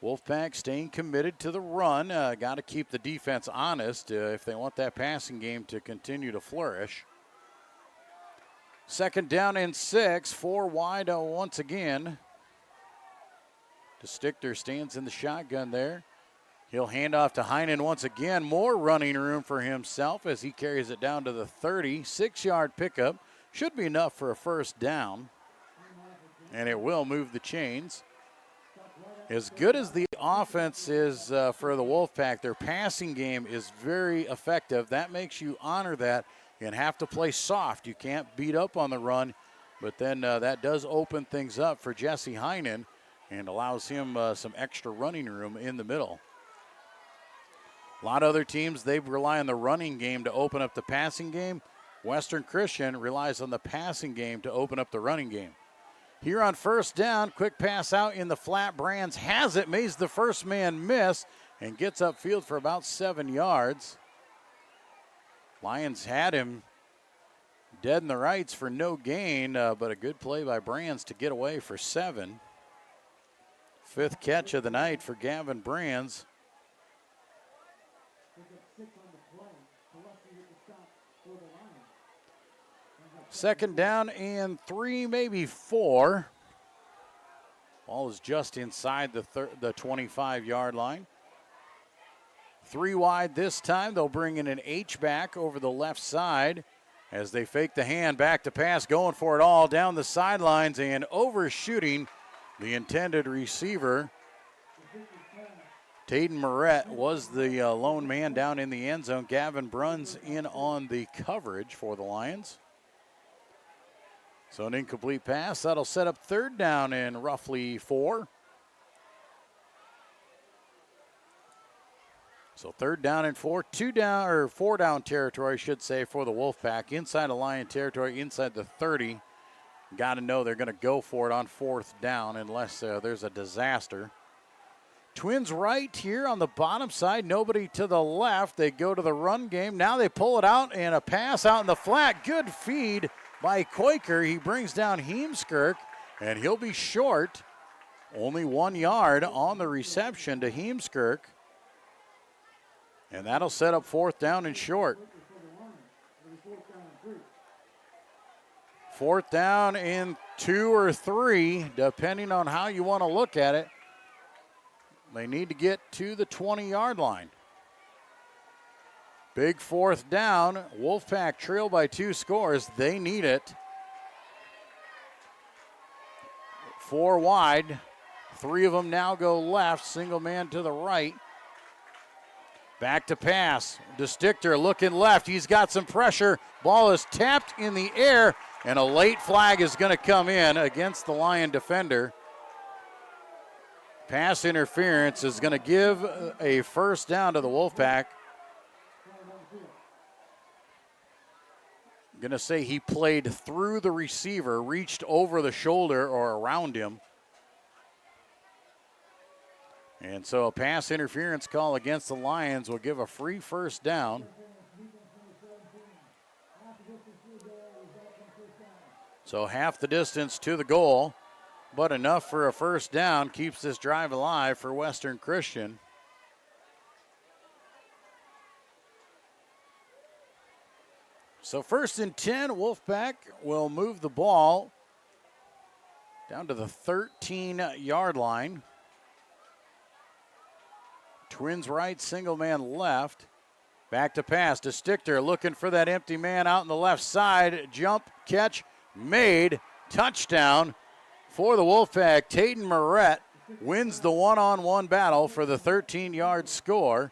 Wolfpack staying committed to the run. Got to keep the defense honest if they want that passing game to continue to flourish. Second down and 6, 4 wide once again. DeStichter stands in the shotgun there. He'll hand off to Heinen once again. More running room for himself as he carries it down to the 30. 6-yard pickup. Should be enough for a first down. And it will move the chains. As good as the offense is for the Wolfpack, their passing game is very effective. That makes you honor that and have to play soft. You can't beat up on the run, but then that does open things up for Jesse Heinen and allows him some extra running room in the middle. A lot of other teams, they rely on the running game to open up the passing game. Western Christian relies on the passing game to open up the running game. Here on first down, quick pass out in the flat. Brands has it, makes the first man miss, and gets upfield for about 7 yards. Lions had him dead in the rights for no gain, but a good play by Brands to get away for 7. 5th catch of the night for Gavin Brands. Second down and 3, maybe 4. Ball is just inside the 25-yard line. 3 wide this time. They'll bring in an H-back over the left side as they fake the hand, back to pass, going for it all down the sidelines and overshooting the intended receiver. Taden Moret was the lone man down in the end zone. Gavin Bruns in on the coverage for the Lions. So an incomplete pass. That'll set up third down in roughly 4. So third down and 4, 4 down territory, I should say, for the Wolfpack. Inside of Lion territory, inside the 30. Got to know they're going to go for it on 4th down unless there's a disaster. Twins right here on the bottom side, nobody to the left. They go to the run game. Now they pull it out and a pass out in the flat. Good feed by Koiker. He brings down Heemskirk, and he'll be short. Only 1 yard on the reception to Heemskirk. And that'll set up 4th down and short. 4th down in 2 or 3, depending on how you want to look at it. They need to get to the 20-yard line. Big 4th down. Wolfpack trail by 2 scores. They need it. 4 wide. 3 of them now go left. Single man to the right. Back to pass. DeStichter looking left. He's got some pressure. Ball is tapped in the air, and a late flag is going to come in against the Lion defender. Pass interference is going to give a 1st down to the Wolfpack. I'm going to say he played through the receiver, reached over the shoulder or around him. And so a pass interference call against the Lions will give a free 1st down. So half the distance to the goal, but enough for a 1st down. Keeps this drive alive for Western Christian. So 1st and 10, Wolfpack will move the ball down to the 13-yard line. Twins right, single man left. Back to pass to Stichter, looking for that empty man out on the left side. Jump, catch, made. Touchdown for the Wolfpack. Taden Moret wins the one-on-one battle for the 13-yard score,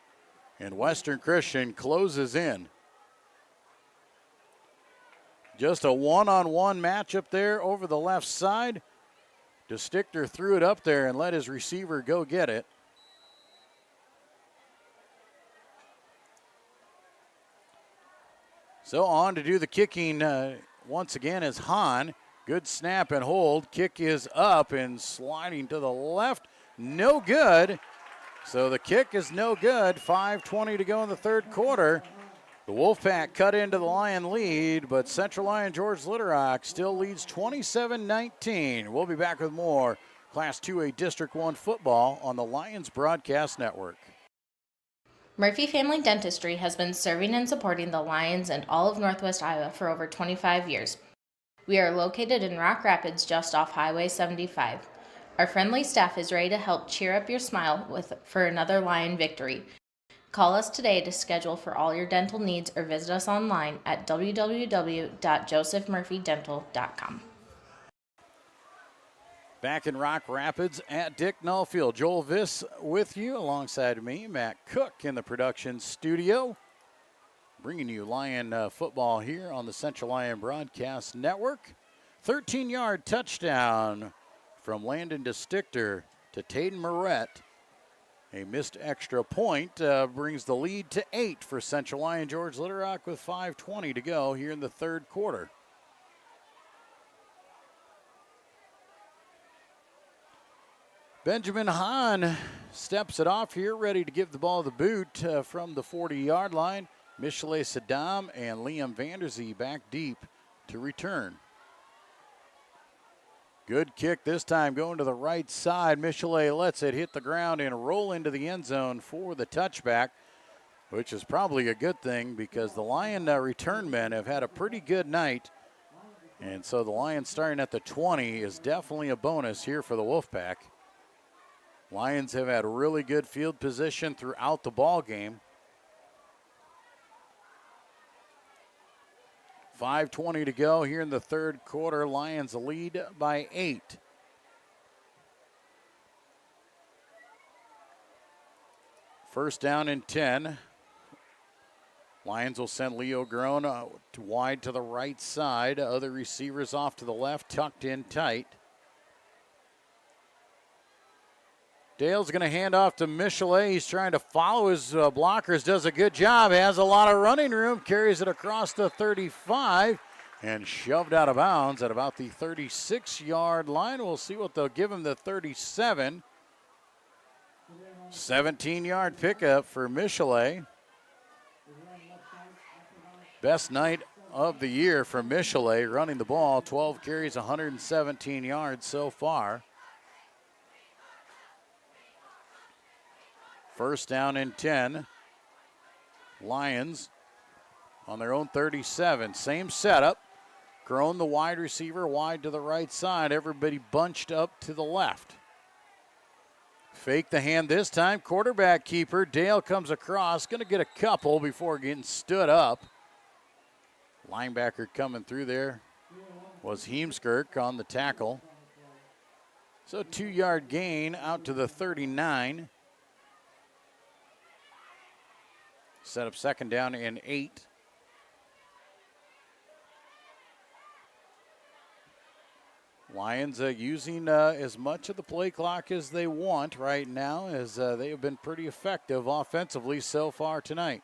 and Western Christian closes in. Just a one-on-one matchup there over the left side. DeStichter threw it up there and let his receiver go get it. So on to do the kicking once again is Hahn. Good snap and hold. Kick is up and sliding to the left. No good. So the kick is no good. 5:20 to go in the 3rd quarter. The Wolfpack cut into the Lion lead, but Central Lyon George Litterock still leads 27-19. We'll be back with more Class 2A District 1 football on the Lions Broadcast Network. Murphy Family Dentistry has been serving and supporting the Lions and all of Northwest Iowa for over 25 years. We are located in Rock Rapids just off Highway 75. Our friendly staff is ready to help cheer up your smile for another Lion victory. Call us today to schedule for all your dental needs or visit us online at www.josephmurphydental.com. Back in Rock Rapids at Dick Null Field. Joel Viss with you alongside me, Matt Cook in the production studio. Bringing you Lion football here on the Central Lyon Broadcast Network. 13-yard touchdown from Landon DeStichter to Taden Moret. A missed extra point brings the lead to 8 for Central Lyon George Litterock with 5:20 to go here in the 3rd quarter. Benjamin Hahn steps it off here, ready to give the ball the boot from the 40-yard line. Michelet Saddam and Liam Vanderzee back deep to return. Good kick this time going to the right side. Michelet lets it hit the ground and roll into the end zone for the touchback, which is probably a good thing because the Lion return men have had a pretty good night. And so the Lions starting at the 20 is definitely a bonus here for the Wolfpack. Lions have had really good field position throughout the ball game. 5:20 to go here in the 3rd quarter. Lions lead by 8. First down and 10. Lions will send Leo Grown wide to the right side. Other receivers off to the left, tucked in tight. Dale's going to hand off to Michelet. He's trying to follow his blockers, does a good job, has a lot of running room, carries it across the 35, and shoved out of bounds at about the 36-yard line. We'll see what they'll give him, the 37. 17-yard pickup for Michelet. Best night of the year for Michelet, running the ball. 12 carries, 117 yards so far. First down and 10. Lions on their own 37. Same setup. Grown the wide receiver wide to the right side. Everybody bunched up to the left. Fake the hand this time. Quarterback keeper. Dale comes across. Going to get a couple before getting stood up. Linebacker coming through there was Heemskirk on the tackle. So 2-yard gain out to the 39. Set up second down and 8. Lions using as much of the play clock as they want right now, as they have been pretty effective offensively so far tonight.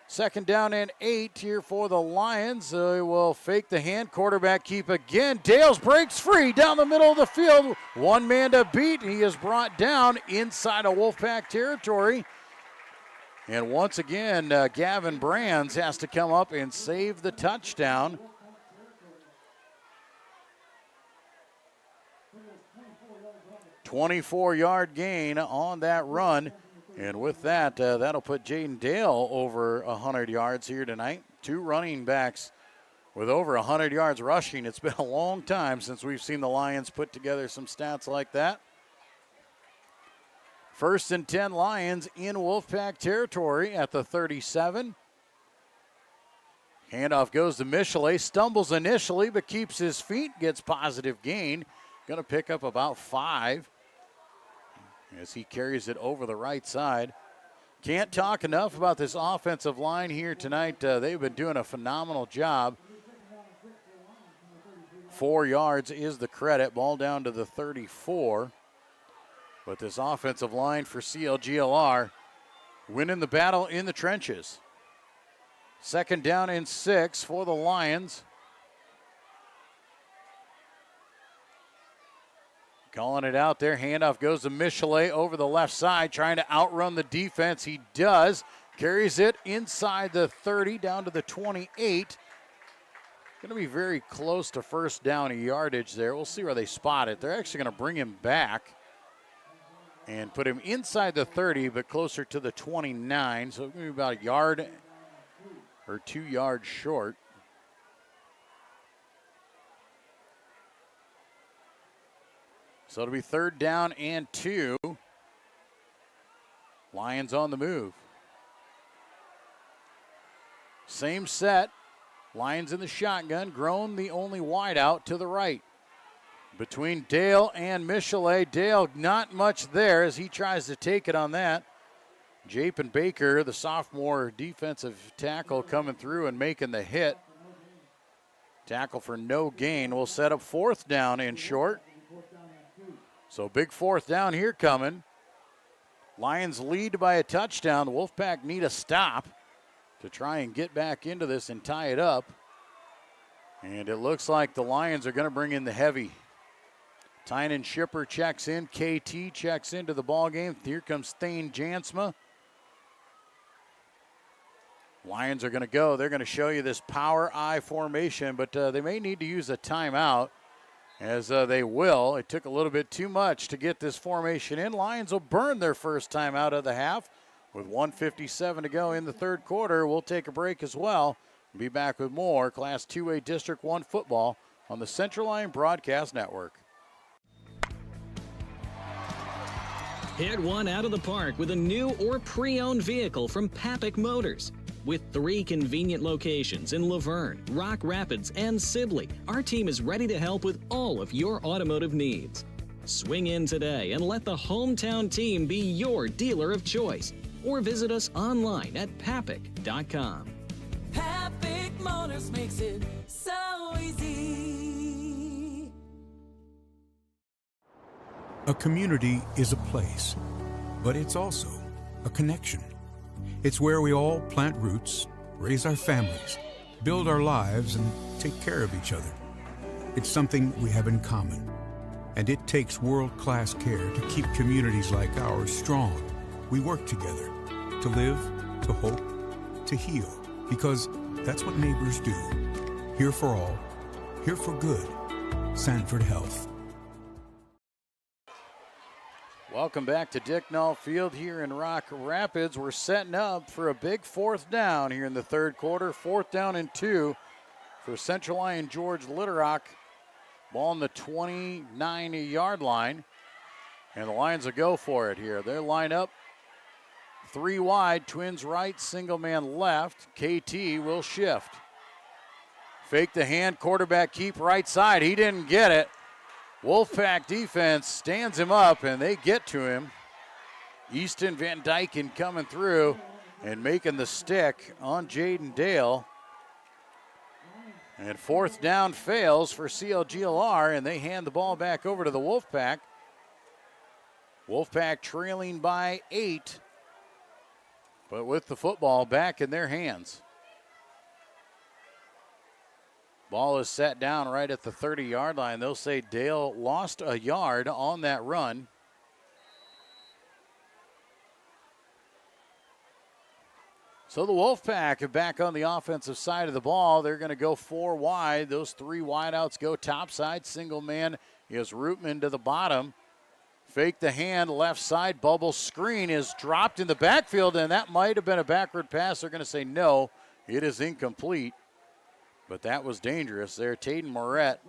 Second down and 8 here for the Lions. They will fake the hand. Quarterback keep again. Dales breaks free down the middle of the field. One man to beat. He is brought down inside of Wolfpack territory. And once again, Gavin Brands has to come up and save the touchdown. "24-yard gain on that run. And with that, that'll put Jaden Dale over 100 yards here tonight. 2 running backs with over 100 yards rushing. It's been a long time since we've seen the Lions put together some stats like that. First and 10 Lions in Wolfpack territory at the 37. Handoff goes to Michelet. Stumbles initially, but keeps his feet. Gets positive gain. Going to pick up about 5. As he carries it over the right side. Can't talk enough about this offensive line here tonight. They've been doing a phenomenal job. 4 yards is the credit. Ball down to the 34. But this offensive line for CLGLR winning the battle in the trenches. Second down and 6 for the Lions. Calling it out there. Handoff goes to Michelet over the left side, trying to outrun the defense. He does. Carries it inside the 30 down to the 28. Going to be very close to first down yardage there. We'll see where they spot it. They're actually going to bring him back and put him inside the 30, but closer to the 29. So maybe about a yard or 2 yards short. So it'll be third down and 2. Lions on the move. Same set. Lions in the shotgun. Grown the only wide out to the right. Between Dale and Michelet. Dale not much there as he tries to take it on that. Japin Baker, the sophomore defensive tackle, coming through and making the hit. Tackle for no gain. We'll set up fourth down and short. So big fourth down here coming. Lions lead by a touchdown. The Wolfpack need a stop to try and get back into this and tie it up. And it looks like the Lions are going to bring in the heavy. Tynan Shipper checks in. KT checks into the ball game. Here comes Thane Jansma. Lions are going to go. They're going to show you this power I formation, but they may need to use a timeout. As they will. It took a little bit too much to get this formation in. Lions will burn their first time out of the half with 1:57 to go in the third quarter. We'll take a break as well. Be back with more Class 2A District 1 football on the Central Lyon Broadcast Network. Hit one out of the park with a new or pre-owned vehicle from Papik Motors. With 3 convenient locations in Laverne, Rock Rapids, and Sibley, our team is ready to help with all of your automotive needs. Swing in today and let the hometown team be your dealer of choice. Or visit us online at papic.com. Papic Motors makes it so easy. A community is a place, but it's also a connection. It's where we all plant roots, raise our families, build our lives, and take care of each other. It's something we have in common, and it takes world-class care to keep communities like ours strong. We work together to live, to hope, to heal, because that's what neighbors do. Here for all, here for good. Sanford Health. Welcome back to Dick Null Field here in Rock Rapids. We're setting up for a big fourth down here in the third quarter. 4th down and 2 for Central Lyon George Litterock. Ball on the 29-yard line. And the Lions will go for it here. They line up 3 wide, twins right, single man left. KT will shift. Fake the hand, quarterback keep right side. He didn't get it. Wolfpack defense stands him up, and they get to him. Easton Van Dyken coming through and making the stick on Jaden Dale. And 4th down fails for CLGLR, and they hand the ball back over to the Wolfpack. Wolfpack trailing by 8, but with the football back in their hands. Ball is set down right at the 30-yard line. They'll say Dale lost a yard on that run. So the Wolfpack are back on the offensive side of the ball. They're going to go 4 wide. Those 3 wideouts go topside. Single man is Rootman to the bottom. Fake the hand, left side, bubble screen is dropped in the backfield, and that might have been a backward pass. They're going to say no, it is incomplete. But that was dangerous there. Taden Moret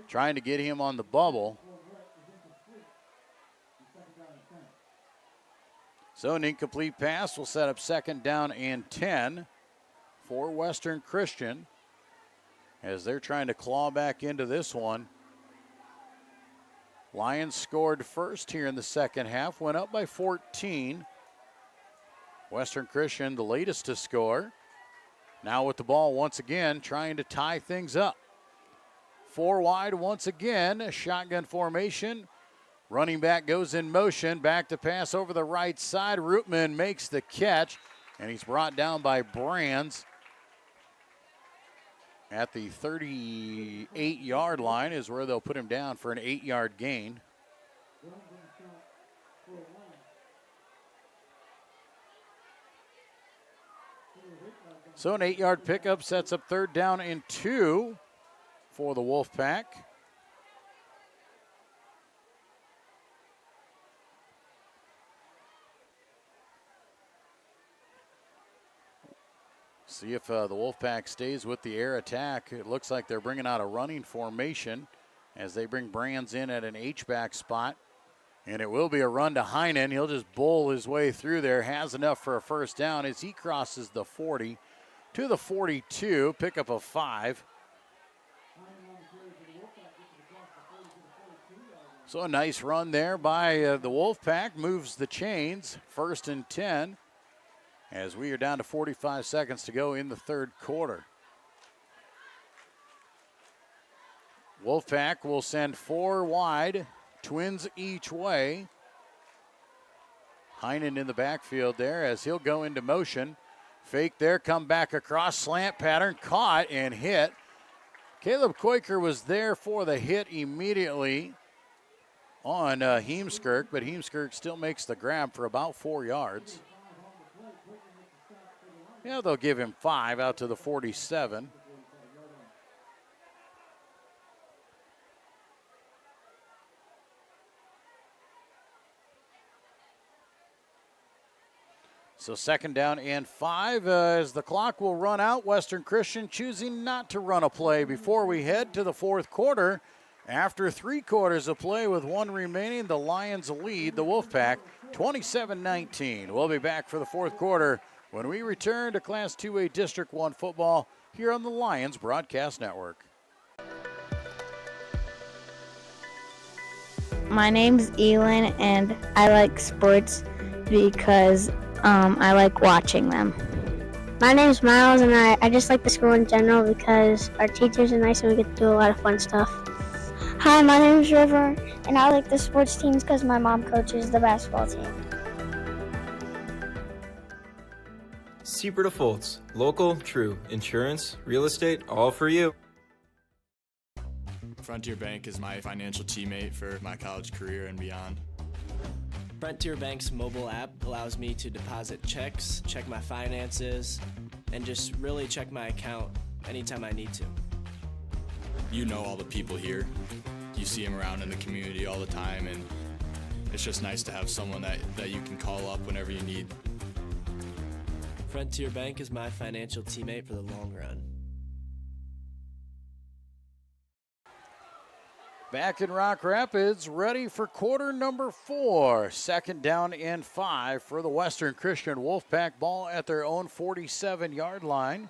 trying to get him on the bubble. So an incomplete pass will set up 2nd down and 10 for Western Christian as they're trying to claw back into this one. Lions scored first here in the second half, went up by 14. Western Christian, the latest to score. Now with the ball once again, trying to tie things up. 4 wide once again, a shotgun formation. Running back goes in motion, back to pass over the right side. Rootman makes the catch, and he's brought down by Brands at the 38-yard line is where they'll put him down for an 8-yard gain. So an 8-yard pickup sets up 3rd down and 2 for the Wolfpack. See if the Wolfpack stays with the air attack. It looks like they're bringing out a running formation as they bring Brands in at an H-back spot. And it will be a run to Heinen. He'll just bowl his way through there. Has enough for a 1st down as he crosses the 40 to the 42. Pickup of 5. So a nice run there by the Wolfpack. Moves the chains. 1st and 10. As we are down to 45 seconds to go in the third quarter. Wolfpack will send 4 wide, twins each way. Heinen in the backfield there as he'll go into motion. Fake there, come back across, slant pattern, caught and hit. Caleb Quaker was there for the hit immediately on Heemskirk, but Heemskirk still makes the grab for about 4 yards. Yeah, they'll give him 5 out to the 47. So 2nd down and 5 as the clock will run out. Western Christian choosing not to run a play before we head to the 4th quarter. After 3 quarters of play with 1 remaining, the Lions lead the Wolfpack 27-19. We'll be back for the 4th quarter when we return to Class 2A District 1 football here on the Lions Broadcast Network. My name's Elin, and I like sports because I like watching them. My name's Miles, and I just like the school in general because our teachers are nice and we get to do a lot of fun stuff. Hi, my name's River, and I like the sports teams because my mom coaches the basketball team. Super Defaults. Local, true. Insurance, real estate, all for you. Frontier Bank is my financial teammate for my college career and beyond. Frontier Bank's mobile app allows me to deposit checks, check my finances, and just really check my account anytime I need to. You know all the people here. You see them around in the community all the time, and it's just nice to have someone that you can call up whenever you need. Frontier Bank is my financial teammate for the long run. Back in Rock Rapids, ready for quarter number 4. 2nd down and 5 for the Western Christian Wolfpack. Ball at their own 47-yard line.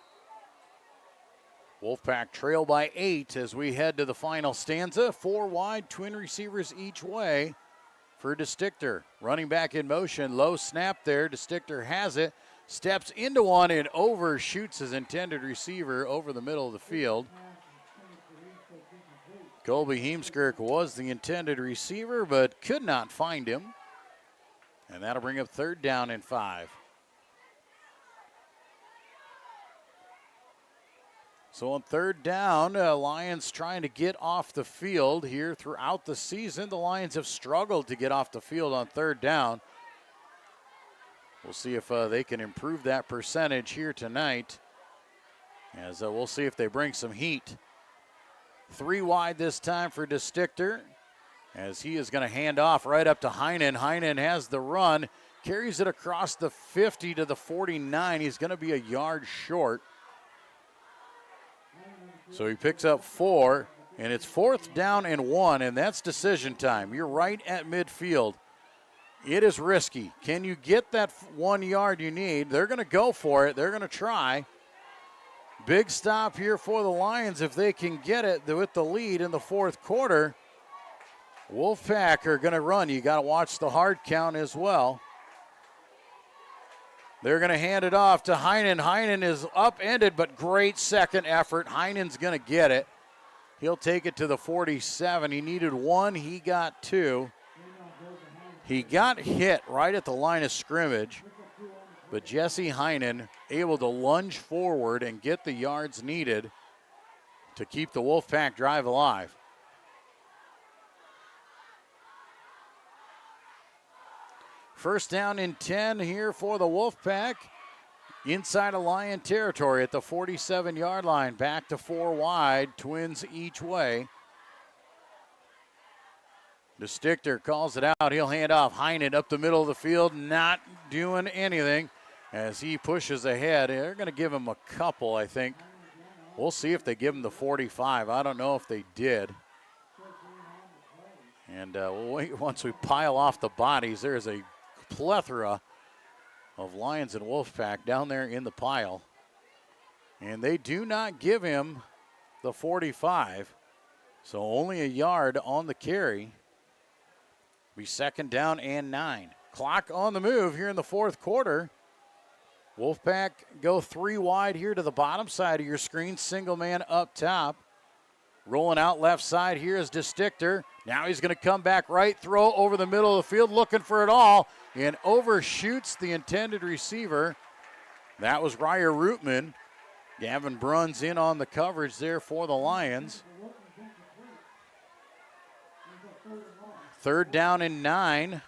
Wolfpack trail by 8 as we head to the final stanza. 4 wide, twin receivers each way for DeStichter. Running back in motion, low snap there. DeStichter has it, steps into one and overshoots his intended receiver over the middle of the field. Colby Heemskirk was the intended receiver, but could not find him. And that'll bring up 3rd down and 5. So on 3rd down, Lions trying to get off the field here throughout the season. The Lions have struggled to get off the field on 3rd down. We'll see if they can improve that percentage here tonight. As we'll see if they bring some heat. 3 wide this time for DeStichter, as he is going to hand off right up to Heinen. Heinen has the run, carries it across the 50 to the 49. He's going to be a yard short. So he picks up 4, and it's 4th down and 1, and that's decision time. You're right at midfield. It is risky. Can you get that 1 yard you need? They're going to go for it. They're going to try. Big stop here for the Lions if they can get it with the lead in the 4th quarter. Wolfpack are going to run. You got to watch the hard count as well. They're going to hand it off to Heinen. Heinen is upended, but great second effort. Heinen's going to get it. He'll take it to the 47. He needed 1. He got 2. He got hit right at the line of scrimmage. But Jesse Heinen able to lunge forward and get the yards needed to keep the Wolfpack drive alive. First down and 10 here for the Wolfpack. Inside of Lion territory at the 47-yard line. Back to 4 wide, twins each way. DeStichter calls it out. He'll hand off. Heinen up the middle of the field, not doing anything. As he pushes ahead, they're going to give him a couple, I think. We'll see if they give him the 45. I don't know if they did. And we'll wait once we pile off the bodies. There's a plethora of Lions and Wolfpack down there in the pile. And they do not give him the 45. So only a yard on the carry. Be 2nd down and 9. Clock on the move here in the 4th quarter. Wolfpack go 3 wide here to the bottom side of your screen. Single man up top. Rolling out left side here is DeStichter. Now he's going to come back right, throw over the middle of the field, looking for it all, and overshoots the intended receiver. That was Ryer Rootman. Gavin Bruns in on the coverage there for the Lions. 3rd down and 9.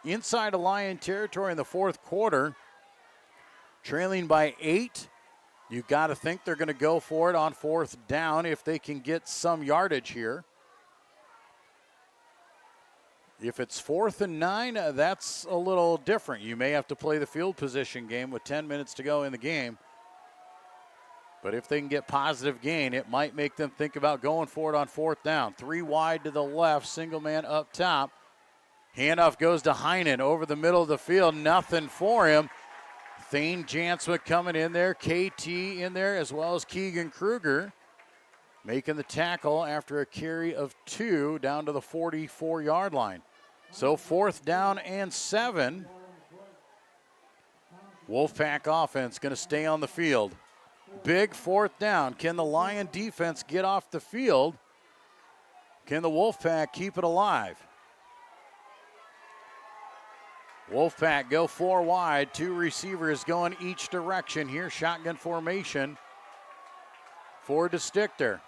Inside of Lion territory in the 4th quarter. Trailing by 8. You got to think they're going to go for it on 4th down if they can get some yardage here. If it's 4th and 9, that's a little different. You may have to play the field position game with 10 minutes to go in the game. But if they can get positive gain, it might make them think about going for it on 4th down. 3 wide to the left, single man up top. Handoff goes to Heinen over the middle of the field. Nothing for him. Thane Janswick coming in there. KT in there as well as Keegan Kruger. making the tackle after a carry of 2 down to the 44-yard line. So 4th down and 7. Wolfpack offense going to stay on the field. Big 4th down. Can the Lion defense get off the field? Can the Wolfpack keep it alive? Wolfpack go 4 wide. 2 receivers going each direction here. Shotgun formation for DeStichter.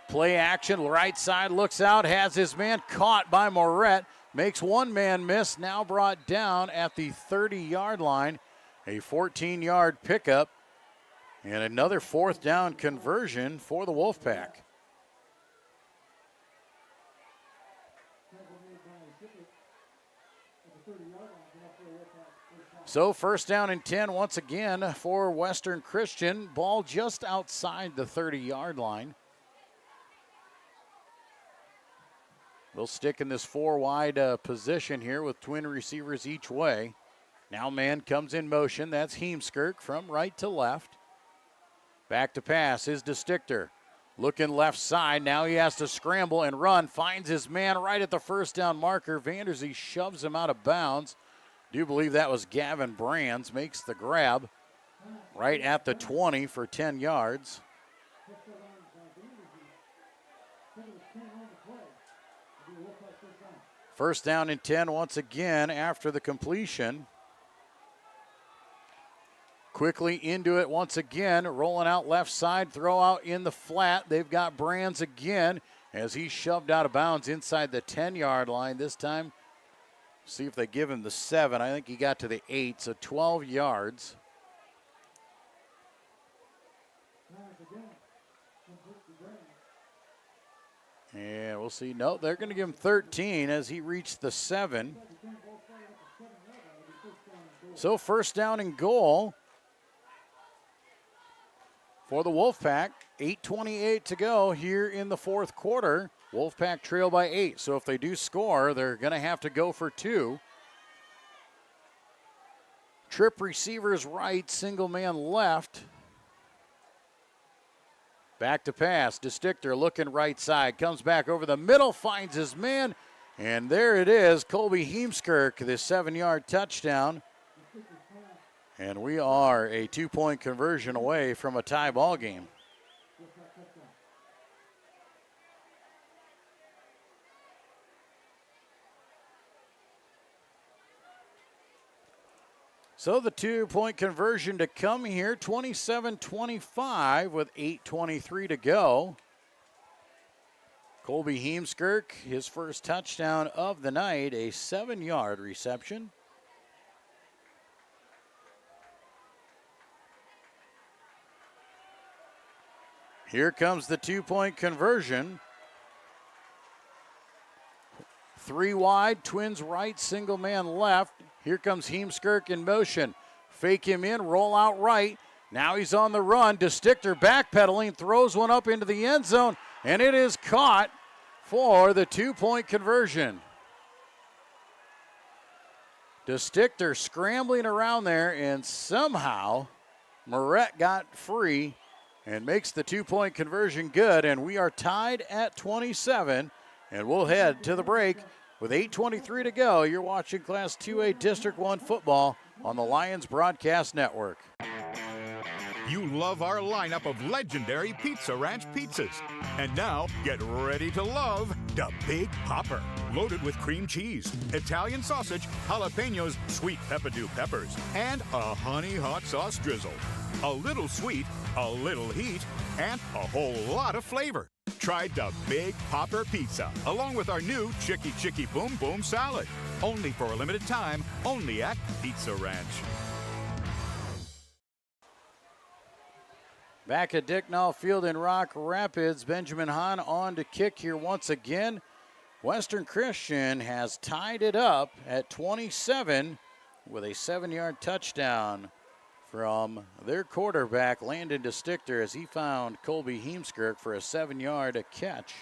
Play action, right side, looks out, has his man caught by Moret. Makes one man miss, now brought down at the 30-yard line. A 14-yard pickup and another 4th down conversion for the Wolfpack. So 1st down and 10 once again for Western Christian. Ball just outside the 30-yard line. They'll stick in this 4 wide position here with twin receivers each way. Now man comes in motion. That's Heemskirk from right to left. Back to pass is DeStichter. Looking left side. Now he has to scramble and run. Finds his man right at the 1st down marker. Vanderzee shoves him out of bounds. Do believe that was Gavin Brands. Makes the grab right at the 20 for 10 yards. First down and 10 once again after the completion. Quickly into it once again, rolling out left side, throw out in the flat. They've got Brands again as he's shoved out of bounds inside the 10-yard line. This time, see if they give him the 7. I think he got to the 8, so 12 yards. And we'll see. No, they're going to give him 13 as he reached the 7. So 1st down and goal for the Wolfpack. 8:28 to go here in the 4th quarter. Wolfpack trail by 8. So if they do score, they're going to have to go for 2. Trip receivers right, single man left. Back to pass. DeStichter looking right side. Comes back over the middle, finds his man. And there it is. Colby Heemskirk, the 7-yard touchdown. And we are a 2-point conversion away from a tie ball game. So the 2-point conversion to come here, 27-25 with 8:23 to go. Colby Heemskirk, his first touchdown of the night, a 7-yard reception. Here comes the 2-point conversion. 3 wide, Twins right, single man left. Here comes Heemskirk in motion. Fake him in, roll out right. Now he's on the run. DeStichter backpedaling, throws one up into the end zone, and it is caught for the 2-point conversion. DeStichter scrambling around there, and somehow Moret got free and makes the 2-point conversion good, and we are tied at 27, and we'll head to the break. With 8:23 to go, you're watching Class 2A District 1 football on the Lions Broadcast Network. You love our lineup of legendary Pizza Ranch pizzas. And now, get ready to love the Big Popper. Loaded with cream cheese, Italian sausage, jalapenos, sweet peppadew peppers, and a honey hot sauce drizzle. A little sweet, a little heat, and a whole lot of flavor. Try the Big Popper Pizza, along with our new Chicky Chicky Boom Boom Salad. Only for a limited time, only at Pizza Ranch. Back at Dicknall Field in Rock Rapids, Benjamin Hahn on to kick here once again. Western Christian has tied it up at 27 with a 7-yard touchdown from their quarterback, Landon DeStichter, as he found Colby Heemskirk for a 7-yard catch.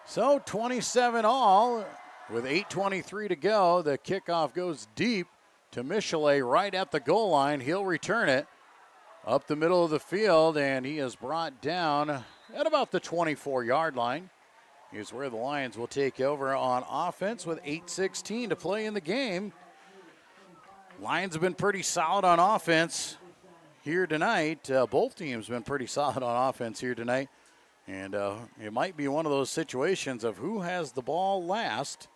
So 27 all with 8:23 to go. The kickoff goes deep to Michelet right at the goal line. He'll return it up the middle of the field, and he is brought down at about the 24-yard line. Here's where the Lions will take over on offense with 8:16 to play in the game. Lions have been pretty solid on offense here tonight. Both teams have been pretty solid on offense here tonight. And it might be one of those situations of who has the ball last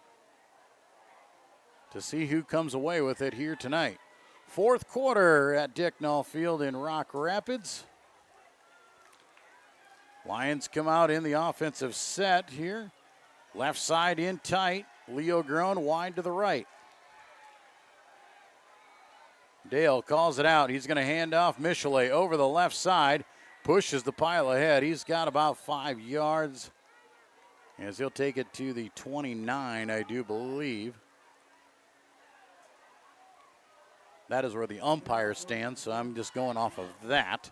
to see who comes away with it here tonight. Fourth quarter at Dicknall Field in Rock Rapids. Lions come out in the offensive set here. Left side in tight. Leo Groen wide to the right. Dale calls it out. He's going to hand off Michelet over the left side. Pushes the pile ahead. He's got about 5 yards as he'll take it to the 29, I do believe. That is where the umpire stands, so I'm just going off of that.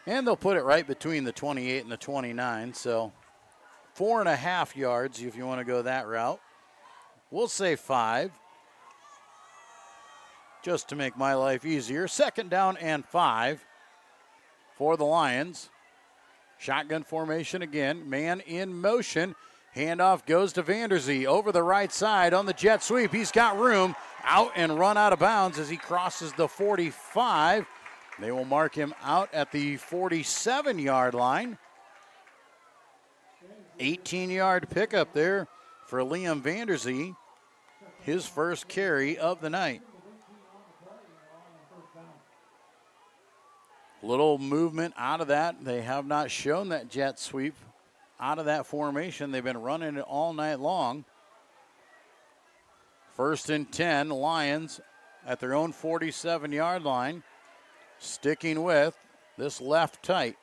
And they'll put it right between the 28 and the 29, so 4.5 yards if you want to go that route. We'll say 5, just to make my life easier. Second down and 5 for the Lions. Shotgun formation again, man in motion. Handoff goes to Vanderzee over the right side on the jet sweep. He's got room, out and run out of bounds as he crosses the 45. They will mark him out at the 47-yard line. 18-yard pickup there for Liam Vanderzee, his first carry of the night. Little movement out of that. They have not shown that jet sweep out of that formation. They've been running it all night long. 1st and 10, Lions at their own 47-yard line. Sticking with this left tight.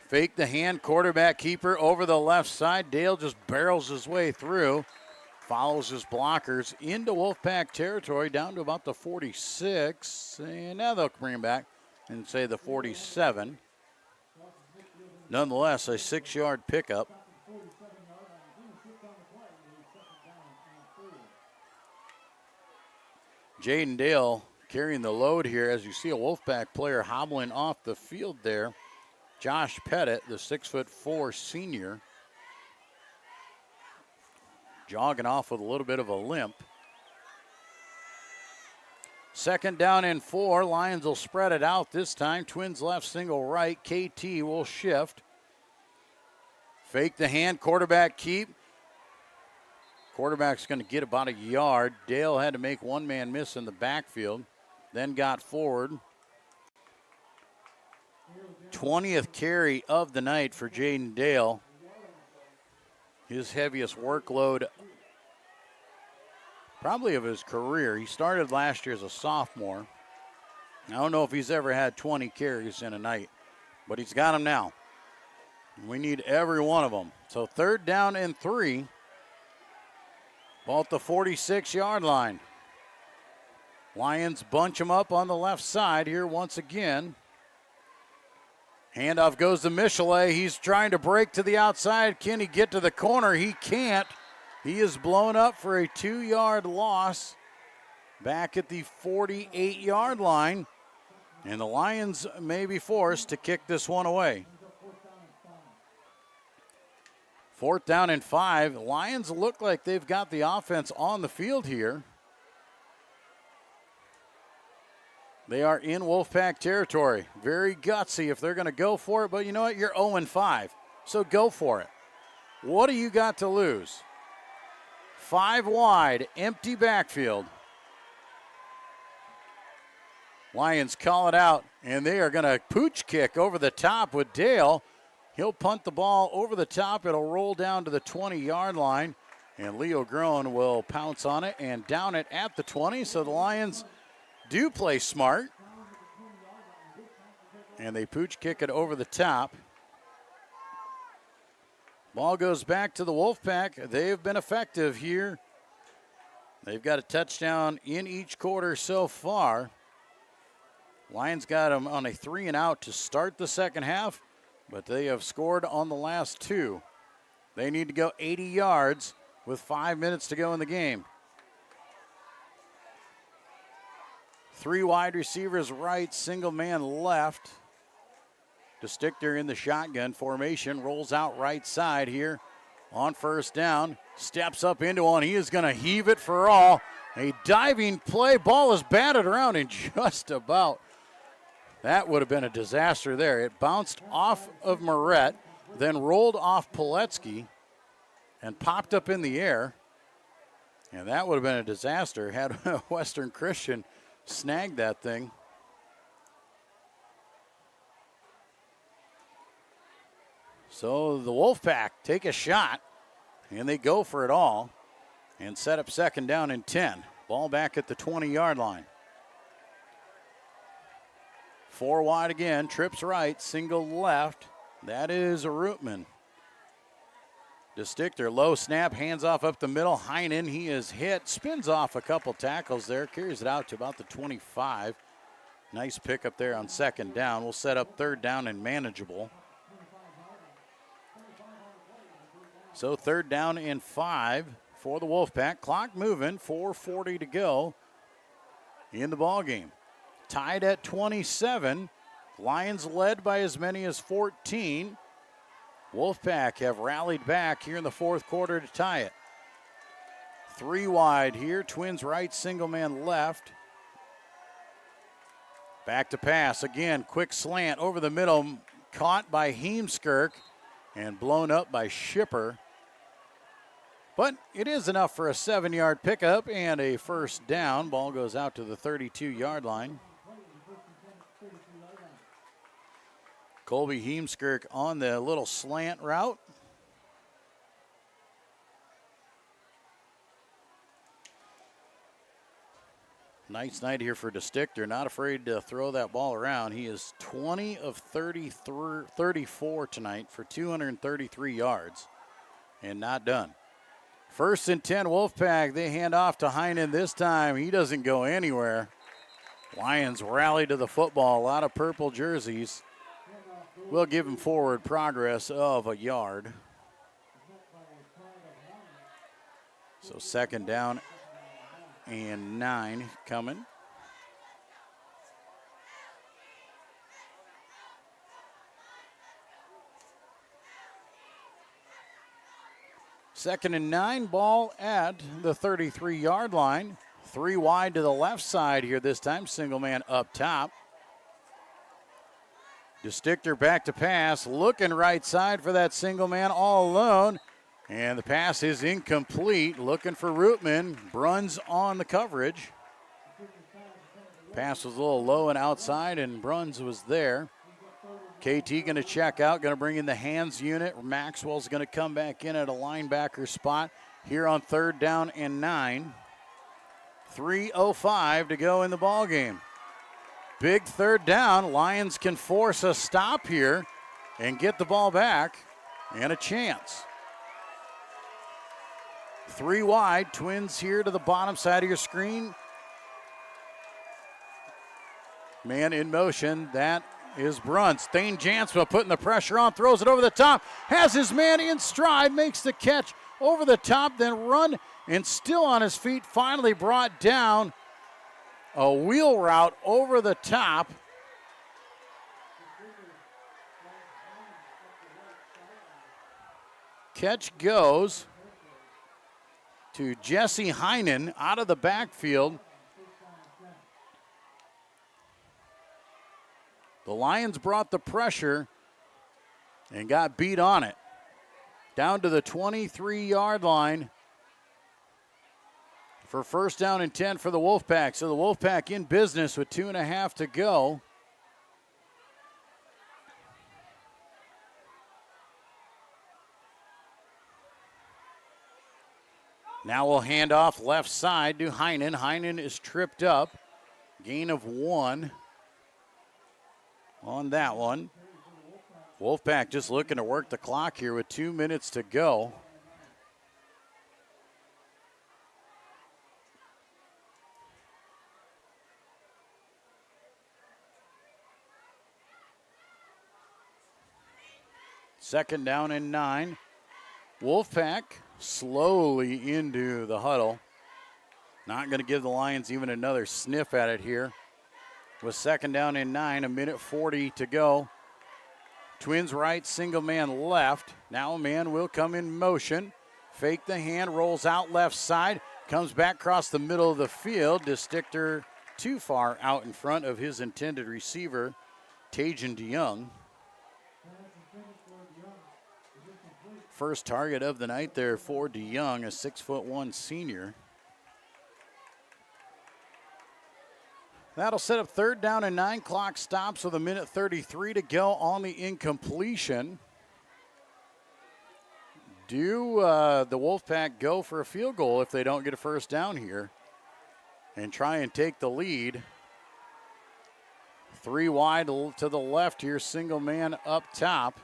Fake the hand, quarterback keeper over the left side. Dale just barrels his way through. Follows his blockers into Wolfpack territory down to about the 46. And now they'll bring him back and say the 47. Nonetheless, a 6-yard pickup. Jaden Dale carrying the load here as you see a Wolfpack player hobbling off the field there. Josh Pettit, the 6'4" senior, jogging off with a little bit of a limp. Second down and 4. Lions will spread it out this time. Twins left, single right. KT will shift. Fake the hand, quarterback keep. Quarterback's going to get about a yard. Dale had to make one man miss in the backfield, then got forward. 20th carry of the night for Jaden Dale. His heaviest workload probably of his career. He started last year as a sophomore. I don't know if he's ever had 20 carries in a night, but he's got them now. We need every one of them. So 3rd down and 3. Ball at the 46-yard line. Lions bunch him up on the left side here once again. Handoff goes to Michelet. He's trying to break to the outside. Can he get to the corner? He can't. He is blown up for a 2-yard loss back at the 48-yard line. And the Lions may be forced to kick this one away. 4th down and 5. Lions look like they've got the offense on the field here. They are in Wolfpack territory. Very gutsy if they're going to go for it, but you know what? You're 0-5, so go for it. What do you got to lose? 5 wide, empty backfield. Lions call it out, and they are going to pooch kick over the top with Dale. He'll punt the ball over the top. It'll roll down to the 20-yard line, and Leo Groen will pounce on it and down it at the 20. So the Lions do play smart, and they pooch kick it over the top. Ball goes back to the Wolfpack. They've been effective here. They've got a touchdown in each quarter so far. Lions got them on a 3-and-out to start the second half, but they have scored on the last 2. They need to go 80 yards with 5 minutes to go in the game. 3 wide receivers right, single man left. DeStichter in the shotgun formation, rolls out right side here on first down. Steps up into one. He is going to heave it for all. A diving play. Ball is batted around in just about. That would have been a disaster there. It bounced off of Moret, then rolled off Piletsky and popped up in the air. And that would have been a disaster had Western Christian snagged that thing. So the Wolfpack take a shot, and they go for it all and set up second down and 10. Ball back at the 20-yard line. 4 wide again, trips right, single left. That is a Rootman. DeStichter, low snap, hands off up the middle. Heinen, he is hit, spins off a couple tackles there, carries it out to about the 25. Nice pickup there on second down. We'll set up third down and manageable. So third down and 5 for the Wolfpack. Clock moving, 4:40 to go in the ballgame. Tied at 27. Lions led by as many as 14. Wolfpack have rallied back here in the fourth quarter to tie it. 3 wide here, Twins right, single man left. Back to pass again, quick slant over the middle, caught by Heemskirk and blown up by Schipper. But it is enough for a 7-yard pickup and a first down. Ball goes out to the 32-yard line. Colby Heemskirk on the little slant route. Nice night here for DeStichter. Not afraid to throw that ball around. He is 20 of 34 tonight for 233 yards and not done. First and 10, Wolfpack. They hand off to Heinen this time. He doesn't go anywhere. Lions rally to the football. A lot of purple jerseys. We'll give him forward progress of a yard. So second down and 9 coming. Second and 9, ball at the 33-yard line. 3 wide to the left side here this time. Single man up top. DeStichter back to pass, looking right side for that single man all alone. And the pass is incomplete. Looking for Rootman. Bruns on the coverage. Pass was a little low and outside, and Bruns was there. KT going to check out, going to bring in the hands unit. Maxwell's going to come back in at a linebacker spot here on third down and 9. 3:05 to go in the ball game. Big third down. Lions can force a stop here and get the ball back and a chance. 3 wide. Twins here to the bottom side of your screen. Man in motion. That is Bruns. Thane Jansma putting the pressure on, throws it over the top, has his man in stride, makes the catch over the top, then run and still on his feet, finally brought down. A wheel route over the top. Catch goes to Jesse Heinen out of the backfield. The Lions brought the pressure and got beat on it. Down to the 23-yard line for first down and 10 for the Wolfpack. So the Wolfpack in business with 2.5 to go. Now we'll hand off left side to Heinen. Heinen is tripped up. Gain of 1 on that one. Wolfpack just looking to work the clock here with 2 minutes to go. Second down and 9. Wolfpack slowly into the huddle. Not going to give the Lions even another sniff at it here. with 2nd down and 9, a minute 40 to go. Twins right, single man left. Now a man will come in motion. Fake the hand, rolls out left side, comes back across the middle of the field. DeStichter too far out in front of his intended receiver, Tajan DeYoung. First target of the night there for DeYoung, a 6'1" senior. That'll set up 3rd down and 9. Clock stops with a minute 33 to go on the incompletion. Do the Wolfpack go for a field goal if they don't get a 1st down here and try and take the lead? 3 wide to the left here, single man up top.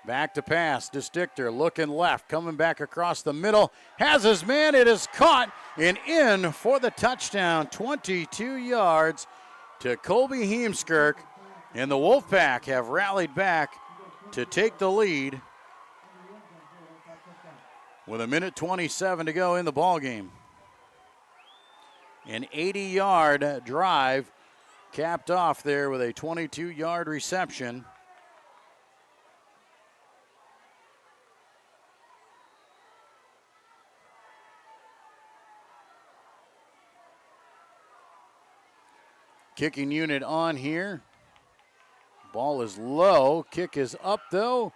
Back to pass, DeStichter looking left, coming back across the middle. Has his man, it is caught and in for the touchdown. 22 yards to Colby Heemskirk. And the Wolfpack have rallied back to take the lead with a minute 27 to go in the ballgame. An 80-yard drive capped off there with a 22-yard reception. Kicking unit on here. Ball is low. Kick is up, though.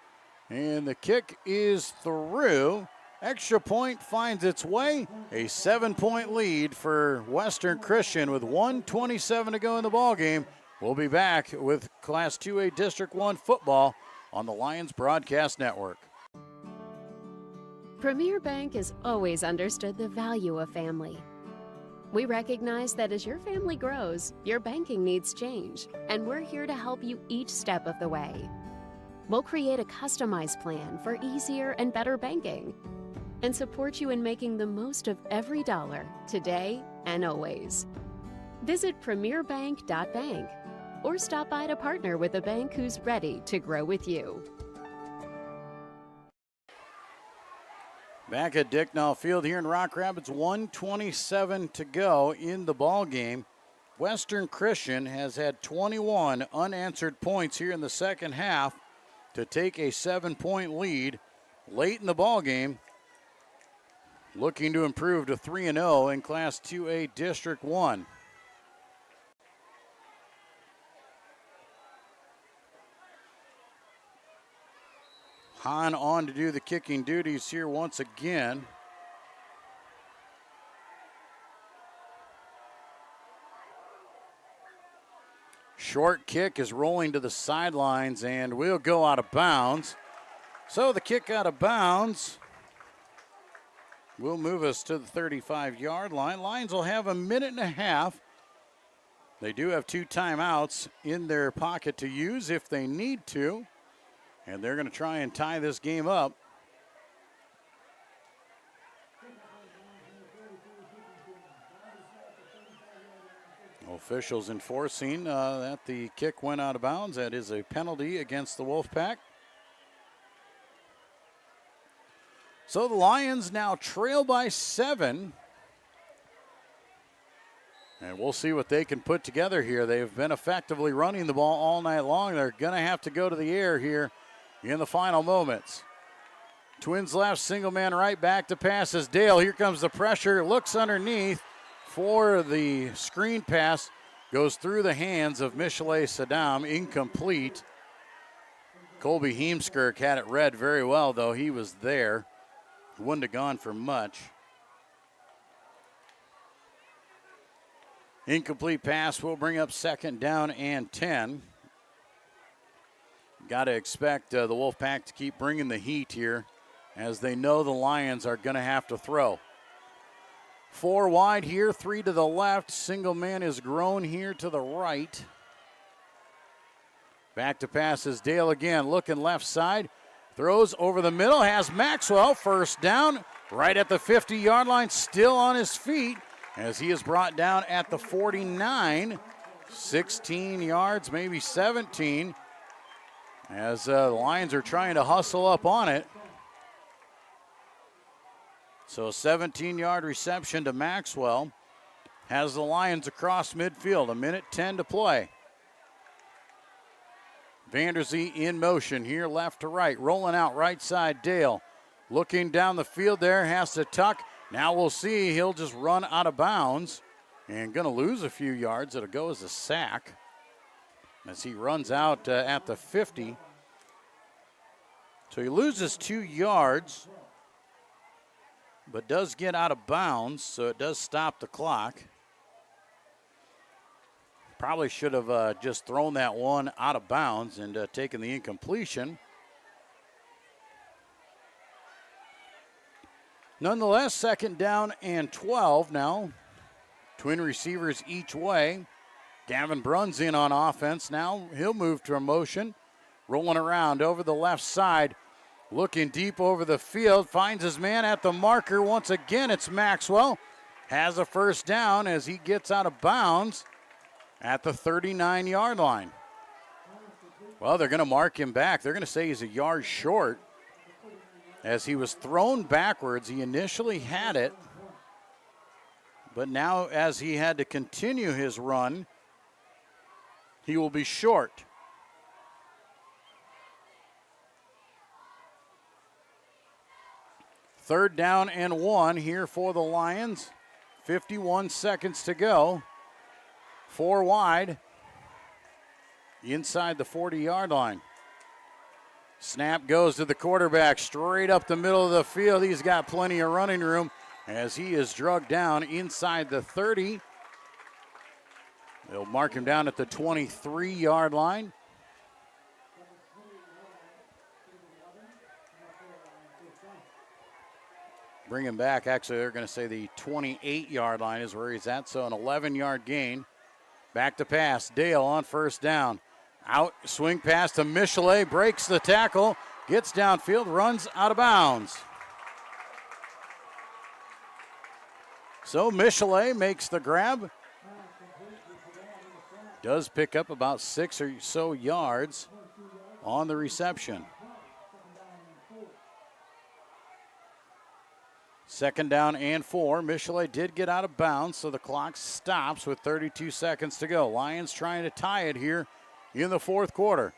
And the kick is through. Extra point finds its way. A 7-point lead for Western Christian with 1:27 to go in the ballgame. We'll be back with Class 2A District 1 football on the Lions Broadcast Network. Premier Bank has always understood the value of family. We recognize that as your family grows, your banking needs change, and we're here to help you each step of the way. We'll create a customized plan for easier and better banking and support you in making the most of every dollar today and always. Visit premierbank.bank or stop by to partner with a bank who's ready to grow with you. Back at Dicknall Field here in Rock Rapids, 1:27 to go in the ball game. Western Christian has had 21 unanswered points here in the second half to take a 7-point lead late in the ball game. Looking to improve to 3-0 in Class 2A District 1. Hahn on to do the kicking duties here once again. Short kick is rolling to the sidelines and will go out of bounds. So the kick out of bounds will move us to the 35-yard line. Lions will have a minute and a half. They do have 2 timeouts in their pocket to use if they need to. And they're going to try and tie this game up. Officials enforcing that the kick went out of bounds. That is a penalty against the Wolfpack. So the Lions now trail by 7. And we'll see what they can put together here. They've been effectively running the ball all night long. They're going to have to go to the air here in the final moments. Twins left, single man right, back to pass is Dale. Here comes the pressure, looks underneath for the screen pass. Goes through the hands of Michelet Saddam, incomplete. Colby Heemskirk had it read very well, though. He was there. Wouldn't have gone for much. Incomplete pass will bring up 2nd down and 10. Got to expect the Wolfpack to keep bringing the heat here as they know the Lions are going to have to throw. 4 wide here, 3 to the left. Single man is grown here to the right. Back to pass is Dale again, looking left side. Throws over the middle, has Maxwell, 1st down, right at the 50-yard line, still on his feet as he is brought down at the 49. 16 yards, maybe 17. As the Lions are trying to hustle up on it. So a 17-yard reception to Maxwell. has the Lions across midfield. 1:10 to play. Vanderzee in motion here, left to right. Rolling out right side, Dale. Looking down the field there, has to tuck. Now we'll see, he'll just run out of bounds and going to lose a few yards. It'll go as a sack as he runs out at the 50. So he loses 2 yards, but does get out of bounds, so it does stop the clock. Probably should have just thrown that one out of bounds and taken the incompletion. Nonetheless, 2nd down and 12 now. Twin receivers each way. Gavin Bruns in on offense. Now he'll move to a motion. Rolling around over the left side. Looking deep over the field. Finds his man at the marker. Once again, it's Maxwell. Has a first down as he gets out of bounds at the 39-yard line. Well, they're going to mark him back. They're going to say he's a yard short. As he was thrown backwards, he initially had it. But now as he had to continue his run, he will be short. Third down and 1 here for the Lions. 51 seconds to go. 4 wide. Inside the 40-yard line. Snap goes to the quarterback, straight up the middle of the field. He's got plenty of running room as he is drugged down inside the 30. They'll mark him down at the 23-yard line. Bring him back. Actually, they're going to say the 28-yard line is where he's at, so an 11-yard gain. Back to pass. Dale on first down. Out, swing pass to Michelet, breaks the tackle, gets downfield, runs out of bounds. So Michelet makes the grab. Does pick up about 6 or so yards on the reception. 2nd down and 4. Michelet did get out of bounds, so the clock stops with 32 seconds to go. Lions trying to tie it here in the 4th quarter.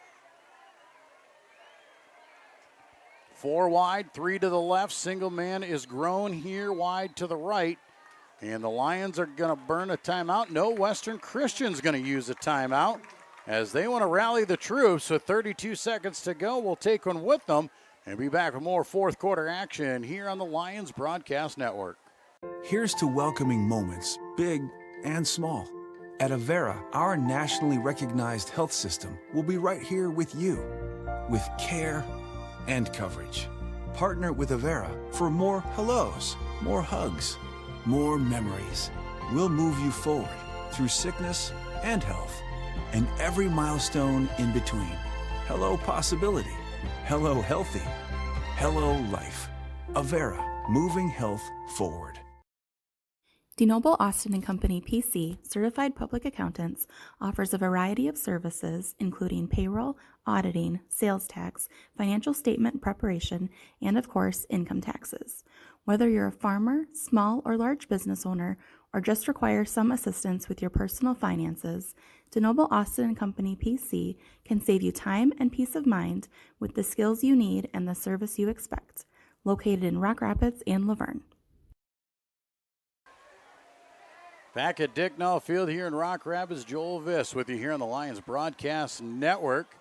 4 wide, 3 to the left. Single man is grown here wide to the right. And the Lions are going to burn a timeout. No, Western Christian's going to use a timeout as they want to rally the troops with 32 seconds to go. We'll take one with them and be back with more 4th quarter action here on the Lions Broadcast Network. Here's to welcoming moments, big and small. At Avera, our nationally recognized health system will be right here with you, with care and coverage. Partner with Avera for more hellos, more hugs, more memories. We'll move you forward through sickness and health, and every milestone in between. Hello possibility, hello healthy, hello life. Avera, moving health forward. DeNoble Austin & Company PC, certified public accountants, offers a variety of services including payroll, auditing, sales tax, financial statement preparation, and of course, income taxes. Whether you're a farmer, small or large business owner, or just require some assistance with your personal finances, DeNoble Austin & Company PC can save you time and peace of mind with the skills you need and the service you expect. Located in Rock Rapids and Laverne. Back at Dicknall Field here in Rock Rapids, Joel Viss with you here on the Lions Broadcast Network.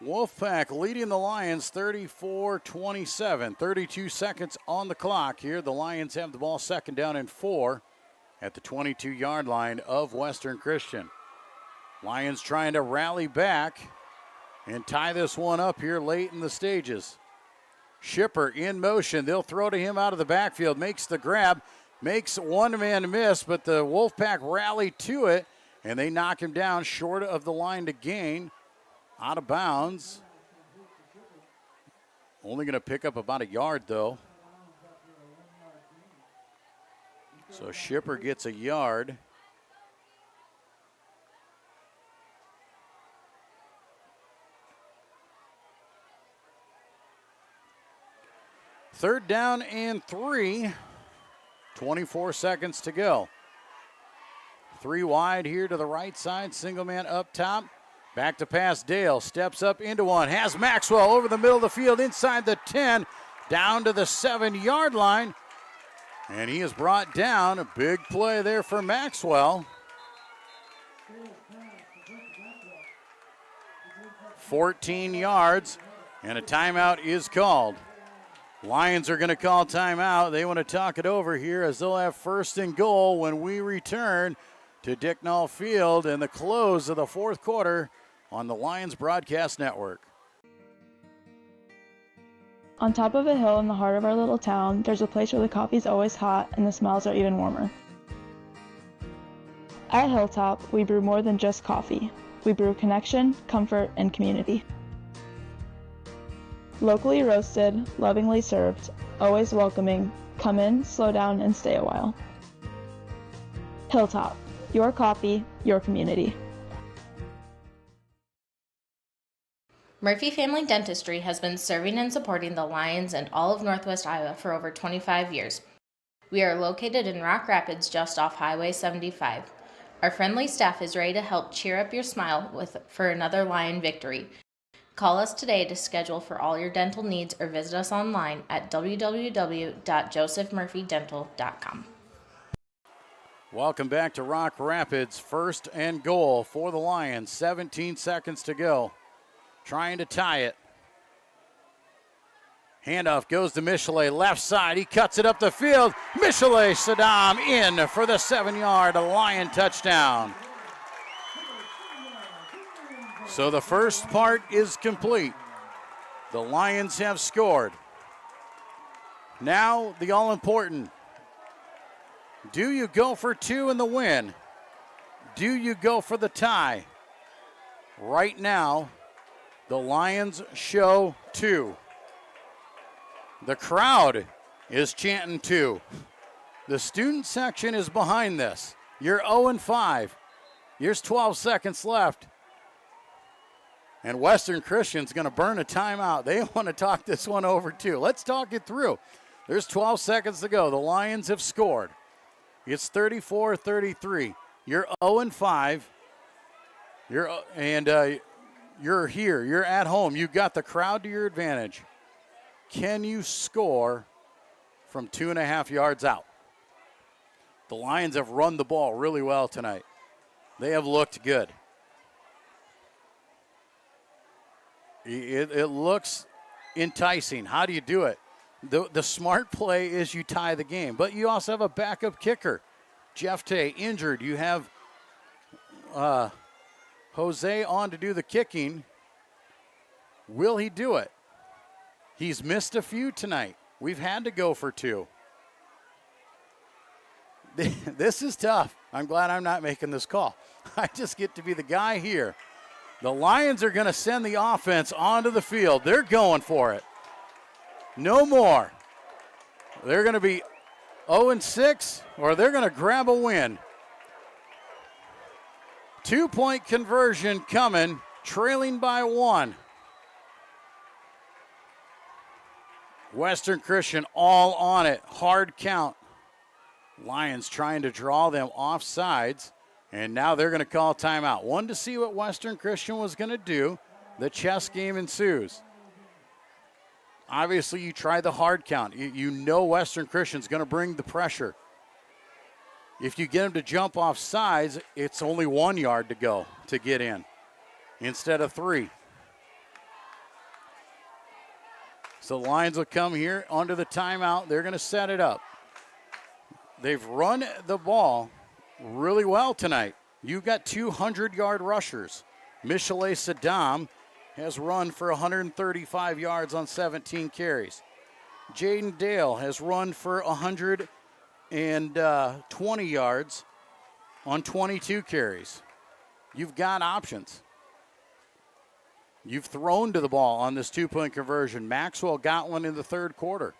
Wolfpack leading the Lions 34-27. 32 seconds on the clock here. The Lions have the ball 2nd down and 4 at the 22-yard line of Western Christian. Lions trying to rally back and tie this one up here late in the stages. Shipper in motion. They'll throw to him out of the backfield. Makes the grab. Makes one man miss, but the Wolfpack rally to it, and they knock him down short of the line to gain. Out of bounds. Only going to pick up about a yard, though. So Shipper gets a yard. Third down and 3. 24 seconds to go. 3 wide here to the right side. Single man up top. Back to pass. Dale steps up into one. Has Maxwell over the middle of the field inside the 10. Down to the 7-yard line. And he is brought down. A big play there for Maxwell. 14 yards. And a timeout is called. Lions are going to call timeout. They want to talk it over here as they'll have 1st and goal when we return to Dicknall Field in the close of the 4th quarter on the Lions Broadcast Network. On top of a hill in the heart of our little town, there's a place where the coffee's always hot and the smells are even warmer. At Hilltop, we brew more than just coffee. We brew connection, comfort, and community. Locally roasted, lovingly served, always welcoming. Come in, slow down, and stay a while. Hilltop, your coffee, your community. Murphy Family Dentistry has been serving and supporting the Lions and all of Northwest Iowa for over 25 years. We are located in Rock Rapids just off Highway 75. Our friendly staff is ready to help cheer up your smile for another Lion victory. Call us today to schedule for all your dental needs or visit us online at www.josephmurphydental.com. Welcome back to Rock Rapids. 1st and goal for the Lions. 17 seconds to go. Trying to tie it. Handoff goes to Michelet, left side. He cuts it up the field. Michelet Saddam in for the 7-yard Lion touchdown. So the first part is complete. The Lions have scored. Now the all-important. Do you go for 2 in the win? Do you go for the tie? Right now, the Lions show 2. The crowd is chanting 2. The student section is behind this. You're 0-5. There's 12 seconds left. And Western Christian's going to burn a timeout. They want to talk this one over too. Let's talk it through. There's 12 seconds to go. The Lions have scored. It's 34-33. You're 0-5. You're here. You're at home. You've got the crowd to your advantage. Can you score from 2.5 yards out? The Lions have run the ball really well tonight. They have looked good. It looks enticing. How do you do it? The smart play is you tie the game, but you also have a backup kicker. Jeff Tay injured. You have Jose on to do the kicking. Will he do it? He's missed a few tonight. We've had to go for 2. This is tough. I'm glad I'm not making this call. I just get to be the guy here. The Lions are going to send the offense onto the field. They're going for it. No more. They're going to be 0-6, or they're going to grab a win. 2-point conversion coming, trailing by 1. Western Christian all on it. Hard count. Lions trying to draw them off sides. And now they're going to call timeout. One to see what Western Christian was going to do. The chess game ensues. Obviously, you try the hard count. You know Western Christian's going to bring the pressure. If you get him to jump off sides, it's only 1 yard to go to get in instead of 3. So the Lions will come here under the timeout. They're going to set it up. They've run the ball really well tonight. You've got 200-yard rushers. Michelet Saddam has run for 135 yards on 17 carries. Jaden Dale has run for 120 yards on 22 carries. You've got options. You've thrown to the ball on this 2-point conversion. Maxwell got one in the 3rd quarter.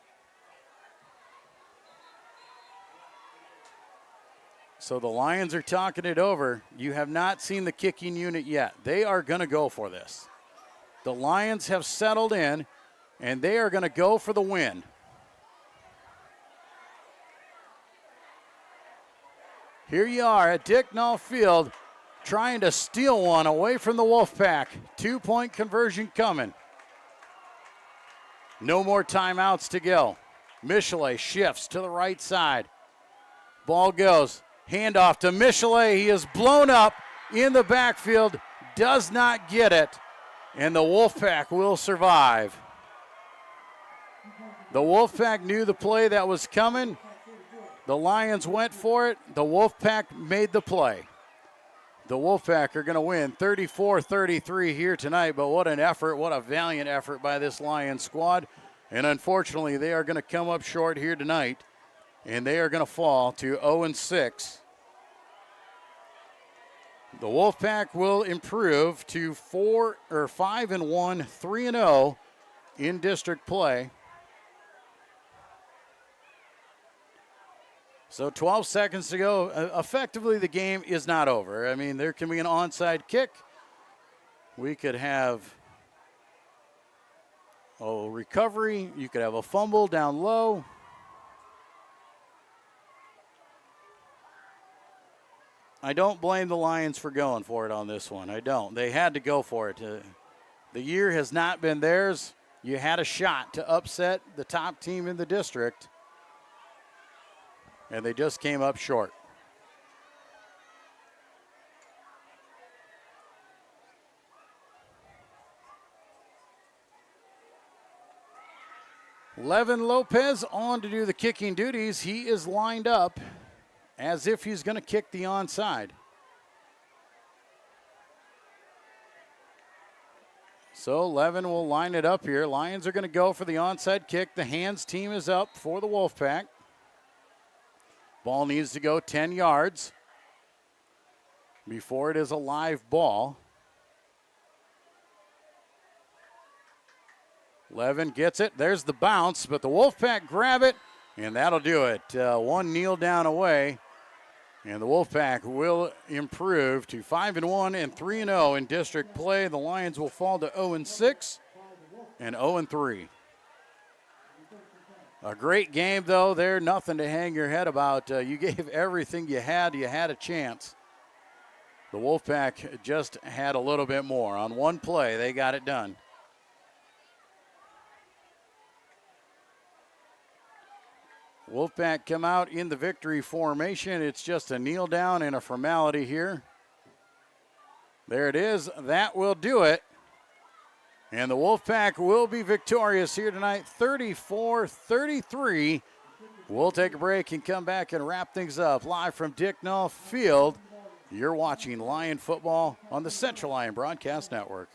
So the Lions are talking it over. You have not seen the kicking unit yet. They are going to go for this. The Lions have settled in, and they are going to go for the win. Here you are at Dicknall Field trying to steal one away from the Wolfpack. 2-point conversion coming. No more timeouts to go. Michelet shifts to the right side. Ball goes. Handoff to Michelet. He is blown up in the backfield. Does not get it. And the Wolfpack will survive. The Wolfpack knew the play that was coming. The Lions went for it. The Wolfpack made the play. The Wolfpack are going to win 34-33 here tonight, but what an effort, what a valiant effort by this Lions squad. And unfortunately, they are going to come up short here tonight, and they are going to fall to 0-6. The Wolfpack will improve to 5-1, 3-0 in district play. So 12 seconds to go. Effectively, the game is not over. I mean, there can be an onside kick. We could have a recovery. You could have a fumble down low. I don't blame the Lions for going for it on this one. I don't. They had to go for it. The year has not been theirs. You had a shot to upset the top team in the district, and they just came up short. Levin Lopez on to do the kicking duties. He is lined up as if he's going to kick the onside. So Levin will line it up here. Lions are going to go for the onside kick. The hands team is up for the Wolfpack. Ball needs to go 10 yards before it is a live ball. Levin gets it. There's the bounce, but the Wolfpack grab it, and that'll do it. One kneel down away, and the Wolfpack will improve to 5-1 and 3-0 in district play. The Lions will fall to 0-6 and 0-3. A great game, though. There, nothing to hang your head about. You gave everything you had. You had a chance. The Wolfpack just had a little bit more. On one play, they got it done. Wolfpack come out in the victory formation. It's just a kneel down and a formality here. There it is. That will do it. And the Wolfpack will be victorious here tonight, 34-33. We'll take a break and come back and wrap things up. Live from Dicknall Field, you're watching Lion football on the Central Lyon Broadcast Network.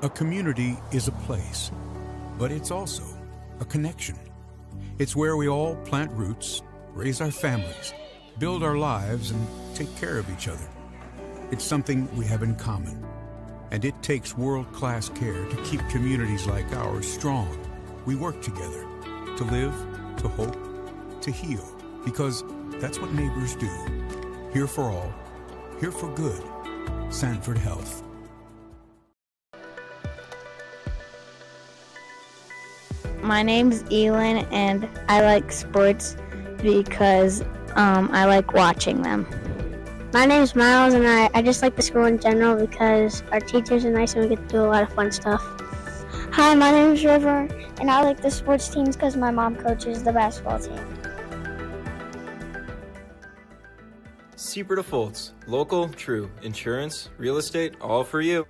A community is a place, but it's also a connection. It's where we all plant roots, raise our families, build our lives, and take care of each other. It's something we have in common. And it takes world-class care to keep communities like ours strong. We work together to live, to hope, to heal, because that's what neighbors do. Here for all, here for good. Sanford Health. My name's Elin, and I like sports because I like watching them. My name's Miles, and I just like the school in general because our teachers are nice and we get to do a lot of fun stuff. Hi, my name's River, and I like the sports teams because my mom coaches the basketball team. Super Defaults. Local, true. Insurance, real estate, all for you.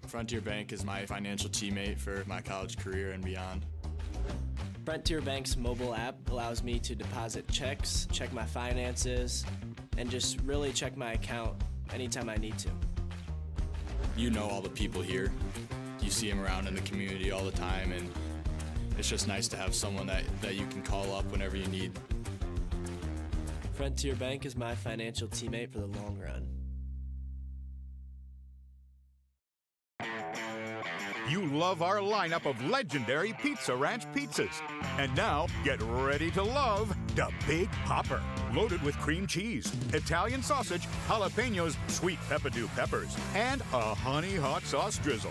Frontier Bank is my financial teammate for my college career and beyond. Frontier Bank's mobile app allows me to deposit checks, check my finances, and just really check my account anytime I need to. You know all the people here. You see them around in the community all the time, and it's just nice to have someone that you can call up whenever you need. Frontier Bank is my financial teammate for the long run. You love our lineup of legendary Pizza Ranch pizzas. And now, get ready to love the Big Popper. Loaded with cream cheese, Italian sausage, jalapenos, sweet peppadew peppers, and a honey hot sauce drizzle.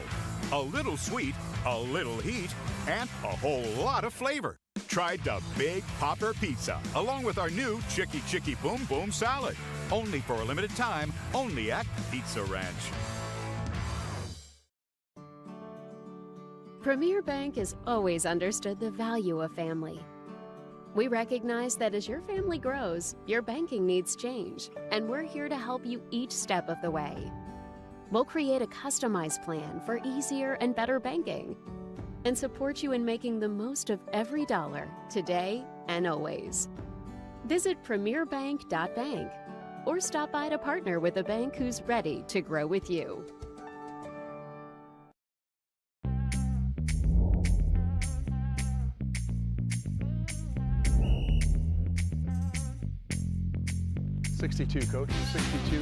A little sweet, a little heat, and a whole lot of flavor. Try the Big Popper Pizza, along with our new Chicky Chicky Boom Boom Salad. Only for a limited time, only at Pizza Ranch. Premier Bank has always understood the value of family. We recognize that as your family grows, your banking needs change, and we're here to help you each step of the way. We'll create a customized plan for easier and better banking and support you in making the most of every dollar today and always. Visit premierbank.bank or stop by to partner with a bank who's ready to grow with you. .62, Coach. 62.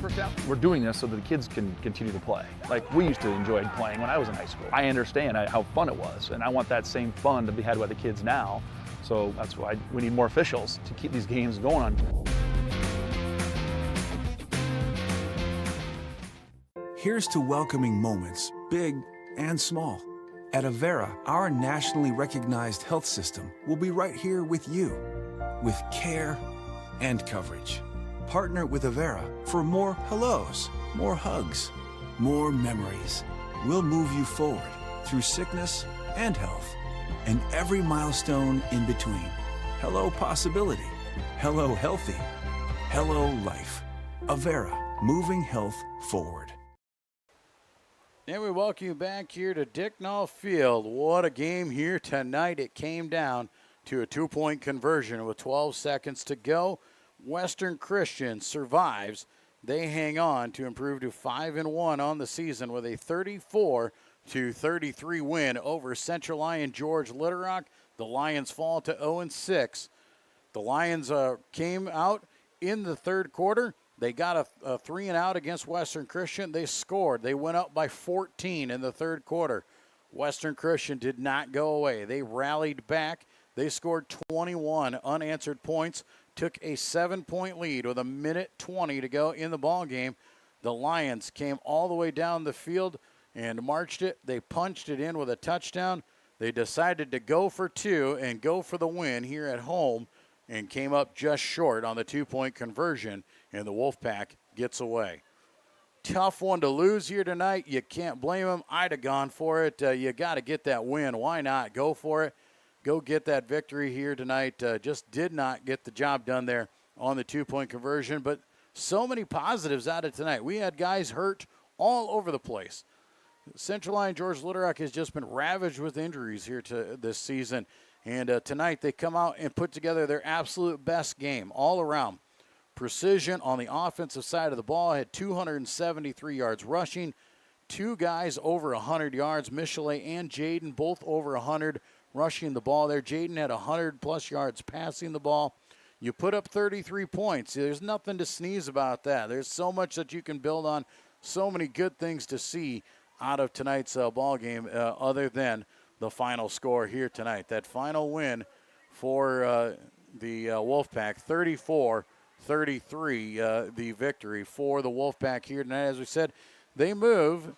First down. We're doing this so that the kids can continue to play. Like we used to enjoy playing when I was in high school. I understand how fun it was, and I want that same fun to be had by the kids now. So that's why we need more officials to keep these games going on. Here's to welcoming moments, big and small. At Avera, our nationally recognized health system will be right here with you, with care and coverage. Partner with Avera for more hellos, more hugs, more memories. We'll move you forward through sickness and health, and every milestone in between. Hello possibility, hello healthy, hello life. Avera, moving health forward. And we welcome you back here to Dicknall Field. What a game here tonight. It came down to a two-point conversion with 12 seconds to go. Western Christian survives. They hang on to improve to 5-1 on the season with a 34-33 win over Central Lyon George Little Rock. The Lions fall to 0-6. The Lions came out in the third quarter. They got a 3-and-out against Western Christian. They scored. They went up by 14 in the third quarter. Western Christian did not go away. They rallied back. They scored 21 unanswered points, took a 7-point lead with 1:20 to go in the ball game. The Lions came all the way down the field and marched it. They punched it in with a touchdown. They decided to go for two and go for the win here at home and came up just short on the two-point conversion, and the Wolfpack gets away. Tough one to lose here tonight. You can't blame them. I'd have gone for it. You got to get that win. Why not? Go for it. Go get that victory here tonight. Just did not get the job done there on the two-point conversion, but so many positives out of tonight. We had guys hurt all over the place. Central Lyon George Little Rock has just been ravaged with injuries here to this season, and tonight they come out and put together their absolute best game all around. Precision on the offensive side of the ball, had 273 yards rushing, two guys over 100 yards, Michelet and Jaden, both over 100 rushing the ball there. Jaden had 100-plus yards passing the ball. You put up 33 points. There's nothing to sneeze about that. There's so much that you can build on, so many good things to see out of tonight's ball game other than the final score here tonight. That final win for the Wolfpack, 34-33, the victory for the Wolfpack here tonight. As we said, they move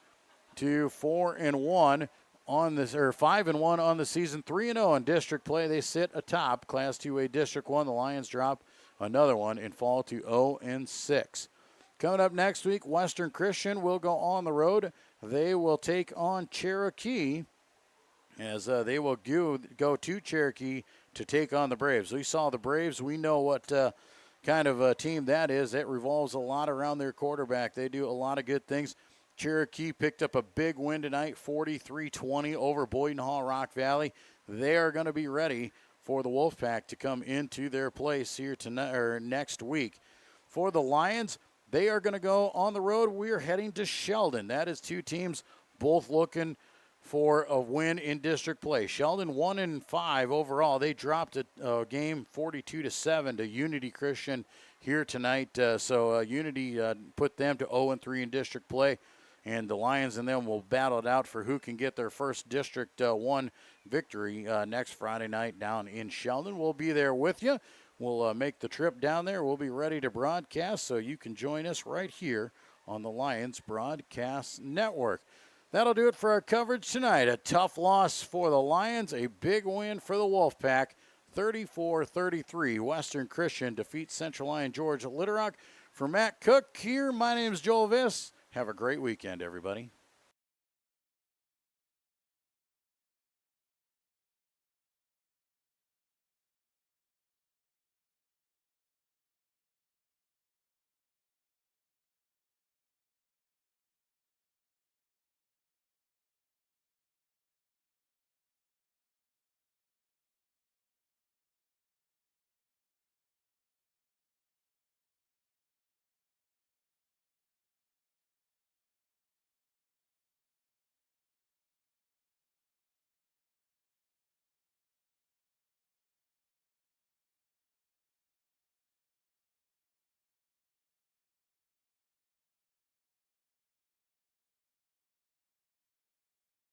to 4-1 on this, or 5-1 on the season, 3-0 in district play. They sit atop Class 2A District 1. The Lions drop another one and fall to 0-6. Coming up next week, Western Christian will go on the road. They will take on Cherokee as they will go to Cherokee to take on the Braves. We saw the Braves. We know what kind of a team that is. It revolves a lot around their quarterback. They do a lot of good things. Cherokee picked up a big win tonight, 43-20 over Boyden Hall Rock Valley. They are going to be ready for the Wolfpack to come into their place here tonight or next week. For the Lions, they are going to go on the road. We are heading to Sheldon. That is two teams both looking for a win in district play. Sheldon 1-5 overall. They dropped a game 42-7 to Unity Christian here tonight. So Unity put them to 0-3 in district play. And the Lions and them will battle it out for who can get their first District 1 victory next Friday night down in Sheldon. We'll be there with you. We'll make the trip down there. We'll be ready to broadcast, so you can join us right here on the Lions Broadcast Network. That'll do it for our coverage tonight. A tough loss for the Lions, a big win for the Wolfpack. 34-33, Western Christian defeats Central Lyon George Little Rock. For Matt Cook here, my name is Joel Viss. Have a great weekend, everybody.